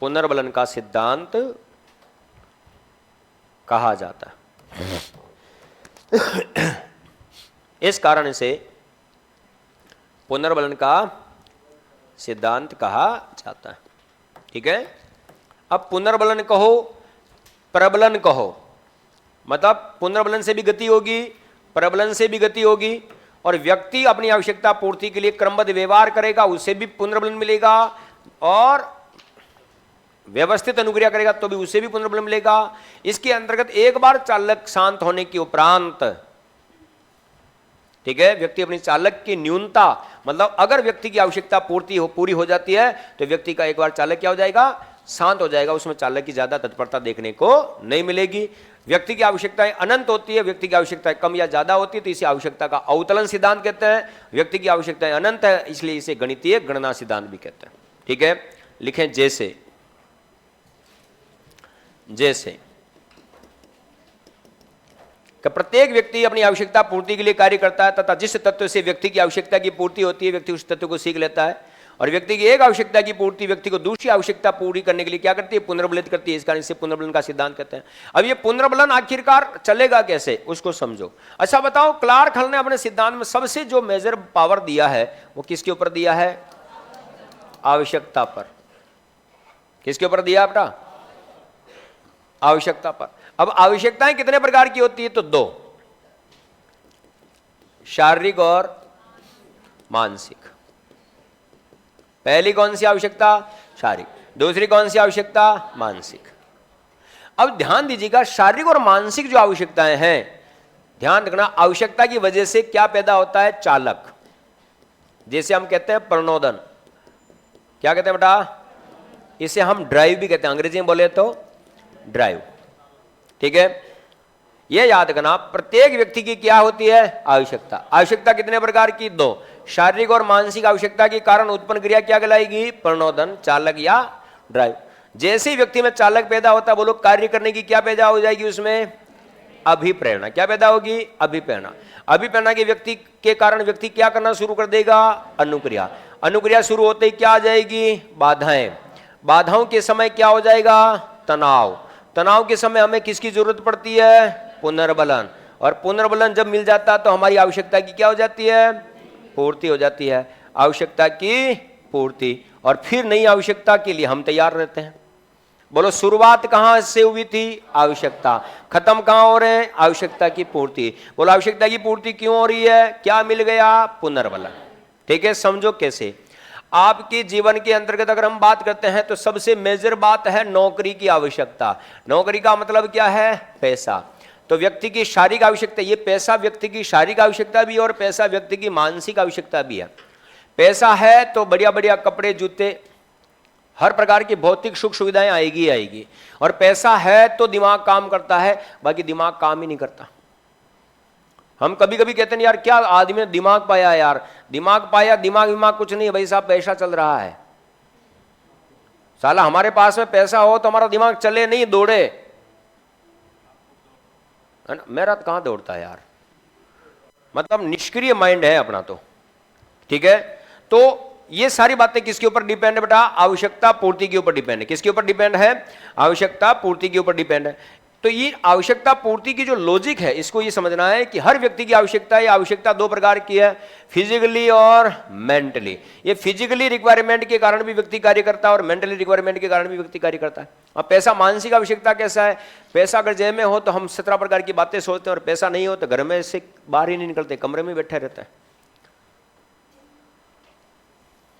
पुनर्बलन का सिद्धांत कहा जाता है। इस कारण इसे पुनर्बलन का सिद्धांत कहा जाता है। ठीक है। अब पुनर्बलन कहो, प्रबलन कहो, मतलब पुनर्बलन से भी गति होगी, प्रबलन से भी गति होगी, और व्यक्ति अपनी आवश्यकता पूर्ति के लिए क्रमबद्ध व्यवहार करेगा, उससे भी पुनर्बलन मिलेगा, और व्यवस्थित अनुक्रिया करेगा तो भी उससे भी पुनर्बलन मिलेगा। इसके अंतर्गत एक बार चालक शांत होने के उपरांत, ठीक है, व्यक्ति अपनी चालक की न्यूनता, मतलब अगर व्यक्ति की आवश्यकता पूरी हो जाती है तो व्यक्ति का एक बार चालक क्या हो जाएगा, शांत हो जाएगा। उसमें चालक की ज्यादा तत्परता देखने को नहीं मिलेगी। व्यक्ति की आवश्यकताएं अनंत होती है, व्यक्ति की आवश्यकताएं कम या ज्यादा होती है तो इसे आवश्यकता का अवतलन सिद्धांत कहते हैं। व्यक्ति की आवश्यकताएं अनंत है इसलिए इसे गणितीय गणना सिद्धांत भी कहते हैं। ठीक है, लिखें जैसे कि प्रत्येक व्यक्ति अपनी आवश्यकता पूर्ति के लिए कार्य करता है तथा जिस तत्व से व्यक्ति की आवश्यकता की पूर्ति होती है व्यक्ति उस तत्व को सीख लेता है, और व्यक्ति की एक आवश्यकता की पूर्ति व्यक्ति को दूसरी आवश्यकता पूरी करने के लिए क्या करती है, पुनर्बलित करती है। इस कारण इसे पुनर्बलन का सिद्धांत कहते हैं। अब ये पुनर्बलन आखिरकार चलेगा कैसे उसको समझो। अच्छा बताओ, क्लार्क हल ने अपने सिद्धांत में सबसे जो मेजर पावर दिया है वो किसके ऊपर दिया है, आवश्यकता पर। किसके ऊपर दिया बेटा, आवश्यकता पर। अब आवश्यकताएं कितने प्रकार की होती है, तो दो, शारीरिक और मानसिक। पहली कौन सी आवश्यकता, शारीरिक, दूसरी कौन सी आवश्यकता, मानसिक। अब ध्यान दीजिएगा, शारीरिक और मानसिक जो आवश्यकताएं हैं, ध्यान रखना, आवश्यकता की वजह से क्या पैदा होता है, चालक, जैसे हम कहते हैं प्रणोदन। क्या कहते हैं बेटा, इसे हम ड्राइव भी कहते हैं, अंग्रेजी में बोले तो ड्राइव। ठीक है, यह याद रखना, प्रत्येक व्यक्ति की क्या होती है, आवश्यकता। आवश्यकता कितने प्रकार की, दो, शारीरिक और मानसिक। आवश्यकता के कारण उत्पन्न क्रिया क्या कहलाएगी, प्रणोदन, चालक या ड्राइव। जैसे ही व्यक्ति में चालक पैदा होता है, बोलो कार्य करने की क्या पैदा हो जाएगी, उसमें अभिप्रेरणा। क्या पैदा होगी, अभिप्रेरणा। अभिप्रेरणा के व्यक्ति के कारण व्यक्ति क्या करना शुरू कर देगा, अनुक्रिया। अनुक्रिया शुरू होते ही क्या आ जाएगी, बाधाएं। बाधाओं के समय क्या हो जाएगा, तनाव। तनाव के समय हमें किसकी जरूरत पड़ती है, पुनर्बलन। और पुनर्बलन जब मिल जाता तो हमारी आवश्यकता की क्या हो जाती है? पूर्ति हो जाती है, आवश्यकता की पूर्ति। और फिर नई आवश्यकता के लिए हम तैयार रहते हैं। बोलो, शुरुआत कहां से हुई थी? आवश्यकता। खत्म कहां हो रहे हैं? आवश्यकता की पूर्ति। बोलो, आवश्यकता की पूर्ति क्यों हो रही है? क्या मिल गया? पुनर्बलन। ठीक है, समझो कैसे। आपके जीवन के अंतर्गत अगर हम बात करते हैं तो सबसे मेजर बात है नौकरी की आवश्यकता। नौकरी का मतलब क्या है? पैसा। तो व्यक्ति की शारीरिक आवश्यकता, ये पैसा व्यक्ति की शारीरिक आवश्यकता भी है और पैसा व्यक्ति की मानसिक आवश्यकता भी है। पैसा है तो बढ़िया बढ़िया कपड़े, जूते, हर प्रकार की भौतिक सुख सुविधाएं आएगी आएगी। और पैसा है तो दिमाग काम करता है, बाकी दिमाग काम ही नहीं करता। हम कभी कभी कहते हैं यार क्या आदमी ने दिमाग पाया यार, दिमाग पाया, दिमाग कुछ नहीं है भाई साहब, पैसा चल रहा है। साला हमारे पास में पैसा हो तो हमारा दिमाग चले नहीं, दौड़े, है ना। मेरा तो कहां दौड़ता है यार, मतलब निष्क्रिय माइंड है अपना तो। ठीक है, तो ये सारी बातें किसके ऊपर डिपेंड है बेटा? आवश्यकता पूर्ति के ऊपर डिपेंड है। किसके ऊपर डिपेंड है? आवश्यकता पूर्ति के ऊपर डिपेंड है। तो ये आवश्यकता पूर्ति की जो लॉजिक है, इसको ये समझना है कि हर व्यक्ति की आवश्यकता, ये आवश्यकता दो प्रकार की है, फिजिकली और मेंटली। ये फिजिकली रिक्वायरमेंट के कारण भी व्यक्ति कार्य करता है और मेंटली रिक्वायरमेंट के कारण भी व्यक्ति कार्य करता है। अब पैसा, मानसिक आवश्यकता कैसा है? पैसा अगर जेब में हो तो हम 17 प्रकार की बातें सोचते हैं, और पैसा नहीं हो तो घर में से बाहर ही नहीं निकलते, कमरे में बैठे रहते हैं।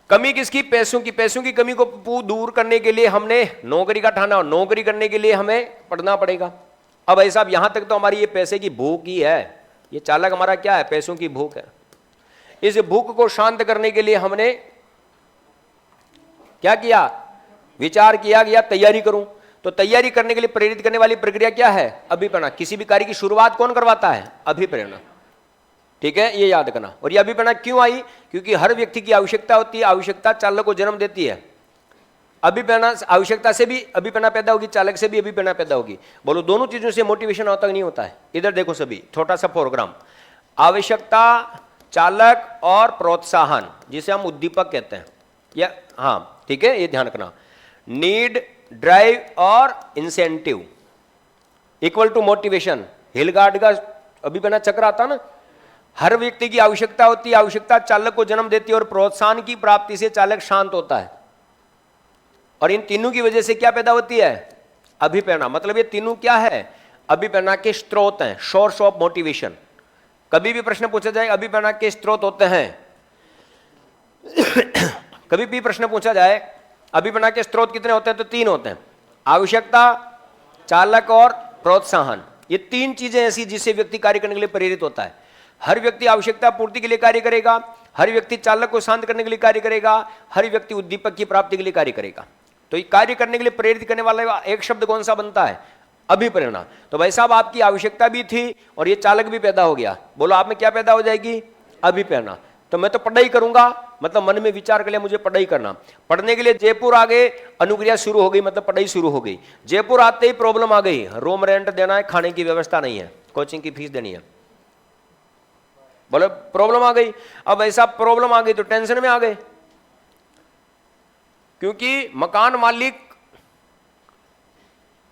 कमी किसकी? पैसों की। पैसों की कमी को दूर करने के लिए हमने नौकरी का ठाना, और नौकरी करने के लिए हमें पढ़ना पड़ेगा। अब भाई साहब यहां तक तो हमारी ये पैसे की भूख ही है, ये चालक हमारा क्या है? पैसों की भूख है। इस भूख को शांत करने के लिए हमने क्या किया? विचार किया गया तैयारी करूं। तो तैयारी करने के लिए प्रेरित करने वाली प्रक्रिया क्या है? अभिप्रेरणा। किसी भी कार्य की शुरुआत कौन करवाता है? अभिप्रेरणा। ठीक है, ये याद करना। और ये अभिप्रेरणा क्यों आई? क्योंकि हर व्यक्ति की आवश्यकता होती है, आवश्यकता चालक को जन्म देती है। अभिप्रेरणा, आवश्यकता से भी अभिप्रेरणा पैदा होगी, चालक से भी अभिप्रेरणा पैदा होगी। बोलो, दोनों चीजों से मोटिवेशन होता नहीं होता है? इधर देखो सभी, छोटा सा प्रोग्राम, आवश्यकता, चालक और प्रोत्साहन, जिसे हम उद्दीपक कहते हैं। या हाँ, ठीक है, ये ध्यान रखना। नीड, ड्राइव और इंसेंटिव इक्वल टू मोटिवेशन। हिलगार्ड का अभिप्रेरणा चक्र आता ना। हर व्यक्ति की आवश्यकता होती है, आवश्यकता चालक को जन्म देती है, और प्रोत्साहन की प्राप्ति से चालक शांत होता है। और इन तीनों की वजह से क्या पैदा होती है? अभिप्रेरणा। मतलब ये तीनों क्या है? अभिप्रेरणा के स्रोत हैं, सोर्स ऑफ मोटिवेशन। कभी भी प्रश्न पूछा जाए अभिप्रेरणा के स्रोत होते हैं। कभी भी प्रश्न पूछा जाए अभिप्रेरणा के स्रोत कितने होते हैं, तो 3 होते हैं, आवश्यकता, चालक और प्रोत्साहन। ये 3 चीजें ऐसी जिससे व्यक्ति कार्य करने के लिए प्रेरित होता है। हर व्यक्ति आवश्यकता पूर्ति के लिए कार्य करेगा, हर व्यक्ति चालक को शांत करने के लिए कार्य करेगा, हर व्यक्ति उद्दीपक की प्राप्ति के लिए कार्य करेगा। तो ये कार्य करने के लिए प्रेरित करने वाला एक शब्द कौन सा बनता है? अभिप्रेरणा। तो भाई साहब आपकी आवश्यकता भी थी और ये चालक भी पैदा हो गया। बोलो, आप में क्या पैदा हो जाएगी? अभिप्रेरणा। तो मैं तो पढ़ाई करूंगा, मतलब मन में विचार कर लिया मुझे पढ़ाई करना। पढ़ने के लिए जयपुर आ गए, अनुक्रिया शुरू हो गई, मतलब पढ़ाई शुरू हो गई। जयपुर आते ही प्रॉब्लम आ गई, रूम रेंट देना है, खाने की व्यवस्था नहीं है, कोचिंग की फीस देनी है। बोले प्रॉब्लम आ गई। अब ऐसा प्रॉब्लम आ गई तो टेंशन में आ गए, क्योंकि मकान मालिक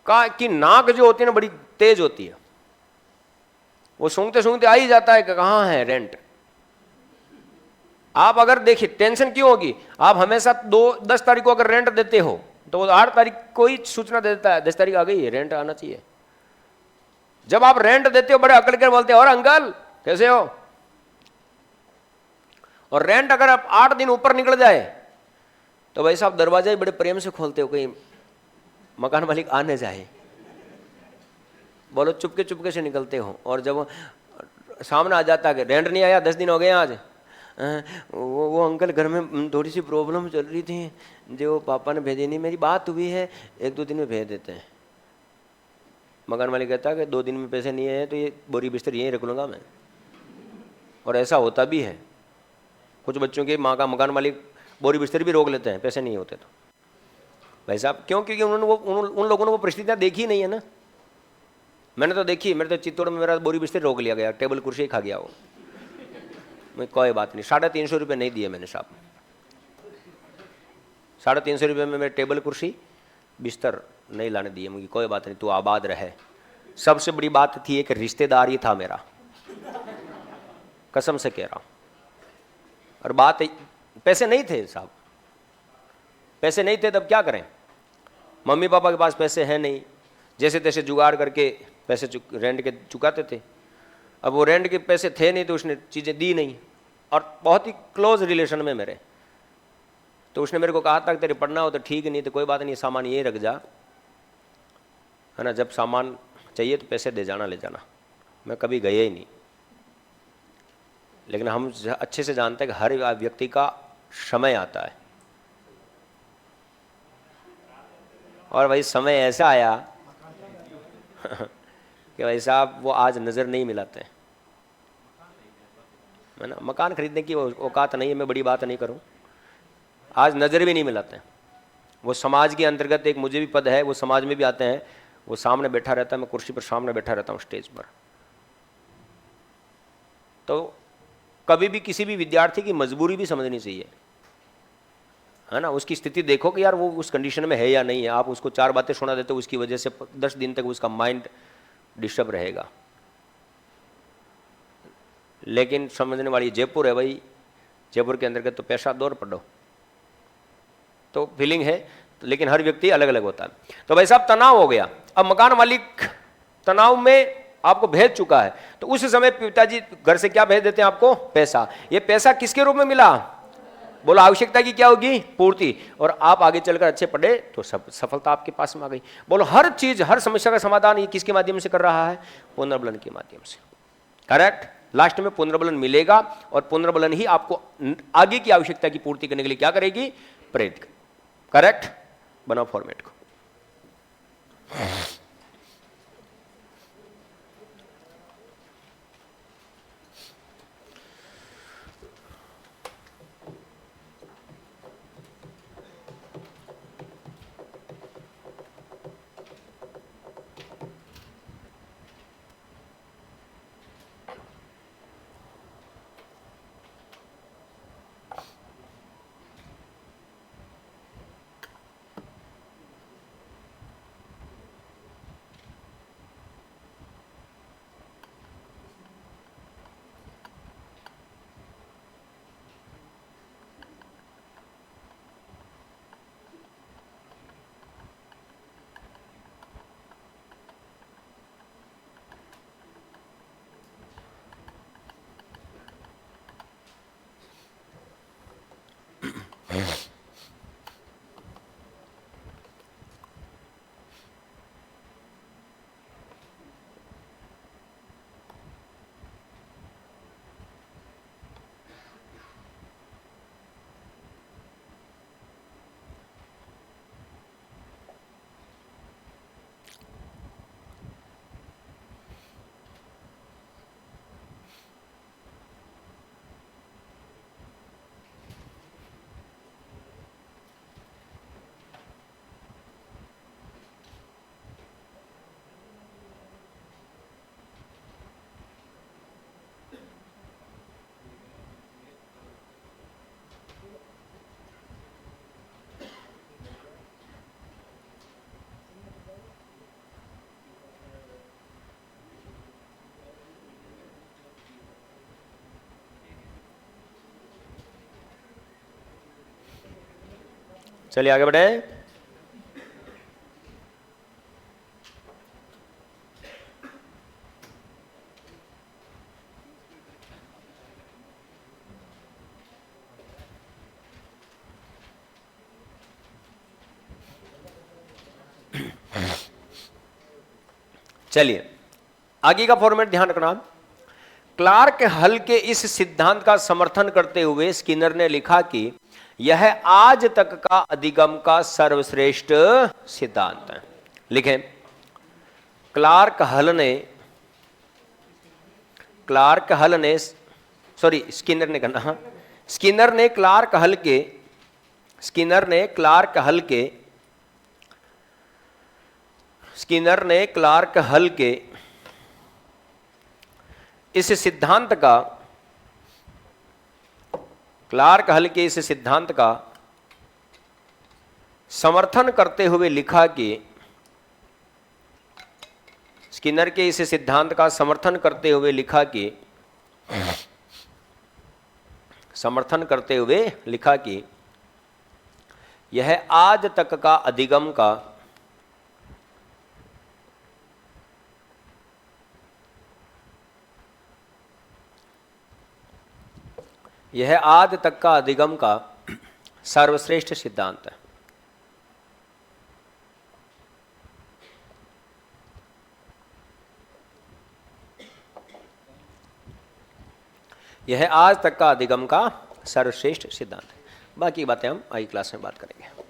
का की नाक जो होती है ना बड़ी तेज होती है, वो सूंघते सूंघते आ ही जाता है कि कहां है रेंट। आप अगर देखिए टेंशन क्यों होगी, आप हमेशा 10 तारीख को अगर रेंट देते हो तो 8 तारीख को ही सूचना दे देता है 10 तारीख आ गई है, रेंट आना चाहिए। जब आप रेंट देते हो बड़े अकड़ कर बोलते हो, और अंकल कैसे हो। और रेंट अगर आप 8 दिन ऊपर निकल जाए तो भाई साहब दरवाजा ही बड़े प्रेम से खोलते हो, कहीं मकान मालिक आने जाए। बोलो चुपके चुपके से निकलते हो, और जब सामने आ जाता है कि रेंट नहीं आया 10 दिन हो गए आज, वो अंकल घर में थोड़ी सी प्रॉब्लम चल रही थी जो पापा ने भेजी नहीं, मेरी बात हुई है 1-2 दिन में भेज देते हैं। मकान मालिक कहता है कि 2 दिन में पैसे नहीं आए तो ये बोरी बिस्तर यहीं रख लूँगा मैं। और ऐसा होता भी है, कुछ बच्चों के माँ का मकान मालिक बोरी बिस्तर भी रोक लेते हैं पैसे नहीं होते तो। भाई साहब क्यों? क्योंकि उन लोगों ने वो परिस्थितियाँ देखी नहीं है ना। मैंने तो देखी, मेरे तो चित्तौड़ में मेरा बोरी बिस्तर रोक लिया गया, टेबल कुर्सी खा गया वो। मैं कोई बात नहीं, 350 रुपये नहीं दिए मैंने साहब, 350 रुपये में मेरे टेबल कुर्सी बिस्तर नहीं लाने दिए। मुझे कोई बात नहीं, तू आबाद रहे, सबसे बड़ी बात थी एक रिश्तेदार ही था मेरा, कसम से कह रहा हूं। और बात पैसे नहीं थे साहब, पैसे नहीं थे तब क्या करें, मम्मी पापा के पास पैसे हैं नहीं, जैसे तैसे जुगाड़ करके पैसे रेंट के चुकाते थे। अब वो रेंट के पैसे थे नहीं तो उसने चीज़ें दी नहीं, और बहुत ही क्लोज रिलेशन में मेरे, तो उसने मेरे को कहा था कि तेरे पढ़ना हो तो ठीक, नहीं तो कोई बात नहीं, सामान ये रख जा, है ना, जब सामान चाहिए तो पैसे दे जाना ले जाना। मैं कभी गया ही नहीं, लेकिन हम अच्छे से जानते हैं कि हर व्यक्ति का समय आता है, और भाई समय ऐसा आया कि भाई साहब वो आज नज़र नहीं मिलाते हैं, है ना। मकान खरीदने की औकात नहीं है, मैं बड़ी बात नहीं करूं, आज नज़र भी नहीं मिलाते हैं। वो समाज के अंतर्गत एक मुझे भी पद है, वो समाज में भी आते हैं, वो सामने बैठा रहता है, मैं कुर्सी पर सामने बैठा रहता हूँ स्टेज पर। तो कभी भी किसी भी विद्यार्थी की मजबूरी भी समझनी चाहिए, है ना, उसकी स्थिति देखो कि यार वो उस कंडीशन में है या नहीं है। आप उसको 4 बातें सुना देते हो, उसकी वजह से 10 दिन तक उसका माइंड डिस्टर्ब रहेगा। लेकिन समझने वाली जयपुर है भाई, जयपुर के अंतर्गत तो पैसा दौर पड़ो, तो फीलिंग है, लेकिन हर व्यक्ति अलग अलग होता है। तो भाई साहब तनाव हो गया, अब मकान मालिक तनाव में आपको भेज चुका है, तो उस समय पिताजी घर से क्या भेज देते हैं आपको, पैसा। ये पैसा किसके रूप में मिला, बोलो आवश्यकता की क्या होगी, पूर्ति, और आप आगे चलकर अच्छे पढ़े तो सब सफलता आपके पास में आ गई। बोलो हर चीज, हर समस्या का समाधान ये किसके माध्यम से कर रहा है, पुनर्बलन के माध्यम से। करेक्ट, लास्ट में पुनर्बलन मिलेगा, और पुनर्बलन ही आपको आगे की आवश्यकता की पूर्ति करने के लिए क्या करेगी, प्रेरित करेगी। करेक्ट, बनाओ फॉर्मेट को। चलिए आगे बढ़े। चलिए आगे का फॉर्मेट ध्यान रखना। क्लार्क हल के इस सिद्धांत का समर्थन करते हुए स्किनर ने लिखा कि यह आज तक का अधिगम का सर्वश्रेष्ठ सिद्धांत है। लिखें, क्लार्क हल ने सॉरी स्किनर ने कहना, स्किनर ने क्लार्क हल के इस सिद्धांत का समर्थन करते हुए लिखा कि स्किनर के इस सिद्धांत का समर्थन करते हुए लिखा कि यह आज तक का अधिगम का सर्वश्रेष्ठ सिद्धांत है। यह आज तक का अधिगम का सर्वश्रेष्ठ सिद्धांत है। बाकी बातें हम अगली क्लास में बात करेंगे।